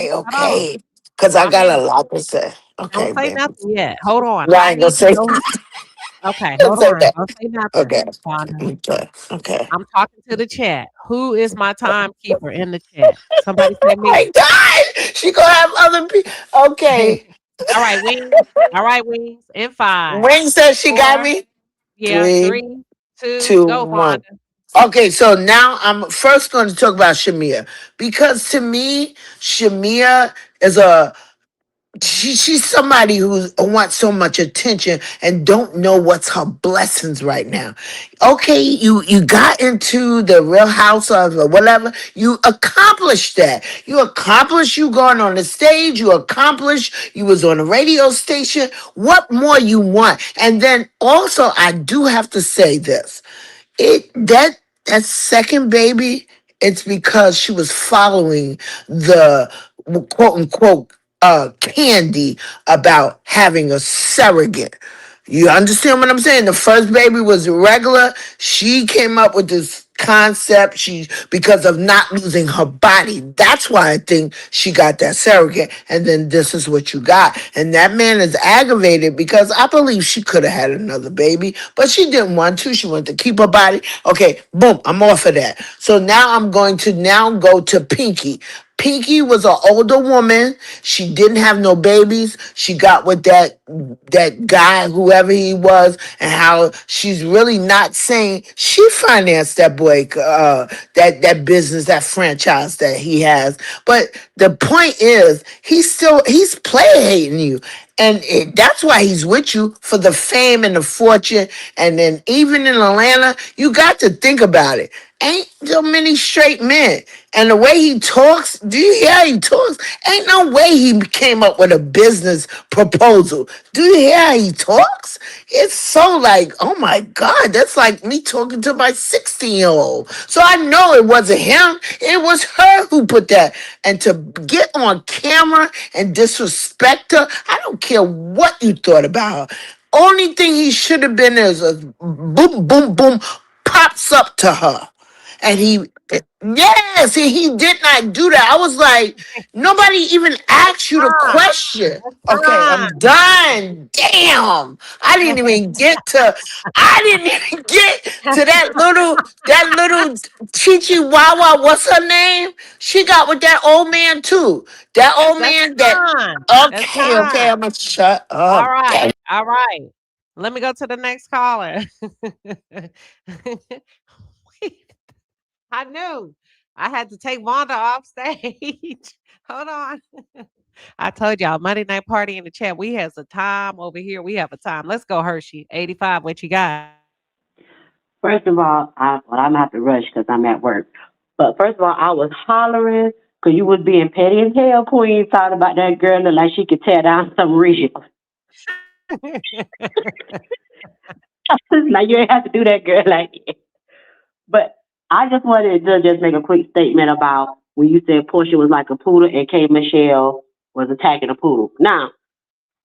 Hold on. Because I I'm got in. a lot to say. Don't Okay, say baby. nothing yet. Hold on. No, I I ain't gonna need to say know. Okay, don't hold say on. that. Don't say nothing, Okay. Wanda. Okay. I'm talking to the chat. Who is my timekeeper in the chat? Somebody say Oh my me. God. She gonna have other people. Okay. All right, Wings. All right, Wings. In 5, Wayne says she got 4, me. yeah, 3, 3, 2, 2, go, 1. Wanda. Okay, so now I'm first going to talk about Shamea because to me, Shamea is she's somebody who wants so much attention and don't know what's her blessings right now. Okay, you got into the Real House of or whatever. You accomplished that. You accomplished you going on the stage. You accomplished you was on a radio station. What more you want? And then also, I do have to say this. That second baby, it's because she was following the quote unquote candy about having a surrogate. You understand what I'm saying? The first baby was regular. She came up with this concept. She because of not losing her body. That's why I think she got that surrogate. And then this is what you got. And that man is aggravated because I believe she could have had another baby, but she didn't want to. She wanted to keep her body. Okay, boom, I'm off of that. So now I'm going to now go to Pinky. Pinky was an older woman. She didn't have no babies. She got with that guy, whoever he was, and how she's really not saying she financed that boy, that business, that franchise that he has. But the point is, he's play hating you. And that's why he's with you for the fame and the fortune. And then even in Atlanta, you got to think about it. Ain't so many straight men. And the way he talks, do you hear how he talks? Ain't no way he came up with a business proposal. Do you hear how he talks? It's so like, oh my God, that's like me talking to my 16-year-old. So I know it wasn't him. It was her who put that. And to get on camera and disrespect her, I don't care what you thought about her. Only thing he should have been is a boom, boom, boom, pops up to her. And yes, and he did not do that. I was like, nobody even asked you the question. Okay, I'm done. Damn. I didn't even get to that little Chichi Wawa, what's her name? She got with that old man too. That old man okay, I'm gonna shut All up. right. All right. Let me go to the next caller. I knew I had to take Wanda off stage. Hold on. I told y'all Monday night party in the chat. We has a time over here. We have a time. Let's go, Hershey. 85. What you got? First of all, I'm gonna have to rush because I'm at work. But first of all, I was hollering because you was being petty as hell, Queen, talking about that girl look like she could tear down some real. Like you ain't have to do that, girl, like that. But I just wanted to just make a quick statement about when you said Porsha was like a poodle and K Michelle was attacking a poodle. Now,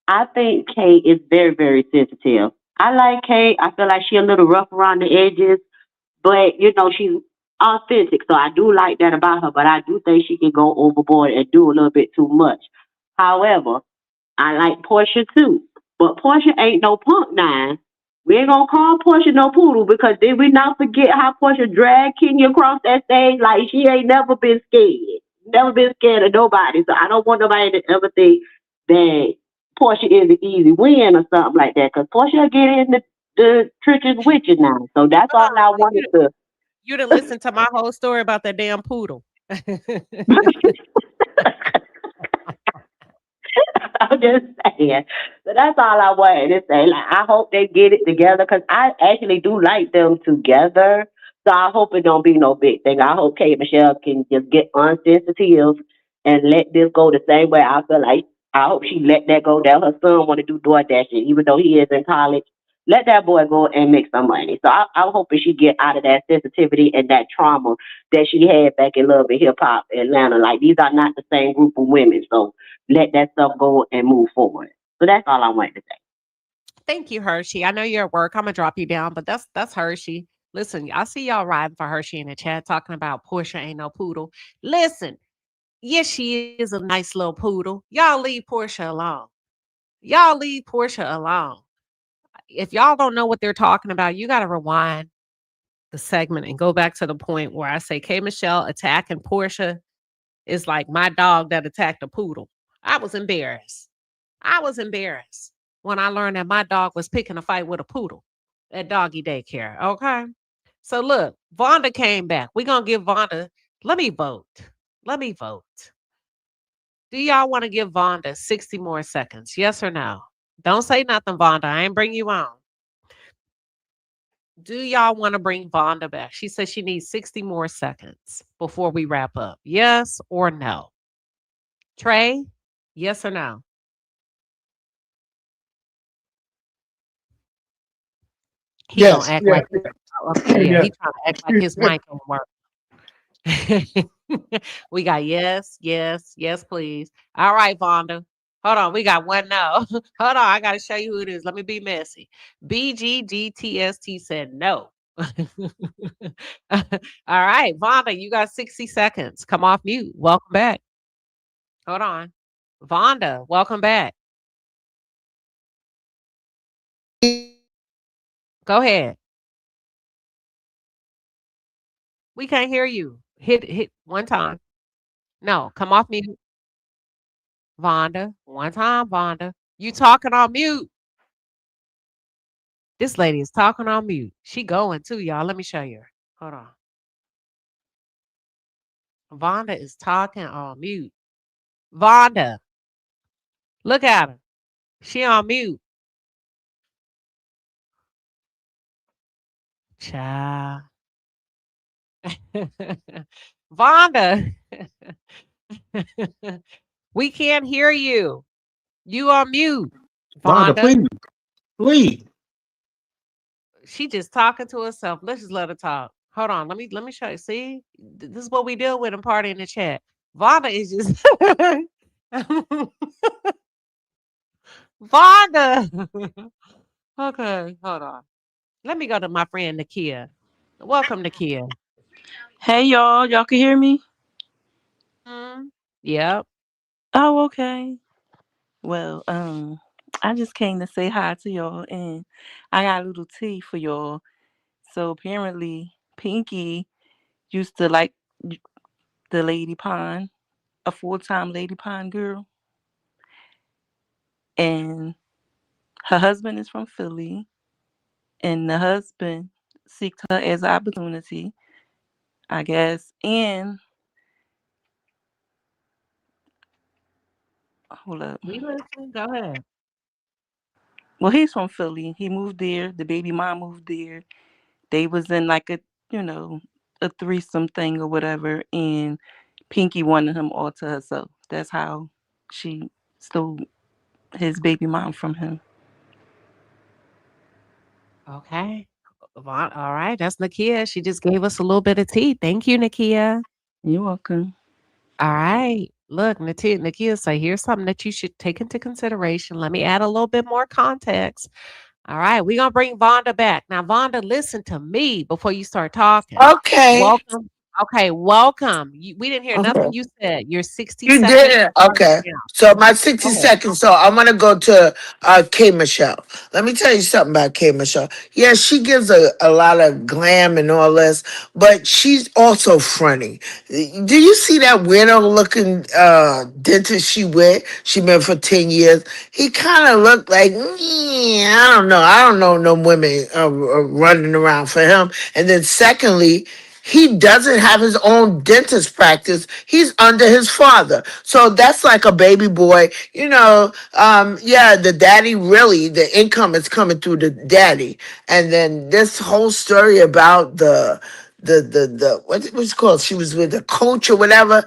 I think Kay is very, very sensitive. I like Kay. I feel like she's a little rough around the edges, but you know, she's authentic. So I do like that about her, but I do think she can go overboard and do a little bit too much. However, I like Porsha too. But Porsha ain't no punk nine. We ain't gonna call Porsha no poodle because did we not forget how Porsha dragged Kenya across that stage? Like she ain't never been scared. Never been scared of nobody. So I don't want nobody to ever think that Porsha is an easy win or something like that. Because Porsha get in the trenches with you now. So that's all I wanted to. You didn't listen to my whole story about that damn poodle. I'm just saying. So that's all I wanted to say. Like, I hope they get it together because I actually do like them together. So I hope it don't be no big thing. I hope Kate Michelle can just get unsensitive and let this go the same way. I feel like I hope she let that go. That her son want to do DoorDash, even though he is in college. Let that boy go and make some money. So I'm hoping she get out of that sensitivity and that trauma that she had back in Love and Hip Hop Atlanta. Like these are not the same group of women. So let that stuff go and move forward. So that's all I wanted to say. Thank you, Hershey. I know you're at work. I'm gonna drop you down, but that's Hershey. Listen, I see y'all riding for Hershey in the chat talking about Porsha ain't no poodle. Listen, yes, she is a nice little poodle. Y'all leave Porsha alone. Y'all leave Porsha alone. If y'all don't know what they're talking about, you gotta rewind the segment and go back to the point where I say K Michelle attacking Porsha is like my dog that attacked a poodle. I was embarrassed. I was embarrassed when I learned that my dog was picking a fight with a poodle at doggy daycare. Okay. So look, Vonda came back. We're gonna give Vonda. Let me vote. Let me vote. Do y'all want to give Vonda 60 more seconds? Yes or no? Don't say nothing, Vonda. I ain't bring you on. Do y'all want to bring Vonda back? She says she needs 60 more seconds before we wrap up. Yes or no? Trey, yes or no? He Yes. gonna act Yeah. like okay, yeah, Yeah. he trying to act like his mic don't work. We got yes, yes, yes, please. All right, Vonda. Hold on, we got one no. Hold on, I gotta show you who it is. Let me be messy. BGGTST said no. All right, Vonda, you got 60 seconds. Come off mute. Welcome back. Hold on. Vonda, welcome back. Go ahead. We can't hear you. Hit one time. No, come off mute. Vonda. One time, Vonda. You talking on mute. This lady is talking on mute. She going too, y'all. Let me show you her. Hold on. Vonda is talking on mute. Vonda. Look at her. She on mute. Child. Vonda. We can't hear you. You on mute. Vonda, Vonda. please. Please. She just talking to herself. Let's just let her talk. Hold on. Let me show you. See? This is what we deal with in party in the chat. Vonda is just Vonda. Okay, hold on. Let me go to my friend Nakia. Welcome, Nakia. Hey y'all can hear me? Yep. Oh, okay. Well, I just came to say hi to y'all, and I got a little tea for y'all. So apparently, Pinky used to like the Lady Pond, a full-time Lady Pond girl, and her husband is from Philly, and the husband seeked her as an opportunity, I guess, and hold up. We listen. Go ahead. Well, he's from Philly. He moved there. The baby mom moved there. They was in like a, a threesome thing or whatever, and Pinky wanted him all to herself. That's how she stole his baby mom from him. Okay. All right. That's Nakia. She just gave us a little bit of tea. Thank you, Nakia. You're welcome. All right. Look, Nakia say, here's something that you should take into consideration. Let me add a little bit more context. All right. We're going to bring Vonda back. Now, Vonda, listen to me before you start talking. Okay. Welcome. Okay. Welcome. We didn't hear Okay. nothing you said. Your 60 You seconds. did? Okay. So my 60 seconds. So I'm gonna go to K Michelle. Let me tell you something about K Michelle. Yeah, she gives a lot of glam and all this, but she's also funny. Do you see that weirdo looking dentist she with? She been for 10 years. He kind of looked like I don't know. I don't know no women running around for him. And then secondly, he doesn't have his own dentist practice. He's under his father. So that's like a baby boy. Yeah, the daddy really, the income is coming through the daddy. And then this whole story about the what's it called? She was with a coach or whatever.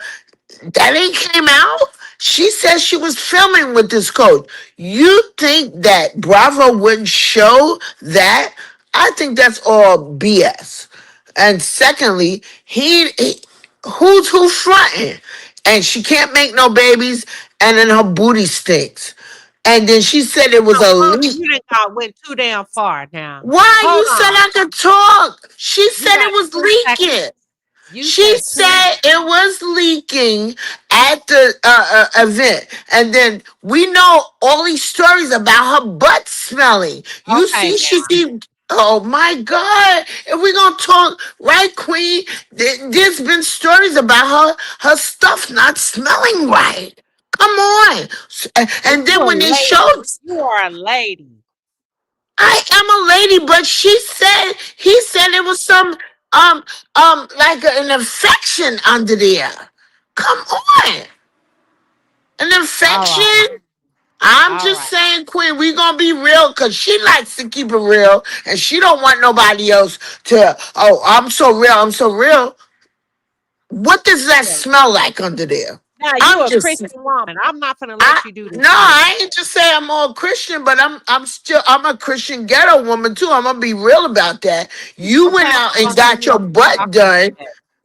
That ain't came out. She says she was filming with this coach. You think that Bravo wouldn't show that? I think that's all BS. And secondly, who's fronting? And she can't make no babies, and then her booty stinks. And then she said it was a leak. You done went too damn far now. Why? Hold You said I could talk. She said it was leaking. She said it was leaking at the event. And then we know all these stories about her butt smelling. You see, she keep. Oh my God. If we're going to talk, right, Queen? There's been stories about her stuff not smelling right. Come on. And then when they showed. You are a lady. I am a lady, but he said it was some like an infection under there. Come on. An infection? I'm just saying, Queen, we gonna be real because she likes to keep it real and she don't want nobody else to, oh, I'm so real, I'm so real. What does that smell like under there? Now you a Christian woman. I'm not gonna let you do this. No, I ain't just say I'm all Christian, but I'm a Christian ghetto woman too. I'm gonna be real about that. You went out and got your butt done.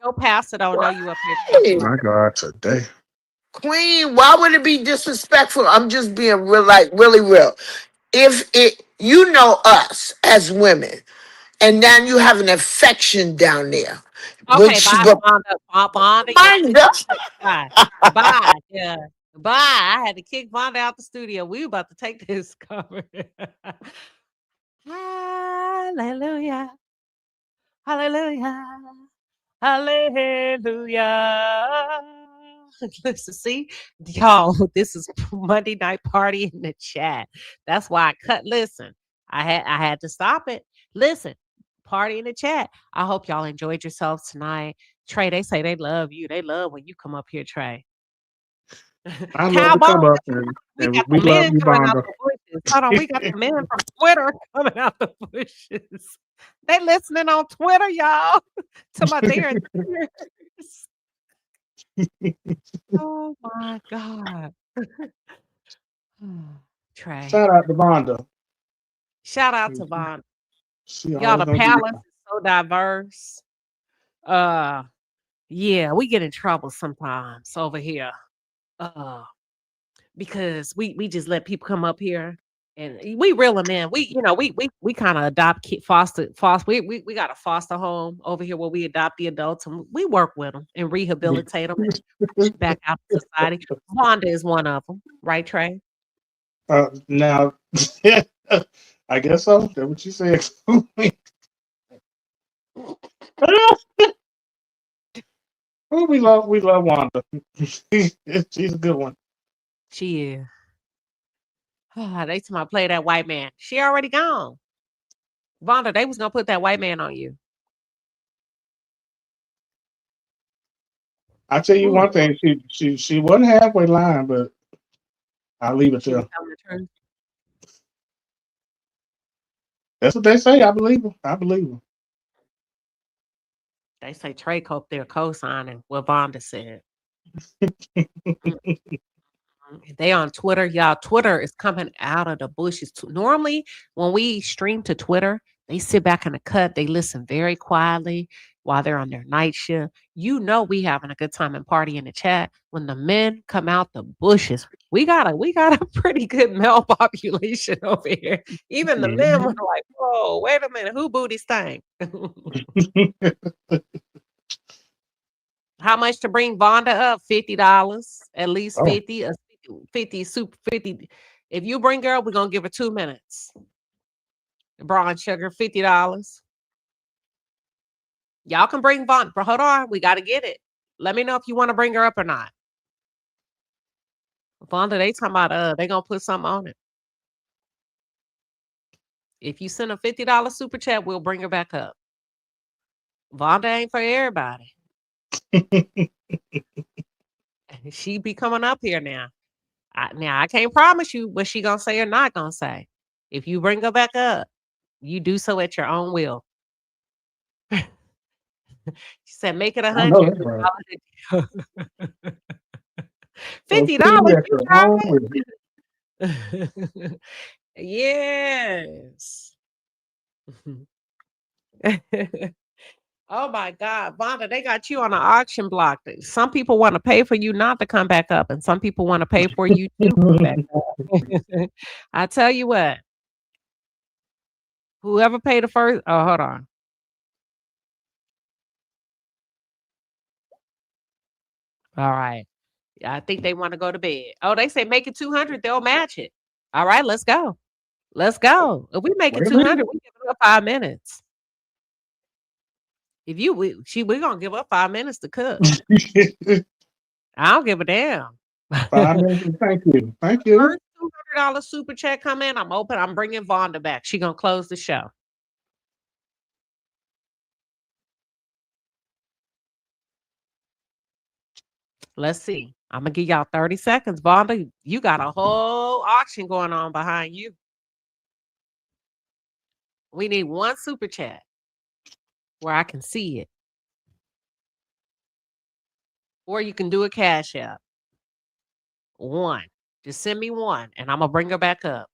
Your pastor don't know you up here. My God, today. Queen, why would it be disrespectful? I'm just being real, like really real. If it, you know us as women, and now you have an affection down there. Okay, bye. Yeah. Bye. I had to kick Vonda out the studio. We about to take this cover. Hallelujah. Hallelujah. Hallelujah. Listen, see, y'all, this is Monday Night Party in the chat. That's why I cut. Listen, I had to stop it. Listen. Party in the chat. I hope y'all enjoyed yourselves tonight. Trey, they say they love you. They love when you come up here, Trey. I love to come up and we love you, Vonda. Hold on, we got the men from Twitter coming out the bushes. They listening on Twitter, y'all. To my dear. Oh my God. Trey. Shout out to Vonda. Shout out to Vonda. Y'all, the palace is so diverse. Yeah, we get in trouble sometimes over here. Because we just let people come up here and we reel them in. We kind of adopt foster. We got a foster home over here where we adopt the adults and we work with them and rehabilitate them and push back out to society. Vonda is one of them, right, Trey? Now, I guess so. That's what you said. Oh, we love Wanda. She's a good one. She is. They told me play that white man. She already gone. Vonda, they was gonna put that white man on you. I'll tell you one thing. She wasn't halfway lying, but I'll leave it there. That's what they say. I believe her. They say Trey Cope they're co-signing what Vonda said. They on Twitter, y'all. Twitter is coming out of the bushes. Normally, when we stream to Twitter, they sit back in the cut. They listen very quietly while they're on their night shift. You know we having a good time and party in the chat. When the men come out the bushes, we got a pretty good male population over here. Even the men were like, "Whoa, wait a minute, who booty stank?" How much to bring Vonda up? $50, at least 50. 50 super 50. If you bring her up, we're gonna give her 2 minutes. Brown sugar, $50. Y'all can bring Vonda, but hold on, we gotta get it. Let me know if you want to bring her up or not. Vonda, they talking about they gonna put something on it. If you send a $50 super chat, we'll bring her back up. Vonda ain't for everybody. She be coming up here now. I can't promise you what she gonna say or not gonna say. If you bring her back up, you do so at your own will. She said, "Make it 100." $50. Yes. Oh my God, Vonda, they got you on an auction block. Some people want to pay for you not to come back up, and some people want to pay for you to come back up. I tell you what, whoever paid the first. Oh, hold on. All right. I think they want to go to bed. Oh, they say make it 200. They'll match it. All right, let's go. Let's go. If we make it 200, we give it up 5 minutes. If you, we're gonna give up 5 minutes to cook. I don't give a damn. 5 minutes. Thank you. Thank you. First $200 super check come in. I'm open. I'm bringing Vonda back. She gonna close the show. Let's see. I'm gonna give y'all 30 seconds. Vonda, you got a whole auction going on behind you. We need one super chat where I can see it. Or you can do a cash app. One. Just send me one and I'm gonna bring her back up.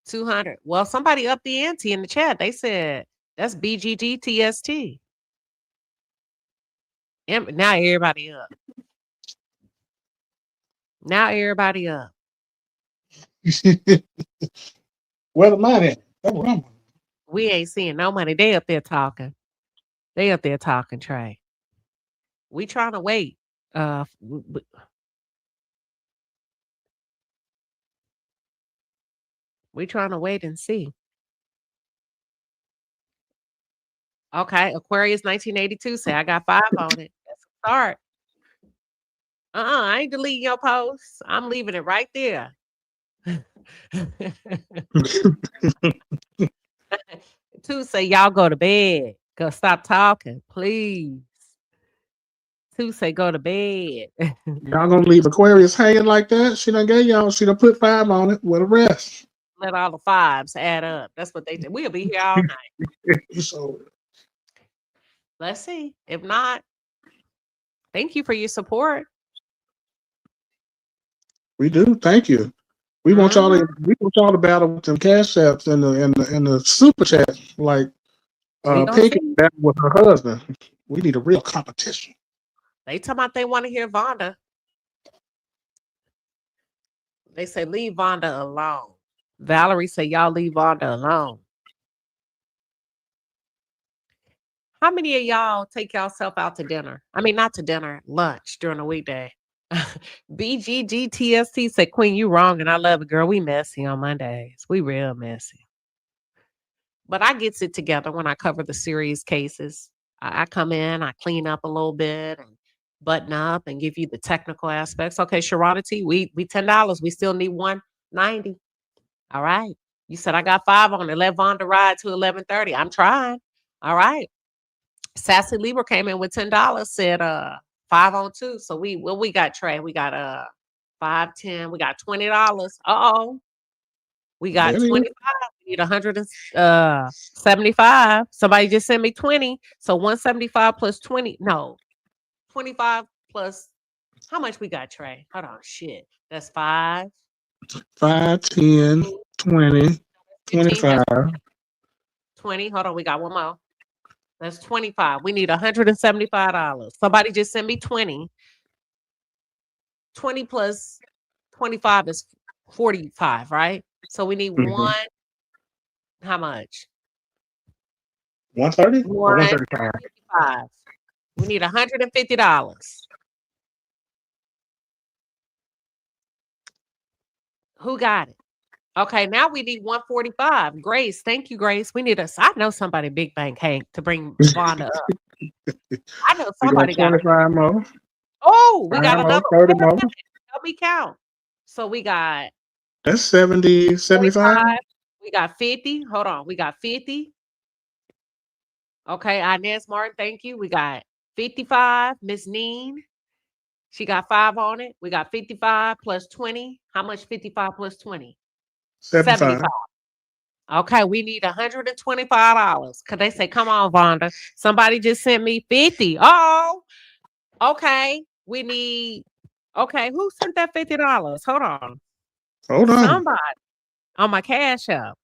200. Well, somebody upped the ante in the chat. They said that's BGGTST. Now everybody up. Now everybody up. Where the money? We ain't seeing no money. They up there talking. They up there talking, Trey. We trying to wait. We trying to wait and see. Okay, Aquarius 1982 say I got 5 on it. That's a start. I ain't deleting your posts. I'm leaving it right there. Two say y'all go to bed. Go stop talking, please. Two say go to bed. Y'all gonna leave Aquarius hanging like that? She done gave y'all. She done put 5 on it. With the rest. Let all the 5s add up. That's what they did. We'll be here all night. So, let's see. If not, thank you for your support. we do. Thank you. We want y'all to. We want y'all to battle with them cash apps and the super chat like Pinky battle with her husband. We need a real competition. They talking about they want to hear Vonda. They say leave Vonda alone. Valerie say y'all leave Vonda alone. How many of y'all take yourself out to dinner? I mean, not to dinner, lunch during the weekday. BGGTST said, Queen, you wrong, and I love it, girl. We messy on Mondays. We real messy. But I gets it together when I cover the serious cases. I come in, I clean up a little bit and button up and give you the technical aspects. Okay, Sharonity, we $10. We still need $190. All right. You said I got 5 on it. Let Vonda ride to 11:30. I'm trying. All right. Sassy Libra came in with $10, said 5 on 2. So we got, Trey? We got 5, 10, we got $20. Uh-oh. We got 25. We need 175. Somebody just sent me 20. So 175 plus 20. No. 25 plus how much we got, Trey? Hold on. Shit. That's 5. 5, 10, 20, 25. 20. Hold on. We got one more. That's 25. We need $175. Somebody just sent me 20. 20 plus 25 is 45, right? So we need one. How much? 130? 135. We need $150. Who got it? Okay, now we need 145. Grace, thank you, Grace. We need I know somebody big bank Hank to bring Vonda up. I know somebody got 25 more. Oh, we got another 30 more. Help me count. So we got That's 70, 75. We got 50. Hold on. We got 50. Okay, Inez Martin, thank you. We got 55. Miss Neen. She got 5 on it. We got 55 plus 20. How much 55 plus 20? 75. Okay, we need $125. Cause they say, come on, Vonda. Somebody just sent me 50. Oh, okay. We need who sent that $50? Hold on. Somebody on my cash app.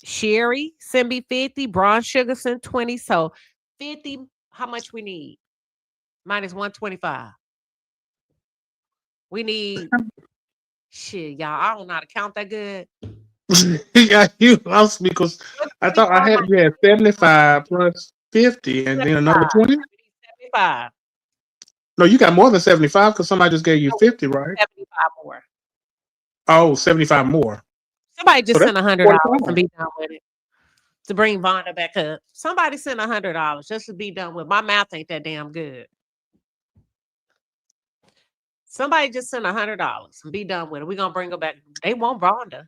Sherry sent me 50. Braun Sugar sent 20. So 50. How much we need? Minus 125. We need shit, y'all. I don't know how to count that good. Yeah, you lost me because I thought I had 75 plus 50 and then another 20. 75. No, you got more than 75 because somebody just gave you 50, right? 75 more. Oh, 75 more. Somebody just So sent that's $100 45. and be done with it. To bring Vonda back up. Somebody sent $100 just to be done with. My math ain't that damn good. Somebody just sent $100 and be done with it. We're gonna bring her back. They want Vonda.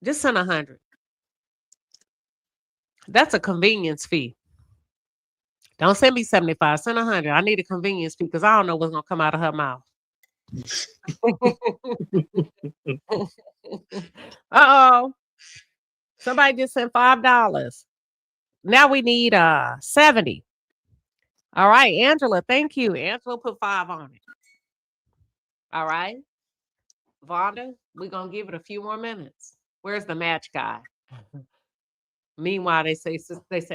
Just send 100. That's a convenience fee. Don't send me 75. Send 100. I need a convenience fee because I don't know what's gonna come out of her mouth. Uh-oh. Somebody just sent $5. Now we need 70. All right, Angela, thank you. Angela put 5 on it. All right. Vonda, we're gonna give it a few more minutes. Where's the match guy? Meanwhile, they say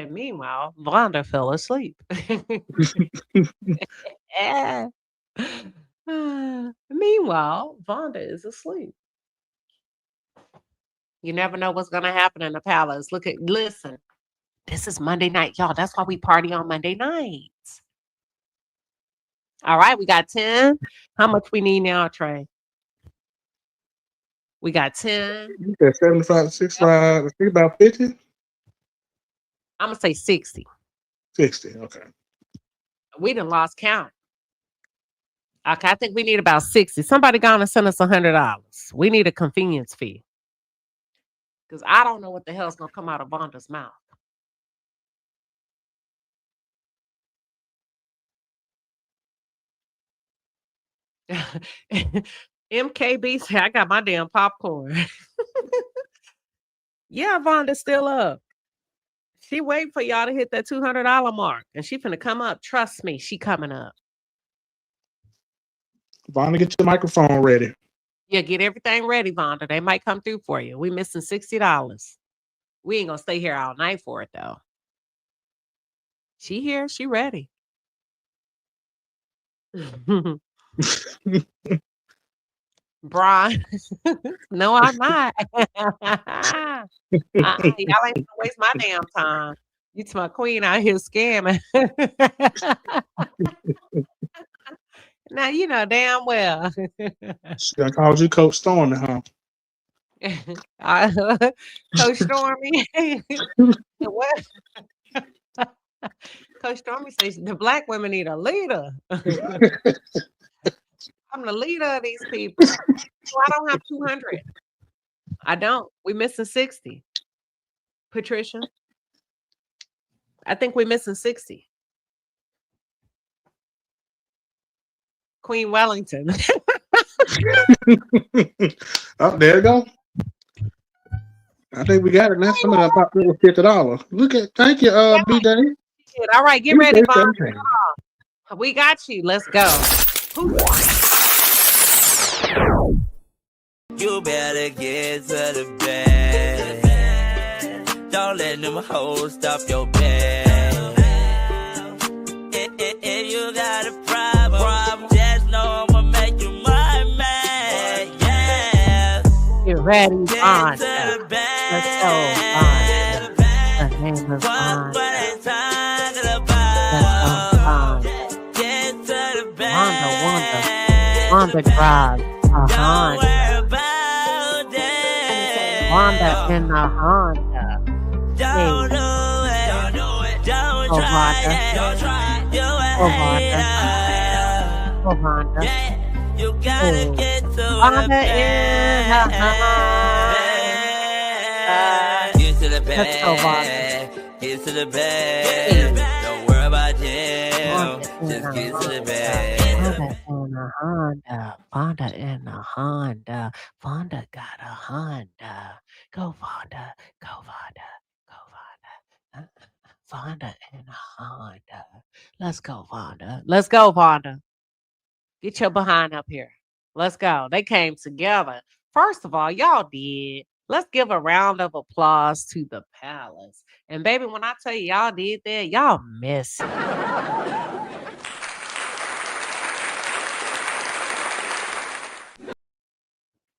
meanwhile, Vonda fell asleep. Meanwhile, Vonda is asleep. You never know what's gonna happen in the palace. Listen, this is Monday night, y'all. That's why we party on Monday nights. All right, we got 10. How much we need now, Trey? We got 10. You said 75, 65, think about 50? I'm gonna say 60. 60, okay. We done lost count. Okay, I think we need about 60. Somebody gonna send us $100. We need a convenience fee. Because I don't know what the hell's gonna come out of Vonda's mouth. MKB said, I got my damn popcorn. Yeah, Vonda's still up. She waiting for y'all to hit that $200 mark. And she finna come up. Trust me, she coming up. Vonda, get your microphone ready. Yeah, get everything ready, Vonda. They might come through for you. We missing $60. We ain't gonna stay here all night for it, though. She here. She ready. Brian. No, I'm not. Y'all ain't gonna waste my damn time. You to my queen out here scamming. Now you know damn well. I called you Coach Stormy, huh? Coach Stormy. What? Coach Stormy says the black women need a leader. I'm the leader of these people. So I don't have 200. I don't. We missing 60. Patricia. I think we're missing 60. Queen Wellington. Oh, there you go. I think we got it. Now somebody popped up with $50. Look at, thank you, B-Day. All right, get ready, Bob. We got you. Let's go. You better get to the bed. Don't let them hoes stop your bed. If you got a problem, just know I'ma make you my man. Yeah. Get ready, on. Let's go, on. Her name is on. Wanda drives a Honda. Wanda in the Honda. Hey. Oh, Wanda. Oh, Wanda. Oh, Wanda. Wanda in the Honda. Get to the bed. Let's go, Wanda. Get to the bed. Don't worry about jail. Just get to the bed. Vonda in a Honda. Vonda got a Honda. Go Vonda. Go Vonda. Go Vonda. Vonda in a Honda. Let's go, Vonda. Let's go, Vonda. Get your behind up here. Let's go. They came together. First of all, y'all did. Let's give a round of applause to the palace. And baby, when I tell you y'all did that, y'all miss it.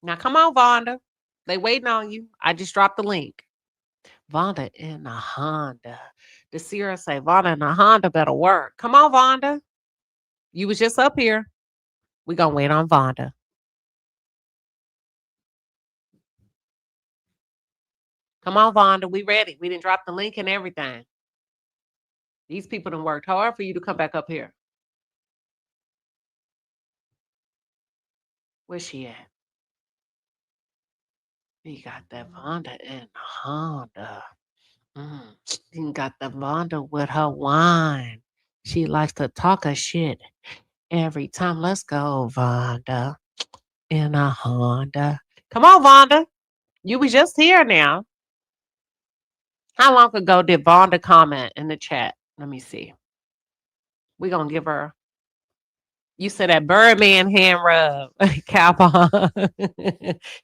Now come on, Vonda. They waiting on you. I just dropped the link. Vonda in a Honda. The Sierra say, Vonda in a Honda better work. Come on, Vonda. You was just up here. We gonna wait on Vonda. Come on, Vonda. We ready. We didn't drop the link and everything. These people done worked hard for you to come back up here. Where's she at? We got that Vonda in a Honda. She got the Vonda with her wine. She likes to talk her shit every time. Let's go, Vonda. In a Honda. Come on, Vonda. You was just here now. How long ago did Vonda comment in the chat? Let me see. We're going to give her. You said that Birdman hand rub. Cowboy.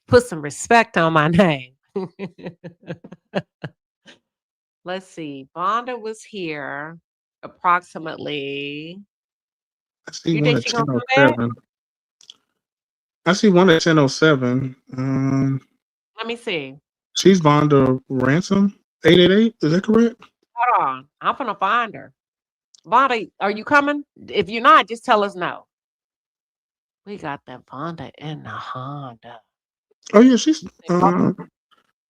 Put some respect on my name. Let's see. Vonda was here approximately. I see You one think at she's going to come back? 10:07. I see one at 10:07. Let me see. She's Vonda Ransom 888. Is that correct? Hold on. I'm going to find her. Vonda, are you coming? If you're not, just tell us no. We got that Vonda in the Honda. Oh yeah, she's. Here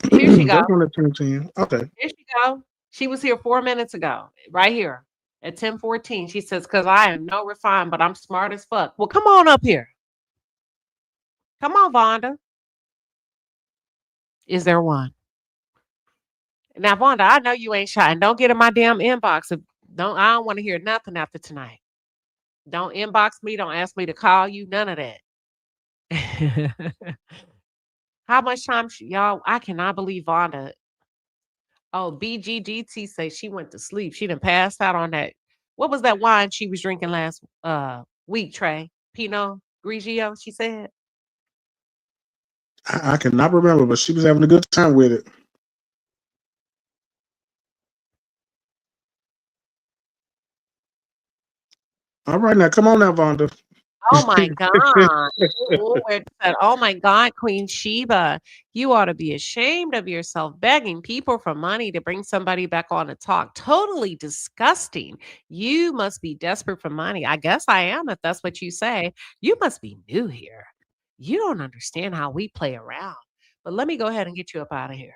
she That's go. one at 10:10. Okay. Here she go. She was here 4 minutes ago, right here at 10:14. She says, "Cause I am no refined, but I'm smart as fuck." Well, come on up here. Come on, Vonda. Is there one? Now, Vonda, I know you ain't shy. And don't get in my damn inbox. I don't want to hear nothing after tonight. Don't inbox me. Don't ask me to call you. None of that. How much time, y'all? I cannot believe Vonda. Oh, BGGT says she went to sleep. She done passed out on that. What was that wine she was drinking last week, Trey? Pinot Grigio, she said. I cannot remember, but she was having a good time with it. All right, now come on now, Vonda. Oh my God. Oh my God, Queen Sheba. You ought to be ashamed of yourself begging people for money to bring somebody back on to talk. Totally disgusting. You must be desperate for money. I guess I am, if that's what you say. You must be new here. You don't understand how we play around. But let me go ahead and get you up out of here.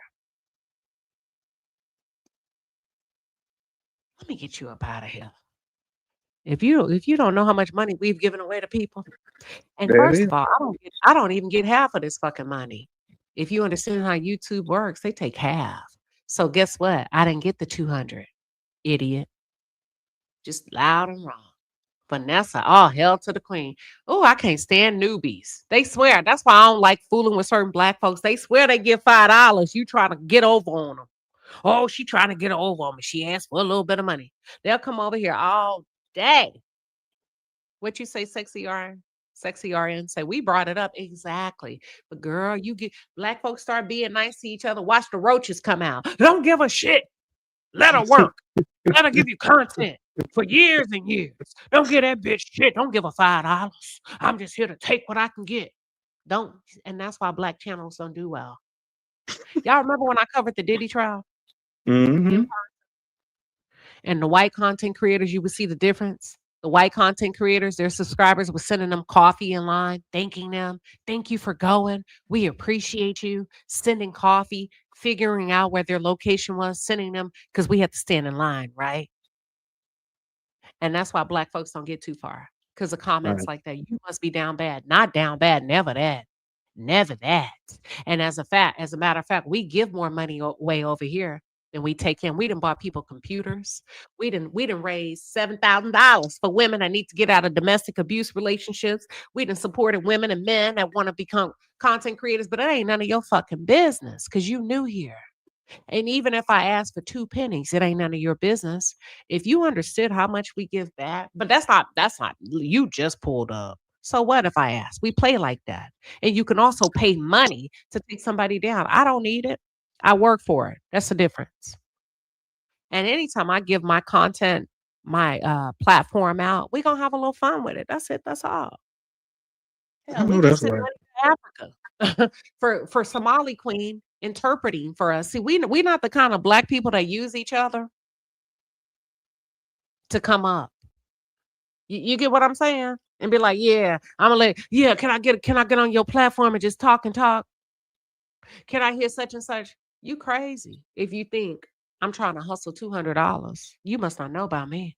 Let me get you up out of here. If you don't know how much money we've given away to people, and first of all, I don't even get half of this fucking money. If you understand how YouTube works, they take half. So guess what? I didn't get the 200, idiot. Just loud and wrong. Vanessa, all hell to the queen. Oh, I can't stand newbies. They swear. That's why I don't like fooling with certain black folks. They swear they give $5. You try to get over on them. Oh, she trying to get over on me. She asked for a little bit of money. They'll come over here all day. What you say, Sexy RN? Sexy RN say, we brought it up. Exactly. But girl, you get black folks start being nice to each other. Watch the roaches come out. Don't give a shit. Let her work. Let her give you content for years and years. Don't give that bitch shit. Don't give her $5. I'm just here to take what I can get. Don't. And that's why black channels don't do well. Y'all remember when I covered the Diddy trial? Mm-hmm. And the white content creators, you would see the difference. The white content creators, their subscribers were sending them coffee in line, thanking them. Thank you for going. We appreciate you. Sending coffee, figuring out where their location was, sending them because we had to stand in line, right? And that's why black folks don't get too far because of comments like that. You must be down bad. Not down bad. Never that. Never that. And as a matter of fact, we give more money away over here than we take in. We done bought people computers. We done raised $7,000 for women that need to get out of domestic abuse relationships. We done supported women and men that want to become content creators, but it ain't none of your fucking business because you new here. And even if I ask for 2 pennies, it ain't none of your business. If you understood how much we give back, but that's not, you just pulled up. So what if I ask? We play like that. And you can also pay money to take somebody down. I don't need it. I work for it. That's the difference. And anytime I give my content, my platform out, we're gonna have a little fun with it. That's it. That's all. I Hell, know we just that's sent right. money to Africa for Somali Queen interpreting for us. See, we're not the kind of black people that use each other to come up. You get what I'm saying? And be like, yeah, I'm gonna can I get on your platform and just talk and talk? Can I hear such and such? You crazy if you think I'm trying to hustle $200. You must not know about me.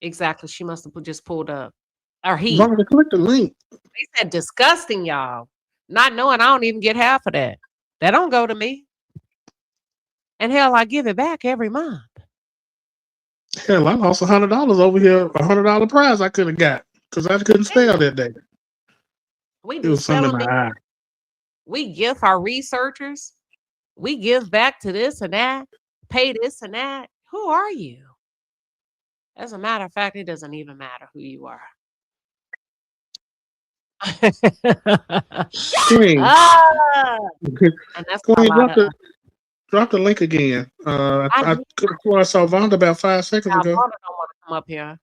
Exactly. She must have just pulled up. Or he. Vonda, click the link. They said disgusting, y'all. Not knowing I don't even get half of that. That don't go to me. And hell, I give it back every month. Hell, I lost $100 over here. $100 prize I could have got because I couldn't spell that day. We It do was something in spelling my eye. bee. We give our researchers. We give back to this and that. Pay this and that. Who are you? As a matter of fact, it doesn't even matter who you are. Queen, Ah, and that's why a Queen, lot of drop the link again. I did. could have sworn I saw Vonda about 5 seconds Now, ago. Vonda don't want to come up here.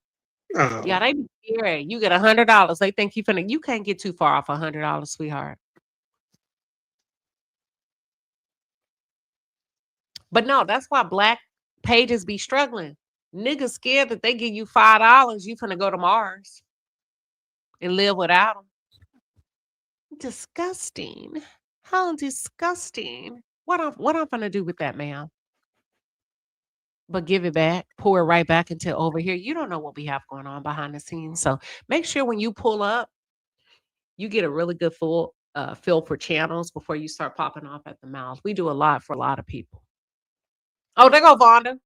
Oh. Yeah, they be scared. You get $100. They think you can't get too far off $100, sweetheart. But no, that's why black pages be struggling. Niggas scared that they give you $5, you finna go to Mars and live without them. Disgusting. How disgusting. What I'm finna do with that, ma'am? But give it back, pour it right back into over here. You don't know what we have going on behind the scenes. So make sure when you pull up, you get a really good full feel for channels before you start popping off at the mouth. We do a lot for a lot of people. Oh, there go Vonda.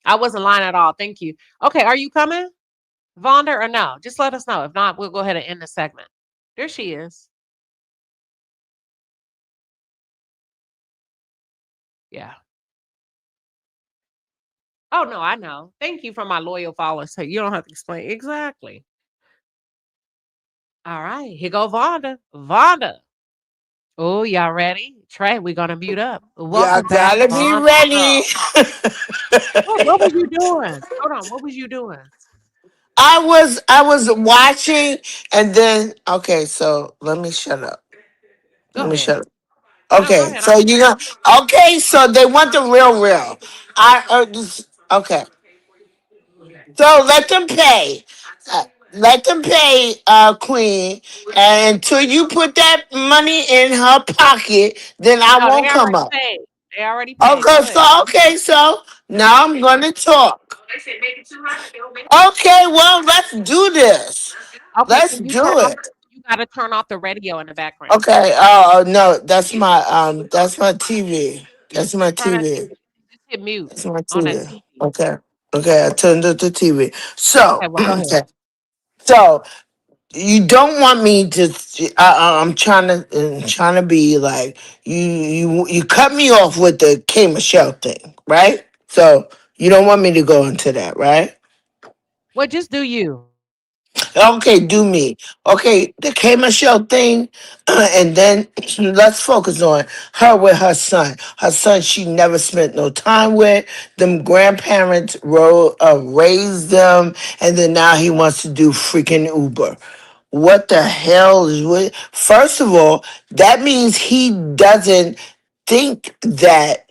I wasn't lying at all. Thank you. Okay, are you coming, Vonda, or no? Just let us know. If not, we'll go ahead and end the segment. There she is. Yeah. Oh, no, I know. Thank you for my loyal followers. So you don't have to explain. Exactly. All right. Here go Vonda. Vonda. Oh, y'all ready? Trey, we're going to mute up. Y'all Welcome back, gotta be Vonda. ready. What was you doing? Hold on. What was you doing? I was watching and then okay, so let me shut up. Go Let me ahead. shut up. No, go Okay, ahead. so you know, okay, so they want the real. Okay, so let them pay. Let them pay, Queen. And until you put that money in her pocket, then I No, they won't come already up. paid. They already paid. Okay, Go ahead. so now I'm gonna talk. Okay, well, let's do this. Okay, Let's can you turn do off? it. You got to turn off the radio in the background. Okay. No, that's my TV. That's my Turn that. TV. Just hit mute That's my on that TV. TV. Okay. Okay. I turned up the TV. So, Okay, well, go ahead. okay. So you don't want me to. I'm trying to be like you cut me off with the K Michelle thing, right? So you don't want me to go into that, right? Well, just do you. Okay, do me. Okay, the K Michelle thing, and then let's focus on her with her son. Her son, she never spent no time with. Them grandparents raised them, and then now he wants to do freaking Uber. What the hell is with? First of all, that means he doesn't think that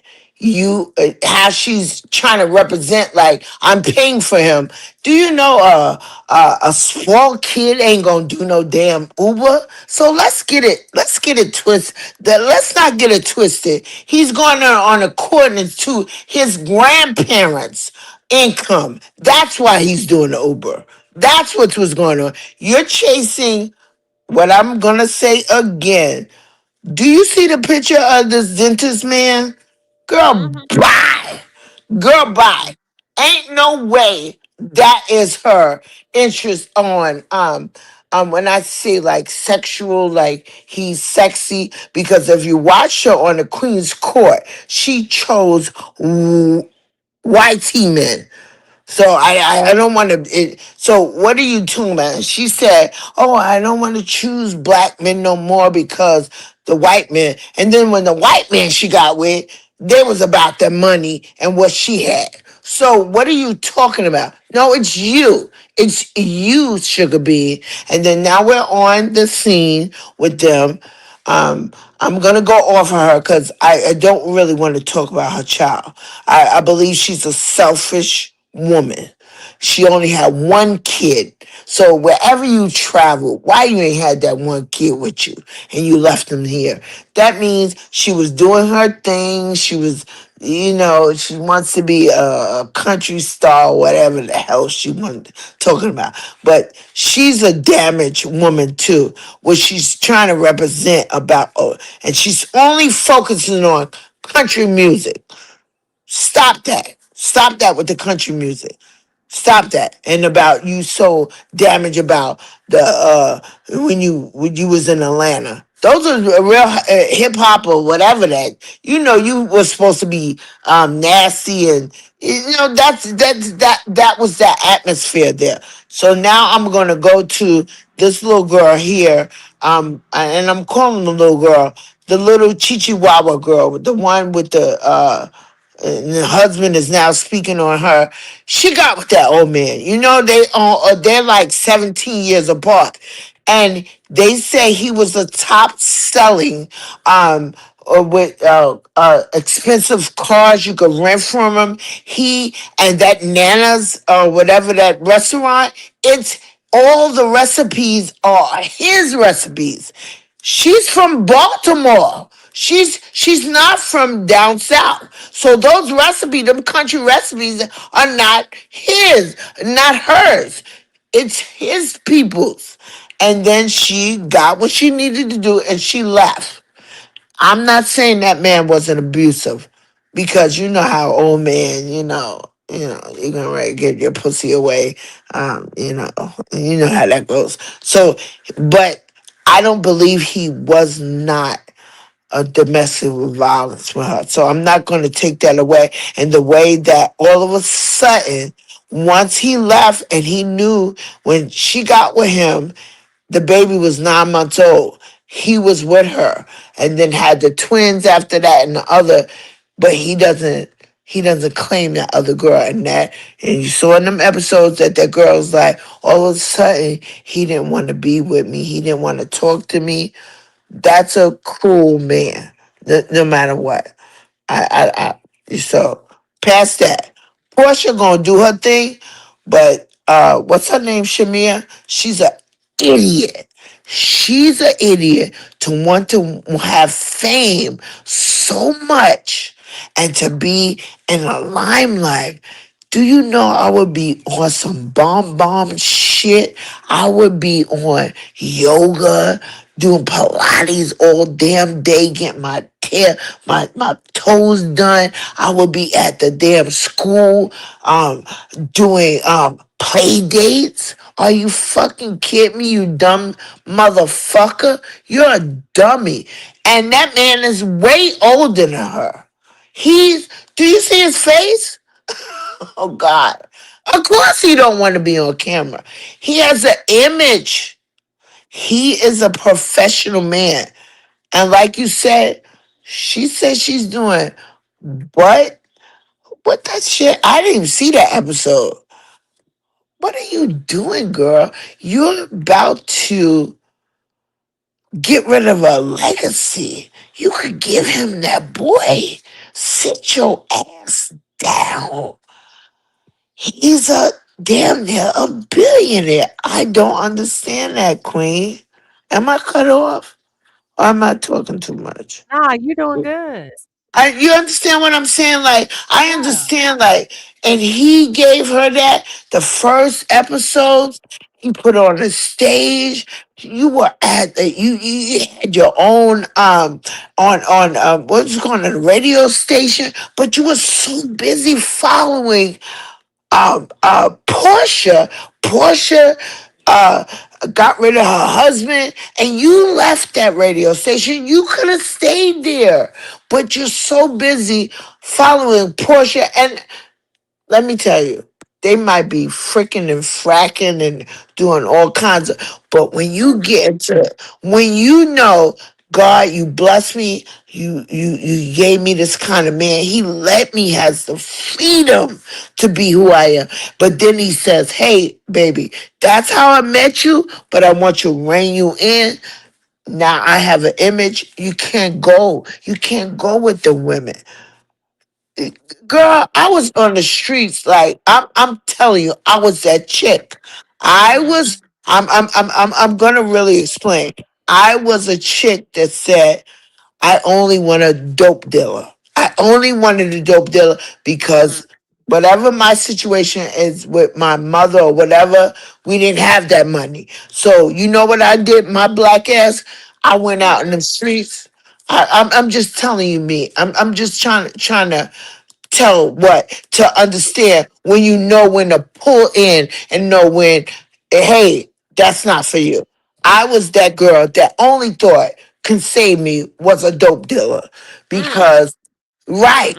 how she's trying to represent like I'm paying for him. Do you know a small kid ain't gonna do no damn Uber? So let's get it twisted. Let's not get it twisted. He's going on according to his grandparents' income. That's why he's doing the Uber. That's what's going on. You're chasing what I'm gonna say again. Do you see the picture of this dentist man? Girl, bye. Girl, bye. Ain't no way that is her interest on when I say like sexual, like he's sexy, because if you watch her on the Queen's Court, she chose white men. So I don't want to. So what are you talking about? She said, "Oh, I don't want to choose black men no more because the white men." And then when the white man she got with, they was about the money and what she had. So what are you talking about? No, it's you. It's you, Sugar Bee. And then now we're on the scene with them. I'm gonna go off of her because I don't really want to talk about her child. I believe she's a selfish woman. She only had one kid. So wherever you travel, why you ain't had that one kid with you and you left him here? That means she was doing her thing. She was, she wants to be a country star, whatever the hell she wanted talking about. But she's a damaged woman too, what she's trying to represent about, and she's only focusing on country music. Stop that. Stop that with the country music. Stop that. And about you so damaged about the when you was in Atlanta. Those are real hip hop or whatever that. You were supposed to be nasty and that was that atmosphere there. So now I'm gonna go to this little girl here. And I'm calling the little girl, the little Chihuahua girl, the one with the and the husband is now speaking on her. She got with that old man. They're like 17 years apart, and they say he was a top selling with expensive cars you could rent from him. He and that Nana's or whatever that restaurant. It's all the recipes are his recipes. She's from Baltimore. She's not from down south. So those recipes, them country recipes, are not his, not hers. It's his people's. And then she got what she needed to do and she left. I'm not saying that man wasn't abusive, because you know how old man, you're gonna ready to give your pussy away. You know how that goes. So, but I don't believe he was not a domestic violence with her. So I'm not going to take that away. And the way that all of a sudden, once he left and he knew when she got with him, the baby was 9 months old. He was with her and then had the twins after that and the other, but he doesn't claim that other girl and you saw in them episodes that girl's like, all of a sudden he didn't want to be with me. He didn't want to talk to me. That's a cruel man, no matter what. So past that. Porsha gonna do her thing, but what's her name? Shamea. She's an idiot. She's an idiot to want to have fame so much and to be in the limelight. Do you know I would be on some bomb shit? I would be on yoga, doing Pilates all damn day, getting my toes done. I would be at the damn school, doing play dates. Are you fucking kidding me, you dumb motherfucker? You're a dummy. And that man is way older than her. Do you see his face? Oh God. Of course he don't want to be on camera. He has an image. He is a professional man. And like you said, she said she's doing what? What that shit? I didn't even see that episode. What are you doing, girl? You're about to get rid of a legacy. You could give him that boy. Sit your ass down. He's a damn near a billionaire. I don't understand that, Queen. Am I cut off? Or am I talking too much? Nah, you're doing good. You understand what I'm saying? Like, I understand, like, and he gave her that the first episodes. He put on the stage. You were at you had your own on what's it called, a radio station, but you were so busy following Porsha. Porsha got rid of her husband and you left that radio station. You could have stayed there, but you're so busy following Porsha. And let me tell you, They might be freaking and fracking and doing all kinds of, but when you get into, when you know, God, you blessed me, you gave me this kind of man. He let me has the freedom to be who I am. But then he says, hey, baby, that's how I met you, but I want to rein you in. Now I have an image. You can't go. You can't go with the women. Girl, I was on the streets like I'm telling you, I was that chick. I was I'm gonna really explain. I was a chick that said I only want a dope dealer. I only wanted a dope dealer because whatever my situation is with my mother or whatever, we didn't have that money. So you know what I did, my black ass? I went out in the streets. I'm just telling you me. I'm just trying to tell what to understand when you know when to pull in and know when, hey, that's not for you. I was that girl that only thought can save me was a dope dealer because right.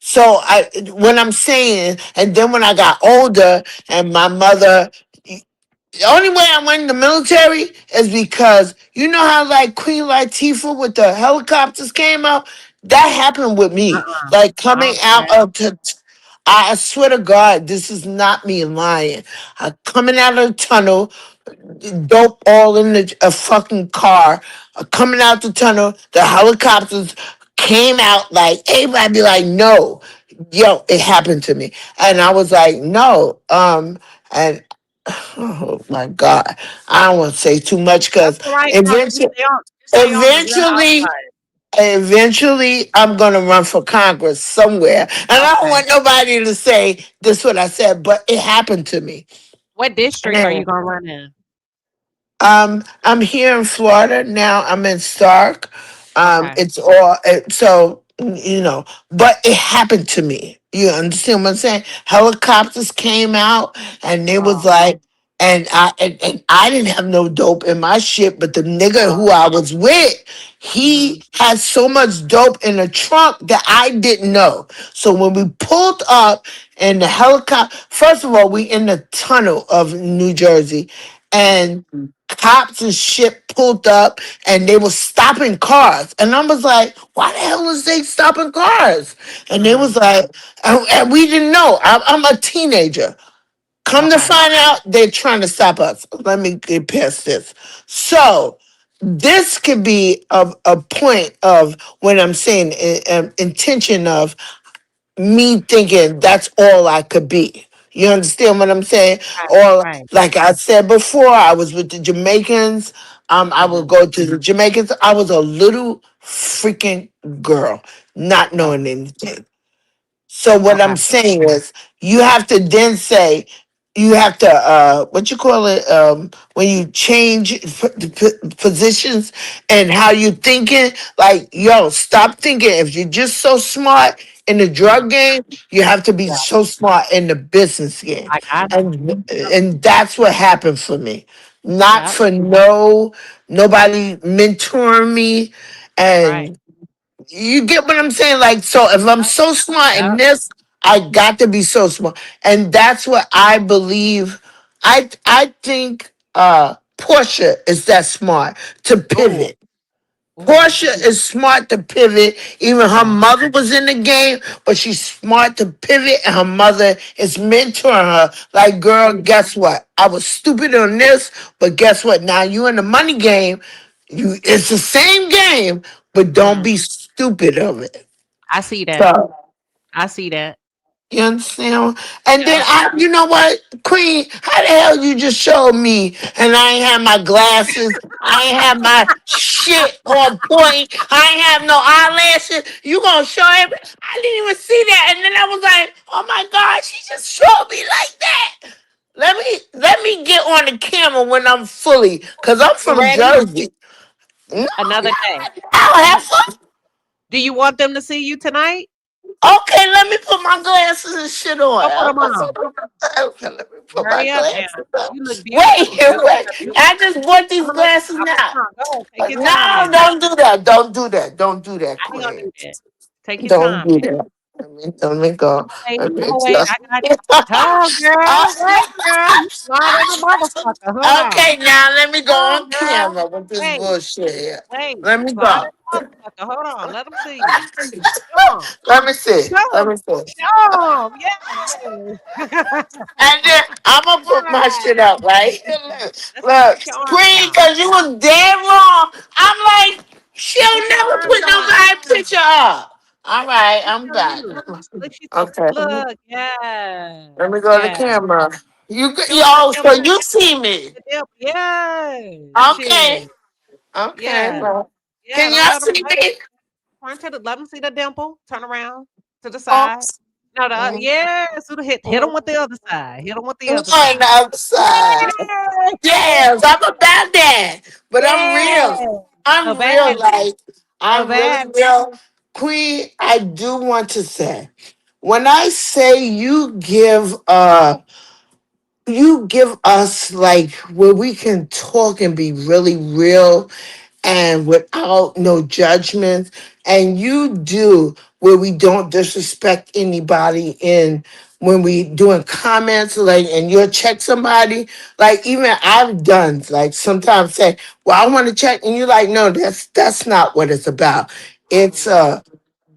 So I when I'm saying, and then when I got older and my mother, the only way I went in the military is because you know how like Queen Latifah with the helicopters came out? That happened with me. Like coming out of the I swear to God, this is not me lying. Coming out of the tunnel, dope all in a fucking car, coming out the tunnel, the helicopters came out like everybody be like, no. Yo, it happened to me. And I was like, no. And oh my God. I don't want to say too much because All right, no, just eventually, stay on the real eventually, housewives. eventually, I'm gonna run for Congress somewhere. And I don't want nobody to say this what I said, but it happened to me. What district are you gonna run in? I'm here in Florida now. I'm in Stark. Okay. It's all so you know, but it happened to me. You understand what I'm saying? Helicopters came out, and they was like, and I didn't have no dope in my shit, but the nigga who I was with, he had so much dope in the trunk that I didn't know. So when we pulled up in the helicopter, first of all, we in the tunnel of New Jersey, and cops and shit pulled up and they were stopping cars. And I was like, why the hell is they stopping cars? And they was like, and we didn't know. I'm a teenager. Come to find out, they're trying to stop us. Let me get past this. So this could be a point of when I'm saying intention of me thinking that's all I could be. You understand what I'm saying? Or like I said before, I was with the Jamaicans. I would go to the Jamaicans. I was a little freaking girl, not knowing anything. So what I'm saying is you have to then say, you have to what you call it when you change positions and how you thinking, like, yo, stop thinking if you're just so smart in the drug game, you have to be so smart in the business game. And that's what happened for me. Not for nobody mentoring me. And you get what I'm saying? Like, so if I'm so smart in this, I got to be so smart. And that's what I believe. I think Porsha is that smart to pivot. Porsha is smart to pivot. Even her mother was in the game, but she's smart to pivot, and her mother is mentoring her. Like, girl, guess what? I was stupid on this, but guess what? Now you in the money game. It's the same game, but don't be stupid of it. I see that. So, I see that. you understand? And then you know what, Queen? How the hell you just showed me and I ain't have my glasses, I ain't have my shit on point, I ain't have no eyelashes. You gonna show him? I didn't even see that, and then I was like, oh my God, she just showed me like that. Let me get on the camera when I'm fully, cause I'm from Jersey. Another day. I'll have fun. Do you want them to see you tonight? Okay, let me put my glasses and shit on. Go put them on. Okay, let me put my Hurry up glasses now. on. You look beautiful. Wait. I just bought these glasses now. Go. Take your time No, now. don't do that. Don't do that. Don't do that, I ain't gonna Queen. do that. Take your Don't time, do man. that. Let me go. Wait, Let me oh wait, just- I got you. Oh girl, wait, girl, you smart as a motherfucker. Hold on. Okay, now let me go Oh on girl, camera with this wait, bullshit here. wait, Let me smart go. as a motherfucker. Hold on, let them see you. Come on, Let me see. show Let 'em. me see. Show 'em. Yeah. And then I'm gonna put my shit up, right? Let's see, Look, put your arms Queen, out. because you was dead wrong. I'm like, Put she'll your never arms put out. nobody picture up. All right, Let's I'm show back. you. Look, she's so Okay. look. Yes, Let me go to the yes. camera. Show them the Yo, so dimple. you see me. The dimple. Yes. Okay. Shit. Okay. Yes. Well, Yeah. can Don't y'all let them. see me? Turn to the. Let them see the dimple. Turn around to the Oh, side. No, the yes. Hit them with the other side. Hit them with the on other side. the other side. Yes, I'm about that. But I'm real. Yeah. So I'm bad. real. Like, So I'm really bad. real. Queen, I do want to say, when I say you give us like where we can talk and be really real and without no judgments. And you do where we don't disrespect anybody in when we doing comments, like, and you'll check somebody, like even I've done like sometimes say, well, I want to check, and you're like, no, that's not what it's about. It's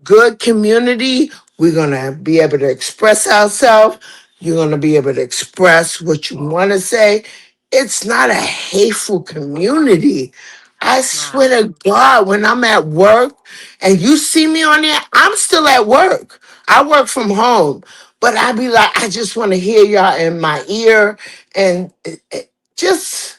good community. We're going to be able to express ourselves. You're going to be able to express what you want to say. It's not a hateful community. I Nah. swear to God, when I'm at work and you see me on there, I'm still at work. I work from home, but I be like, I just want to hear y'all in my ear and just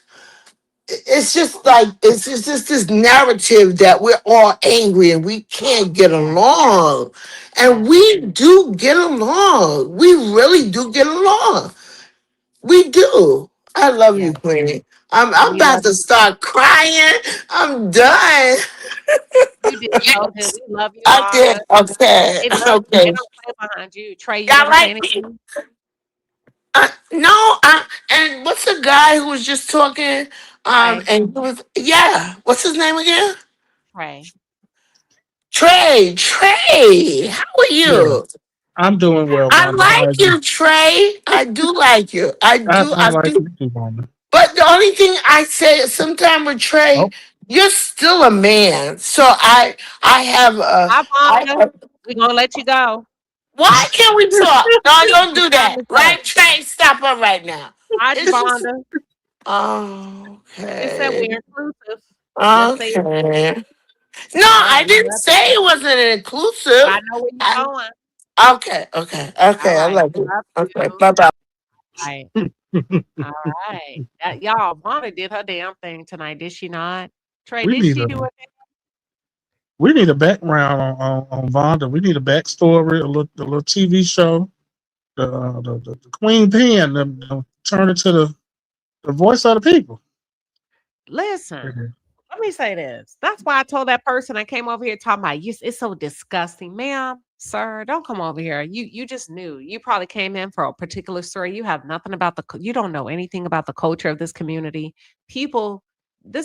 it's just like it's just this narrative that we're all angry and we can't get along. And we do get along. We really do get along. We do. I love you, Yeah. Queenie. I'm We about love to you. start crying. I'm done. You did so good. We love you, I did. Vonda. Okay. They love you. They Okay. don't play behind you. Trey, you Y'all want to say like me? anything? No, and what's the guy who was just talking? Trey. And he was, yeah. What's his name again? Trey. Trey, how are Yeah, you? I'm doing well, I Wanda. How are like you? you, Trey. I do like you. I I like do. you too, Wanda. But the only thing I say is sometimes with Trey, Oh, you're still a man. So I have a Hi, Vonda. We're going to let you go. why can't we talk? No, don't do Time that. is up. Right, Trey? Stop her right now. Hi, It's just Vonda. It said okay. we're inclusive. Just say it. Okay. No, All I right. We didn't love say you. it wasn't But I inclusive. know where you're I, going. okay, okay, All okay. I right. love We you. love Okay, you. bye bye. All right. All right. Y'all, Vonda did her damn thing tonight, did she not? Trey, we did need she a do it? background on Vonda. We need a backstory, a little TV show. The Queen Pen, turn it to the voice of the people. Listen, let me say this. That's why I told that person I came over here talking about you. It's so disgusting, ma'am, sir. Don't come over here. You just knew. You probably came in for a particular story. You have nothing about you don't know anything about the culture of this community. People,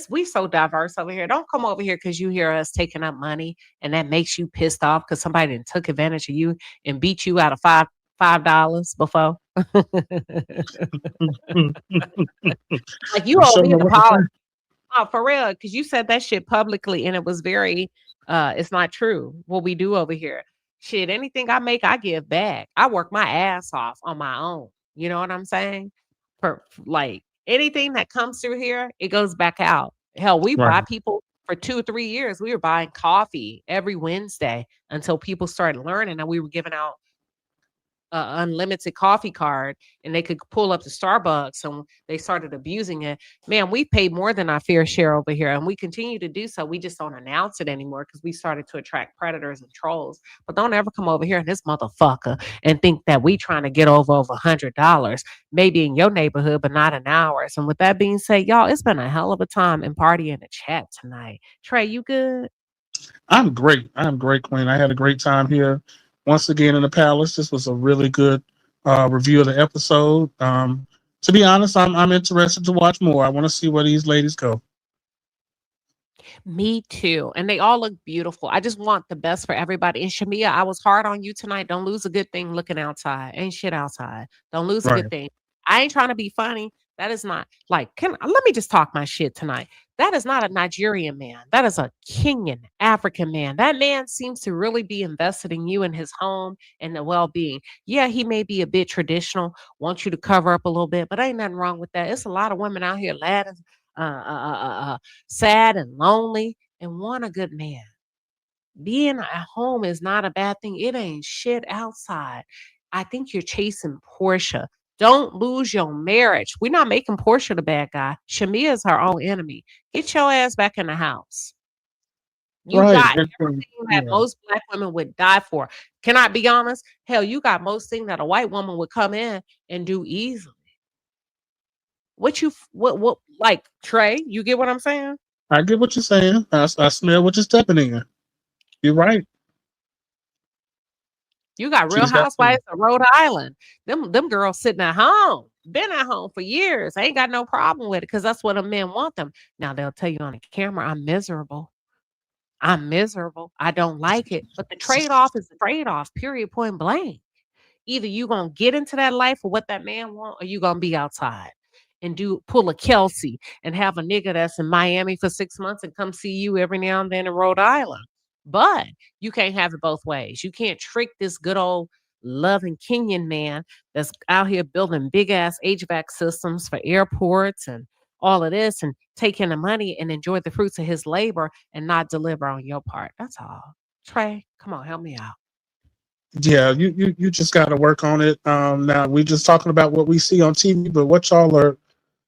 we so diverse over here. Don't come over here because you hear us taking up money and that makes you pissed off because somebody done took advantage of you and beat you out of $5 before. Like you I owe sure me know an what to say. apology. Oh, for real, because you said that shit publicly and it was very it's not true what we do over here. Shit, anything I make, I give back. I work my ass off on my own. You know what I'm saying? Like anything that comes through here, it goes back out. Hell, we Right. buy people for 2 or 3 years. We were buying coffee every Wednesday until people started learning and we were giving out unlimited coffee card and they could pull up to Starbucks and they started abusing it. Man, we paid more than our fair share over here and we continue to do so. We just don't announce it anymore because we started to attract predators and trolls. But don't ever come over here in this motherfucker and think that we trying to get over $100, maybe in your neighborhood, but not in ours. And with that being said, y'all, it's been a hell of a time and party in the chat tonight. Trey, you good? I'm great. I'm great, Queen. I had a great time here once again in the palace. This was a really good review of the episode. To be honest, I'm interested to watch more. I want to see where these ladies go. Me too. And they all look beautiful. I just want the best for everybody. And Shamea, I was hard on you tonight. Don't lose a good thing looking outside. Ain't shit outside. Don't lose a Right. good thing. I ain't trying to be funny. That is not like, let me just talk my shit tonight. That is not a Nigerian man. That is a Kenyan African man. That man seems to really be invested in you and his home and the well-being. Yeah, he may be a bit traditional, wants you to cover up a little bit, but ain't nothing wrong with that. It's a lot of women out here, lads, sad and lonely and want a good man. Being at home is not a bad thing. It ain't shit outside. I think you're chasing Porsha. Don't lose your marriage. We're not making Porsha the bad guy. Shamea is her own enemy. Get your ass back in the house. You Right. got And- everything that yeah. most Black women would die for. Can I be honest? Hell, you got most things that a white woman would come in and do easily. What like Trey? You get what I'm saying? I get what you're saying. I smell what you're stepping in. You're right. You got Real She's got Housewives of Rhode Island. Them girls sitting at home, been at home for years. Ain't got no problem with it because that's what a men want them. Now they'll tell you on the camera, I'm miserable. I'm miserable. I don't like it. But the trade-off is the trade-off, period, point blank. Either you gonna get into that life or what that man want, or you gonna be outside and pull a Kelsey and have a nigga that's in Miami for 6 months and come see you every now and then in Rhode Island. But you can't have it both ways. You can't trick this good old loving Kenyan man that's out here building big ass HVAC systems for airports and all of this and taking the money and enjoy the fruits of his labor and not deliver on your part. That's all. Trey, come on, help me out. Yeah, you just got to work on it. Now we're just talking about what we see on TV, but what y'all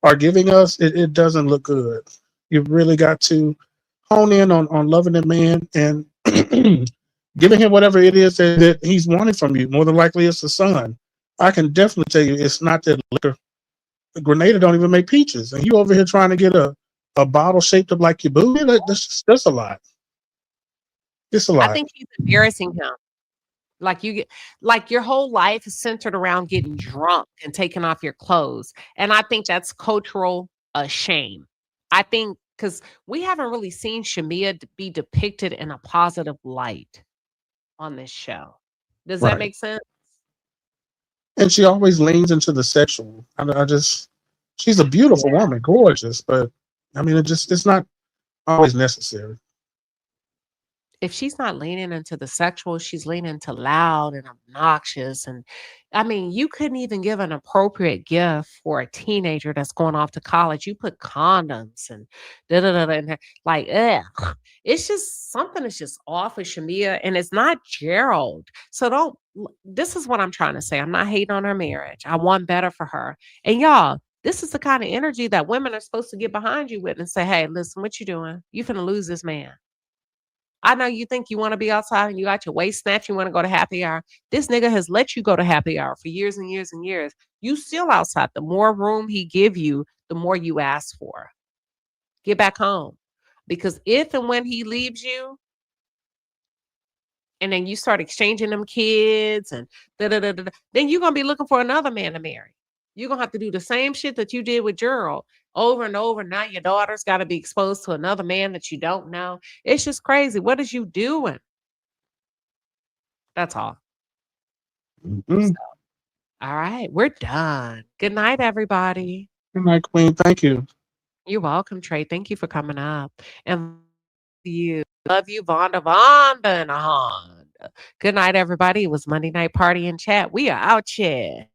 are giving us, it doesn't look good. You've really got to hone in on loving the man and giving him whatever it is that he's wanting from you. More than likely, it's the son. I can definitely tell you, it's not that liquor. Grenada don't even make peaches, and you over here trying to get a bottle shaped up like your booty. That's a lot. It's a lot. I think he's embarrassing him. Like your whole life is centered around getting drunk and taking off your clothes. And I think that's cultural shame. I think because we haven't really seen Shamea be depicted in a positive light on this show. Does that make sense? And she always leans into the sexual. She's a beautiful woman, gorgeous, but I mean, it's not always necessary. If she's not leaning into the sexual, she's leaning into loud and obnoxious. And I mean, you couldn't even give an appropriate gift for a teenager that's going off to college. You put condoms and and like, ugh. It's just something that's just off with Shamea, and it's not Gerald. So this is what I'm trying to say. I'm not hating on her marriage. I want better for her. And y'all, this is the kind of energy that women are supposed to get behind you with and say, hey, listen, what you doing? You finna lose this man. I know you think you want to be outside and you got your waist snatched, you want to go to happy hour. This nigga has let you go to happy hour for years and years and years. You still outside. The more room he give you, the more you ask for. Get back home. Because if and when he leaves you, and then you start exchanging them kids and then you're going to be looking for another man to marry. You're going to have to do the same shit that you did with Gerald over and over. Now your daughter's got to be exposed to another man that you don't know. It's just crazy. What is you doing? That's all. Mm-hmm. So, all right. We're done. Good night, everybody. Good night, Queen. Thank you. You're welcome, Trey. Thank you for coming up. And you. Love you, Vonda and a Honda. Good night, everybody. It was Monday Night Party and Chat. We are out here.